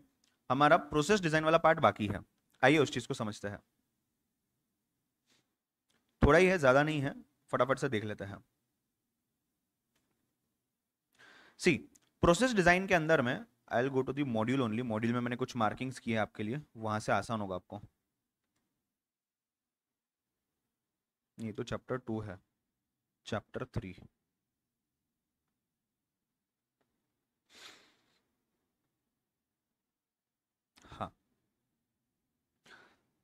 हमारा प्रोसेस डिजाइन वाला पार्ट बाकी है। आइए उस चीज को समझते हैं। थोड़ा ही है, ज्यादा नहीं है, फटाफट से देख लेते हैं। सी प्रोसेस डिजाइन के अंदर में I will go to the module only. Module में मैंने कुछ मार्किंग्स किए आपके लिए, वहां से आसान होगा आपको। ये तो चैप्टर 2 है, चैप्टर 3। हाँ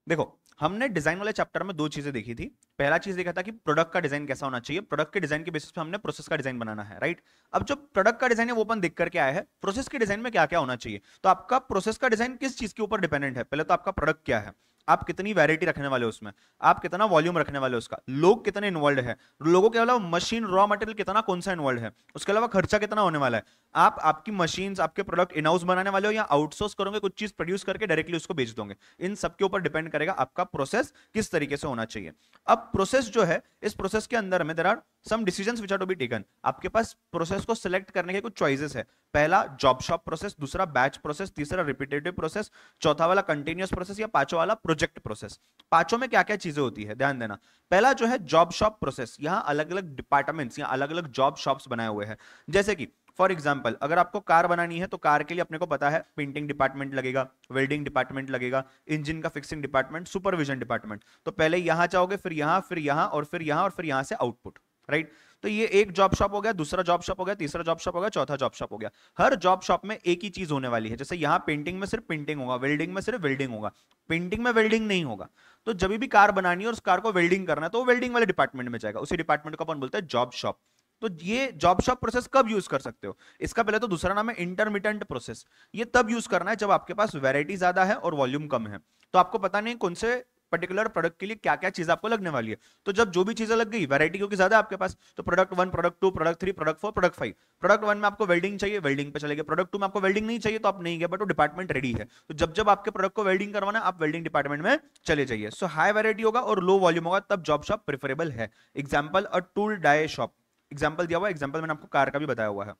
देखो, हमने डिजाइन वाले चैप्टर में 2 चीजें देखी थी। पहला चीज देखा था कि प्रोडक्ट का डिजाइन कैसा होना चाहिए, प्रोडक्ट के डिजाइन के बेसिस पे हमने प्रोसेस का डिजाइन बनाना है, राइट। अब जो प्रोडक्ट का डिजाइन है वो अपन देख करके आया है, प्रोसेस के डिजाइन में क्या क्या होना चाहिए। तो आपका प्रोसेस का डिजाइन किस चीज के ऊपर डिपेंडेंट है? पहले तो आपका प्रोडक्ट क्या है, आप कितनी वैरायटी रखने वाले हो उसमें, आप कितना वॉल्यूम रखने वाले हो उसका, लोग कितने इन्वॉल्व है, लोगों के अलावा मशीन रॉ मटेरियल कितना कौन सा इन्वॉल्व है, उसके अलावा खर्चा कितना होने वाला है, आप आपकी मशीन्स आपके प्रोडक्ट इन हाउस बनाने वाले हो या आउटसोर्स करोगे, कुछ चीज प्रोड्यूस करके डायरेक्टली उसको बेच दोगे। इन सब के ऊपर डिपेंड करेगा आपका प्रोसेस किस तरीके से होना चाहिए। अब प्रोसेस जो है, इस प्रोसेस के अंदर में there are some decisions which are to be taken. आपके पास प्रोसेस को सिलेक्ट करने के कुछ चॉइसेस है। पहला जॉब शॉप प्रोसेस, दूसरा बैच प्रोसेस, तीसरा रिपीटेटिव प्रोसेस, चौथा वाला कंटिन्यूअस प्रोसेस या पांचवा वाला प्रोजेक्ट प्रोसेस। पांचों में क्या क्या चीजें होती है ध्यान देना। पहला जो है जॉब शॉप प्रोसेस, यहां अलग अलग डिपार्टमेंट्स या अलग अलग जॉब शॉप्स बनाए हुए हैं। जैसे कि फॉर एग्जाम्पल अगर आपको कार बनानी है तो कार के लिए अपने को पता है पेंटिंग डिपार्टमेंट लगेगा, वेल्डिंग डिपार्टमेंट लगेगा, इंजन का फिक्सिंग डिपार्टमेंट, सुपरविजन डिपार्टमेंट। तो पहले यहां जाओगे, फिर यहां, फिर यहां और फिर यहां और फिर यहां से आउटपुट, राइट। तो ये एक जॉब शॉप हो गया, दूसरा जॉब शॉप हो गया, तीसरा जॉब शॉप हो गया, चौथा जॉब शॉप हो गया। हर जॉब शॉप में एक ही चीज होने वाली है। जैसे यहाँ पेंटिंग में सिर्फ पेंटिंग होगा, वेल्डिंग में सिर्फ वेल्डिंग होगा, पेंटिंग में वेल्डिंग नहीं होगा। तो जब भी कार बनानी है और उस कार को वेल्डिंग करना है तो वो वेल्डिंग वाले डिपार्टमेंट में जाएगा, उसी डिपार्टमेंट को अपन बोलते हैं जॉब शॉप। तो ये जॉब शॉप प्रोसेस कब यूज कर सकते हो? इसका पहले तो दूसरा नाम है इंटरमिटेंट प्रोसेस। ये तब यूज करना है जब आपके पास वैरायटी ज्यादा है और वॉल्यूम कम है, तो आपको पता नहीं कौन से पर्टिकुलर प्रोडक्ट के लिए क्या क्या चीज आपको लगने वाली है। तो जब जो भी चीजें लग गई, वैरायटी क्योंकि ज्यादा है आपके पास, तो product 1, product 2, product 3, product 4, product 5। Product 1 में आपको वेल्डिंग चाहिए, वेल्डिंग पे चलेगा। प्रोडक्ट 2 में आपको वेल्डिंग नहीं चाहिए तो आप नहीं गए, बट वो डिपार्टमेंट रेडी है। तो जब जब आपके प्रोडक्ट को वेल्डिंग करवाना है आप वेल्डिंग डिपार्टमेंट में चले जाइए। सो हाई वैरायटी होगा और लो वॉल्यूम होगा तब जॉब शॉप प्रेफरेबल है। Example a tool die shop, example दिया हुआ, एग्जाम्पल मैंने आपको कार का भी बताया हुआ है।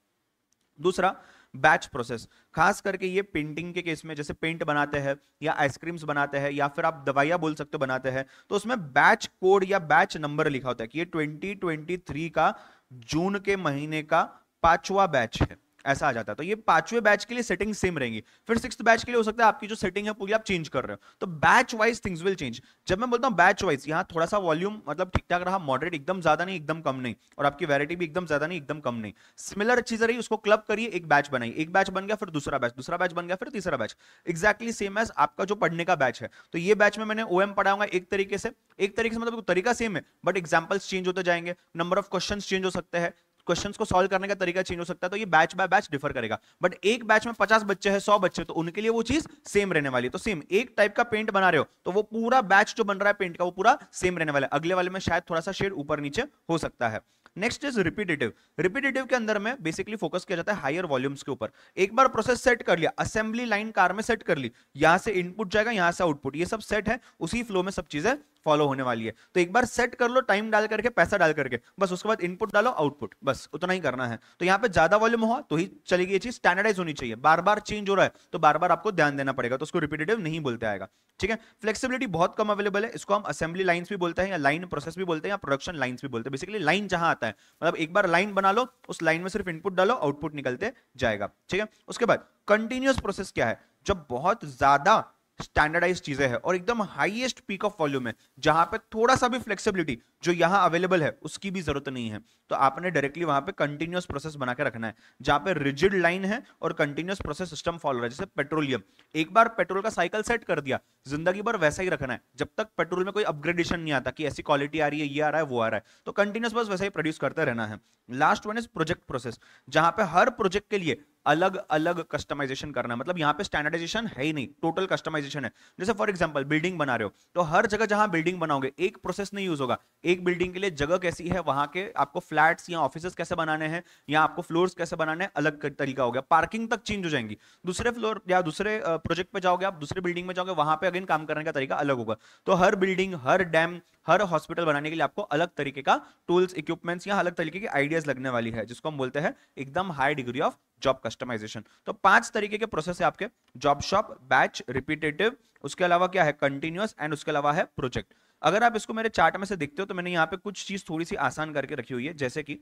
दूसरा बैच प्रोसेस, खास करके ये पेंटिंग के केस में, जैसे पेंट बनाते हैं या आइसक्रीम्स बनाते हैं या फिर आप दवाइयां बोल सकते हो बनाते हैं, तो उसमें बैच कोड या बैच नंबर लिखा होता है कि ये 2023 का जून के महीने का 5वां बैच है, ऐसा आ जाता है। तो ये 5वें बैच के लिए सेटिंग सेम रहेंगी, फिर 6th बैच के लिए हो सकता है आपकी जो सेटिंग है पूरी आप चेंज कर रहे हो, तो batch wise things will change. जब मैं बोलता हूं बैच वाइज, यहां थोड़ा सा वॉल्यूम मतलब ठीक ठाक रहा, मॉडरेट, एकदम ज्यादा नहीं एकदम कम नहीं, और आपकी वैरायटी भी एकदम ज्यादा नहीं एकदम कम नहीं, सिमिलर चीज रही, उसको क्लब करिए, एक बैच बनाइए, एक बैच बन गया फिर दूसरा बैच, दूसरा बैच बन गया फिर तीसरा बैच, एक्जैक्टली सेम एज आपका जो पढ़ने का बैच है। तो ये बैच में मैंने ओएम पढ़ाऊंगा एक तरीके से, एक तरीके से मतलब तरीका सेम है बट एग्जांपल्स चेंज होते जाएंगे, नंबर ऑफ क्वेश्चंस चेंज हो सकते हैं, क्वेश्चंस को सॉल्व करने का तरीका चेंज हो सकता है। तो ये बैच बाय बैच डिफर करेगा, बट एक बैच में 50 बच्चे हैं, 100 बच्चे, तो उनके लिए वो चीज सेम रहने वाली है। तो सेम एक टाइप का पेंट बना रहे हो तो वो पूरा बैच जो बन रहा है पेंट का वो पूरा सेम रहने वाला है, अगले वाले में शायद थोड़ा सा शेड ऊपर नीचे हो सकता है। Next is repetitive. रिपीटेटिव के अंदर में बेसिकली फोकस किया जाता है हायर वॉल्यूम्स के ऊपर। एक बार प्रोसेस सेट कर लिया, असेंबली लाइन कार में सेट कर ली, यहां से इनपुट जाएगा यहां से आउटपुट, ये सब सेट है, उसी फ्लो में सब चीजें फॉलो होने वाली है। तो एक बार सेट कर लो, टाइम डाल करके, पैसा डाल करके, बस उसके बाद इनपुट डालो आउटपुट, बस उतना ही करना है। तो यहां पे ज्यादा वॉल्यूम हुआ तो ही चलेगी, ये चीज स्टैंडर्डाइज होनी चाहिए, बार बार चेंज हो रहा है तो बार बार आपको ध्यान देना पड़ेगा, तो उसको रिपीटेटिव नहीं बोलते आएगा, ठीक है। फ्लेक्सिबिलिटी बहुत कम अवेलेबल है, इसको हम असेंबली लाइंस भी बोलते हैं या लाइन प्रोसेस भी बोलते हैं या प्रोडक्शन लाइंस भी बोलते हैं। बेसिकली लाइन जहां आता है मतलब एक बार लाइन बना लो, उस लाइन में सिर्फ इनपुट डालो आउटपुट निकलते जाएगा, ठीक है। उसके बाद कंटिन्यूअस प्रोसेस क्या है? जब बहुत ज्यादा स्टैंडर्डाइज चीजें हैं और एकदम हाईएस्ट पीक ऑफ वॉल्यूम है, जहां पे थोड़ा सा भी फ्लेक्सिबिलिटी जो यहां अवेलेबल है उसकी भी जरूरत नहीं है, तो आपने डायरेक्टली वहां पे कंटिन्यूअस प्रोसेस बना के रखना है, जहां पे रिजिड लाइन है और कंटिन्यूअस प्रोसेस सिस्टम फॉलो है। जैसे पेट्रोलियम, एक बार पेट्रोल का साइकिल सेट कर दिया, जिंदगी भर वैसा ही रखना है, जब तक पेट्रोल में कोई अपग्रेडेशन नहीं आता कि ऐसी क्वालिटी आ रही है, ये आ रहा है, वो आ रहा है, तो कंटिन्यूअस बस वैसा ही प्रोड्यूस करते रहना है। Last one is project process, जहां पे हर प्रोजेक्ट के लिए अलग अलग कस्टमाइजेशन करना है, मतलब यहां पे स्टैंडर्डाइजेशन है ही नहीं, टोटल कस्टमाइजेशन है। जैसे फॉर एग्जांपल बिल्डिंग बना रहे हो, तो हर जगह जहां बिल्डिंग बनाओगे एक प्रोसेस नहीं यूज होगा, एक बिल्डिंग के लिए जगह कैसी है, वहां के आपको फ्लैट्स या ऑफिसेस कैसे बनाने हैं या आपको फ्लोर्स कैसे बनाने हैं, अलग तरीका हो गया। पार्किंग तक चेंज हो जाएंगी, दूसरे फ्लोर या दूसरे प्रोजेक्ट पे जाओगे, आप दूसरे बिल्डिंग में जाओगे, वहां पे अगेन काम करने का तरीका अलग होगा। तो हर बिल्डिंग, हर डैम, हर हॉस्पिटल बनाने के लिए आपको अलग तरीके का टूल्स, इक्विपमेंट्स या अलग तरीके की आइडियाज लगने वाली है, जिसको हम बोलते हैं एकदम high degree of job customization. तो 5 तरीके के प्रोसेस है आपके, जॉब शॉप, बैच, रिपीटेटिव, उसके अलावा क्या है कंटिन्यूअस, एंड उसके अलावा है प्रोजेक्ट। अगर आप इसको मेरे चार्ट में से देखते हो तो मैंने यहाँ पे कुछ चीज थोड़ी सी आसान करके रखी हुई है, जैसे कि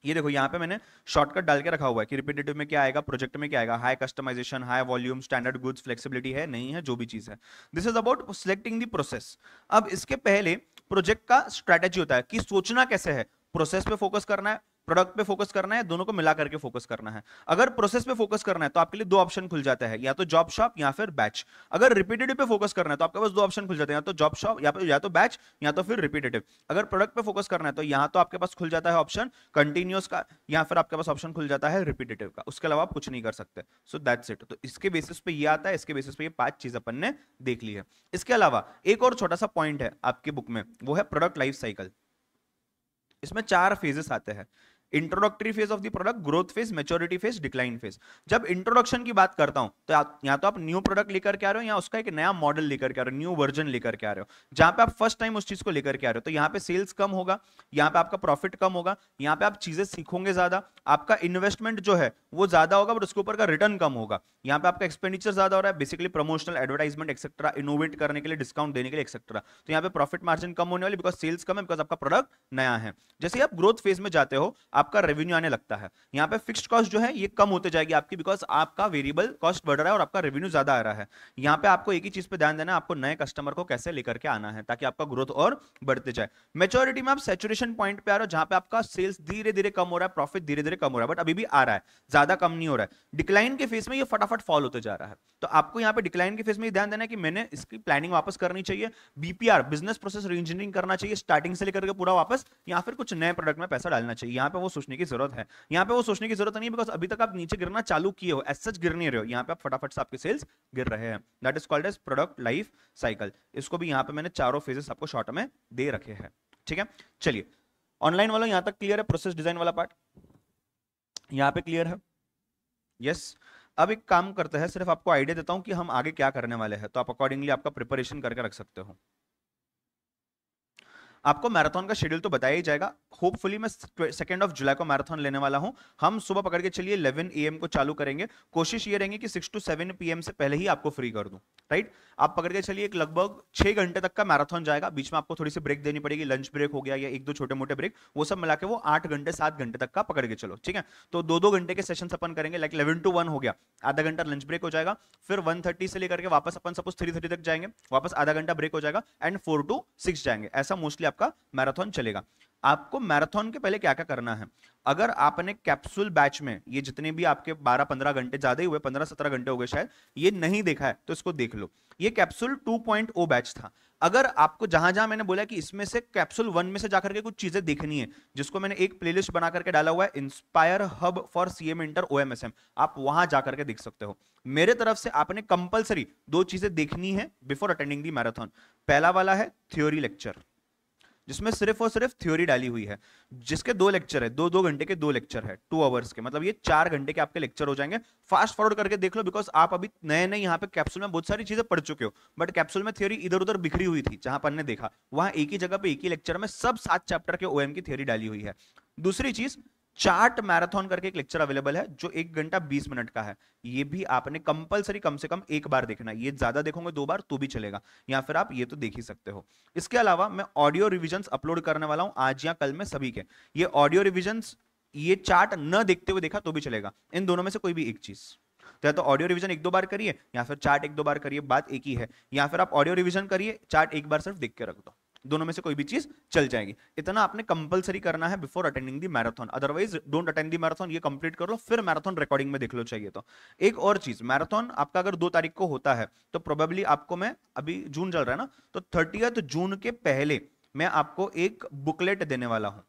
ये देखो, यहाँ पे मैंने शॉर्टकट डाल के रखा हुआ है कि रिपीटेटिव में क्या आएगा, प्रोजेक्ट में क्या आएगा, high customization, high volume, standard goods, flexibility है नहीं है, जो भी चीज है। This is about selecting the process. अब इसके पहले प्रोजेक्ट का स्ट्रेटेजी होता है कि सोचना कैसे है, प्रोसेस पे फोकस करना है, प्रोडक्ट पे फोकस करना है, दोनों को मिला करके फोकस करना है। अगर प्रोसेस पे फोकस करना है तो आपके लिए 2 ऑप्शन खुल जाता है, या तो जॉब शॉप या फिर बैच। अगर रिपीटेटिव पे फोकस करना है तो आपके पास 2 ऑप्शन खुल जाते हैं, या तो जॉब शॉप या तो बैच या तो फिर रिपीटेटिव। अगर प्रोडक्ट पे फोकस करना है तो यहां तो आपके पास खुल जाता है ऑप्शन कंटिन्यूअस का, या फिर आपके पास ऑप्शन खुल जाता है रिपीटेटिव का, उसके अलावा आप कुछ नहीं कर सकते। So that's it. तो इसके बेसिस पे ये आता है, इसके बेसिस पे ये 5 चीज अपन ने देख ली है। इसके अलावा एक और छोटा सा पॉइंट है आपके बुक में, वो है प्रोडक्ट लाइफ साइकिल। इसमें 4 फेजेस आते हैं, introductory phase of the product, growth phase, maturity phase, decline phase. जब इंट्रोडक्शन की बात करता हूं तो या तो आप न्यू प्रोडक्ट लेकर के आ रहे हो, या उसका एक नया मॉडल लेकर के आ रहे हो, न्यू वर्जन लेकर के आ रहे हो, जहां पे आप फर्स्ट टाइम उस चीज को लेकर के आ रहे हो, तो यहाँ पे सेल्स कम होगा, यहाँ पे आपका प्रॉफिट कम होगा, यहाँ पे आप चीजें सीखोगे ज्यादा, आपका इन्वेस्टमेंट जो है वो ज्यादा होगा, बट उसके ऊपर का रिटर्न कम होगा। यहाँ पे आपका एक्सपेंडिचर ज्यादा हो रहा है, basically promotional, advertisement etcetera, innovate करने के लिए, डिस्काउंट देने के लिए एक्सेट्रा। तो यहाँ पे प्रॉफिट मार्जिन कम होने वाली, बिकॉज सेल्स कम है, बिकॉज आपका प्रोडक्ट नया है। जैसे ही आप ग्रोथ फेज में जाते हो, आपका रेवेन्यू आने लगता है, यहाँ पे फिक्स्ड कॉस्ट जो है ये कम होते जाएगी आपकी, बिकॉज आपका वेरिएबल कॉस्ट बढ़ रहा है और आपका रेवेन्यू ज्यादा आ रहा है। यहाँ पे आपको एक ही चीज पे ध्यान देना है, आपको नए कस्टमर को कैसे लेकर के आना है ताकि आपका ग्रोथ और बढ़ते जाए। मैच्योरिटी में आप सैचुरेशन पॉइंट पे आ रहे हो, जहां पे आपका सेल्स धीरे धीरे कम हो रहा है, प्रॉफिट धीरे धीरे कम हो रहा है, बट अभी भी आ रहा है, ज्यादा कम नहीं हो रहा है। डिक्लाइन के फेज में ये फटाफट फॉल होते जा रहा है, तो आपको यहाँ पे डिक्लाइन के फेज में ध्यान देना है कि मैंने इसकी प्लानिंग वापस करनी चाहिए, बीपीआर, बिजनेस प्रोसेस रीइंजीनियरिंग करना चाहिए स्टार्टिंग से लेकर के पूरा वापस, या फिर कुछ नए प्रोडक्ट में पैसा डालना चाहिए। यहाँ पे वो सोचने की जरूरत है, यहाँ पे वो सोचने की जरूरत नहीं है, बिकॉज अभी तक आप नीचे गिरना चालू किए हो, एज सच गिर नहीं रहे हो, यहाँ पे आप फटाफट से आपके सेल्स गिर रहे हैं। That is called as product life cycle. इसको भी यहाँ पे मैंने चारों फेजेस आपको शॉर्ट में दे रखे हैं, ठीक है। चलिए, ऑनलाइन वाला यहाँ तक क्लियर है, प्रोसेस डिजाइन वाला पार्ट यहाँ पे क्लियर है, यस। अब एक काम करते हैं, सिर्फ आपको आइडिया देता हूं कि हम आगे क्या करने वाले हैं, तो आप अकॉर्डिंगली आपका प्रिपरेशन करके रख सकते हो। आपको मैराथन का शेड्यूल तो बताया ही जाएगा, होपफुली मैं 2 जुलाई को मैराथन लेने वाला हूं। हम सुबह पकड़ के चलिए 11 AM को चालू करेंगे, कोशिश ये रहेंगे कि 6 to 7 PM से पहले ही आपको फ्री कर दूं, राइट। आप पकड़ के चलिए, एक लगभग 6 घंटे तक का मैराथन जाएगा, बीच में आपको थोड़ी सी ब्रेक देनी पड़ेगी, लंच ब्रेक हो गया या 1-2 छोटे मोटे ब्रेक, वो सब मिला के वो 8 घंटे 7 घंटे तक का पकड़ के चलो, ठीक है। तो 2-2 घंटे के सेशन अपन करेंगे, लाइक 11 to 1 हो गया, आधा घंटा लंच ब्रेक हो जाएगा, फिर 1:30 से लेकर के वापस अपन सपोज 3:30 तक जाएंगे, वापस आधा घंटा ब्रेक हो जाएगा, एंड 4 to 6 जाएंगे। ऐसा मोस्टली आपका मैराथन चलेगा। आपको मैराथन के पहले क्या क्या करना है, अगर आपने कैप्सूल बैच में ये जितने भी आपके 12-15 घंटे, ज्यादा ही हुए 15-17 घंटे हो गए शायद, ये नहीं देखा है तो इसको देख लो। ये कैप्सूल 2.0 बैच था। अगर आपको जहां जहां मैंने बोला कि इसमें से कैप्सूल 1 में से जाकर के कुछ चीजें देखनी है, जिसको मैंने एक प्लेलिस्ट बना करके डाला हुआ है, inspire hub for CM inter OMSM, आप वहां जाकर के देख सकते हो। मेरे तरफ से आपने कंपलसरी 2 चीजें देखनी है बिफोर अटेंडिंग दी मैराथन। पहला वाला है थ्योरी लेक्चर, जिसमें सिर्फ और सिर्फ थ्योरी डाली हुई है, जिसके 2 लेक्चर है, 2-2 घंटे के 2 लेक्चर है, 2 आवर्स के, मतलब ये 4 घंटे के आपके लेक्चर हो जाएंगे। फास्ट फॉरवर्ड करके देख लो, बिकॉज आप अभी नए नए यहाँ पे कैप्सूल में बहुत सारी चीजें पढ़ चुके हो, बट कैप्सूल में थ्योरी इधर उधर बिखरी हुई थी, जहां पर ने देखा वहां एक ही जगह पे एक ही लेक्चर में सब 7 चैप्टर के OM की थ्योरी डाली हुई है। दूसरी चीज, चार्ट मैराथन करके एक लेक्चर अवेलेबल है जो 1 घंटा 20 मिनट का है, ये भी आपने कंपलसरी कम से कम 1 बार देखना है, ये ज्यादा देखोगे 2 बार तो भी चलेगा, या फिर आप ये तो देख ही सकते हो। इसके अलावा मैं ऑडियो रिविजन्स अपलोड करने वाला हूं आज या कल में सभी के। ये ऑडियो रिविजन्स, ये चार्ट न देखते हुए देखा तो भी चलेगा, इन दोनों में से कोई भी एक चीज, तो या तो ऑडियो रिवीजन एक दो बार करिए या फिर चार्ट एक दो बार करिए, बात एक ही है। या फिर आप ऑडियो रिवीजन करिए, चार्ट एक बार सिर्फ देख के रख दो, दोनों में से कोई भी चीज चल जाएगी। इतना आपने कंपलसरी करना है before attending the marathon, otherwise don't attend the marathon. ये कंप्लीट कर लो, फिर मैराथन रिकॉर्डिंग में देख लो चाहिए तो। एक और चीज, मैराथन आपका अगर 2 तारीख को होता है तो प्रोबेबली आपको मैं, अभी जून चल रहा है ना, तो 30 जून के पहले मैं आपको एक बुकलेट देने वाला हूं।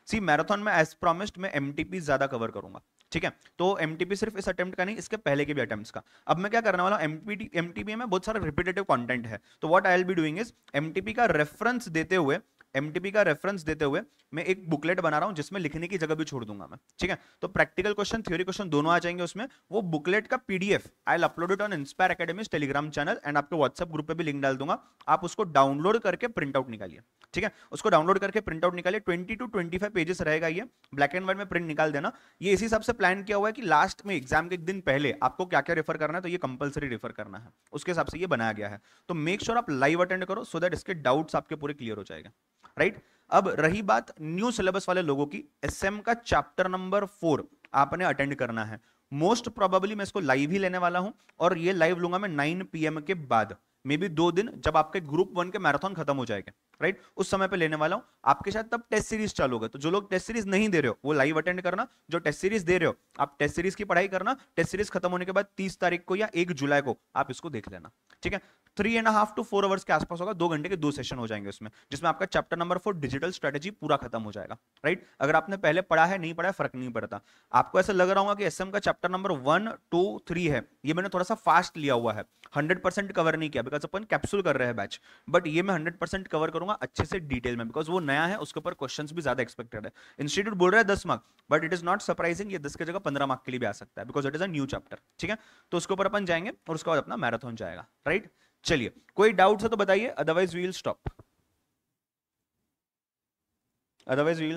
सी मैराथन में एज प्रॉमिस्ड मैं एमटीपी ज्यादा कवर करूंगा, ठीक है। तो एमटीपी सिर्फ इस अटेम्प्ट का नहीं, इसके पहले के भी अटेम्प्ट्स का। अब मैं क्या करने वाला हूं, एमटीपी में बहुत सारा रिपीटेटिव कंटेंट है, तो what I will be doing is MTP का रेफरेंस देते हुए मैं एक बुकलेट बना रहा हूं जिसमें लिखने की जगह भी छोड़ दूंगा मैं, ठीक है। तो प्रैक्टिकल क्वेश्चन, थ्योरी क्वेश्चन दोनों आ जाएंगे उसमें। वो बुकलेट का PDF I will upload it on inspire academies Telegram channel and आपके व्हाट्सएप ग्रुप पे भी लिंक डाल दूंगा। आप उसको डाउनलोड करके प्रिंट आउट निकालिए, ठीक है। उसको डाउनलोड करके प्रिंट आउट निकालिए, 20 to 25 पेजेस रहेगा ये, ब्लैक एंड व्हाइट में प्रिंट निकाल देना। ये इसी हिसाब से प्लान किया हुआ है कि लास्ट में एग्जाम के एक दिन पहले आपको क्या क्या रेफर करना है, तो ये कंपलसरी रेफर करना है, उसके हिसाब से ये बनाया गया है। तो मेक श्योर आप लाइव अटेंड करो सो दैट इसके डाउट्स आपके पूरे क्लियर हो जाएगा, राइट। अब रही बात न्यू सिलेबस वाले लोगों की, एसएम का चैप्टर नंबर 4 आपने अटेंड करना है। मोस्ट प्रोबेबली मैं इसको लाइव ही लेने वाला हूं, और ये लाइव लूंगा मैं 9 PM के बाद, मे बी 2 दिन, जब आपके ग्रुप 1 के मैराथन खत्म हो जाएंगे, राइट, उस समय पे लेने वाला हूं। आपके साथ तब टेस्ट सीरीज चालू होगा, तो जो लोग टेस्ट सीरीज नहीं दे रहे हो वो लाइव अटेंड करना, जो टेस्ट सीरीज दे रहे हो आप टेस्ट सीरीज की पढ़ाई करना। टेस्ट सीरीज खत्म होने के बाद 30 तारीख को या 1 जुलाई को आप इसको देख लेना, ठीक है। 3.5 to 4 आवर्स के आसपास होगा, 2 घंटे के 2 सेशन हो जाएंगे उसमें, जिसमें आपका चैप्टर नंबर 4 डिजिटल स्ट्रेटेजी पूरा खत्म हो जाएगा, राइट। अगर आपने पहले पढ़ा है नहीं पढ़ा है फर्क नहीं पड़ता। आपको ऐसा लग रहा होगा कि एसएम का चैप्टर नंबर 1, 2, 3 है, ये मैंने थोड़ा सा फास्ट लिया हुआ है, 100% कवर नहीं किया, बिकॉज अपन कैप्सूल कर रहे हैं बैच, बट ये मैं 100% कवर करूंगा अच्छे से डिटेल में, बिकॉज वो नया है, उसके ऊपर क्वेश्चंस भी ज्यादा एक्सपेक्टेड है। इंस्टीट्यूट बोल रहा है 10 mark, but it is not surprising, ये 10 की जगह 15 मार्क के लिए भी आ सकता है, because it is a new chapter, ठीक है। तो उसके ऊपर अपन जाएंगे और उसके बाद अपना मैराथन जाएगा, राइट। चलिए, कोई डाउट है तो बताइए, अदरवाइज वी विल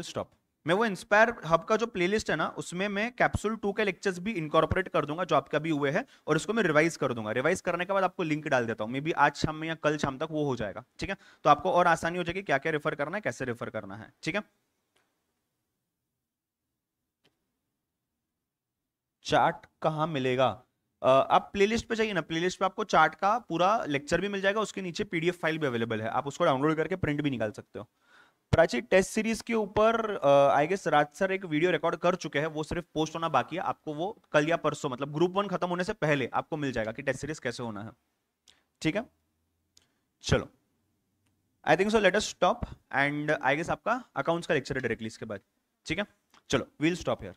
स्टॉप। मैं वो इंस्पायर हब का जो प्लेलिस्ट है ना, उसमें मैं कैप्सूल 2 के लेक्चर्स भी इनकॉर्पोरेट कर दूंगा जो आपका भी हुए हैं, और उसको मैं रिवाइज कर दूंगा। रिवाइज करने के बाद आपको लिंक डाल देता हूं, मे बी आज शाम में या कल शाम तक वो हो जाएगा, ठीक है। तो आपको और आसानी हो जाएगी क्या क्या रेफर करना है, कैसे रेफर करना है, ठीक है। चार्ट कहाँ मिलेगा? आप प्लेलिस्ट पे जाइए ना, प्लेलिस्ट पे आपको चार्ट का पूरा लेक्चर भी मिल जाएगा, उसके नीचे पीडीएफ फाइल भी अवेलेबल है, आप उसको डाउनलोड करके प्रिंट भी निकाल सकते हो। प्राची, टेस्ट सीरीज के ऊपर आई गेस राज सर एक वीडियो रिकॉर्ड कर चुके हैं, वो सिर्फ पोस्ट होना बाकी है, आपको वो कल या परसों, मतलब ग्रुप 1 खत्म होने से पहले आपको मिल जाएगा कि टेस्ट सीरीज कैसे होना है, ठीक है। चलो, I think so, let us stop, and I guess आपका अकाउंट्स का लेक्चर है डायरेक्टली इसके बाद, ठीक है। चलो, वील स्टॉप हियर।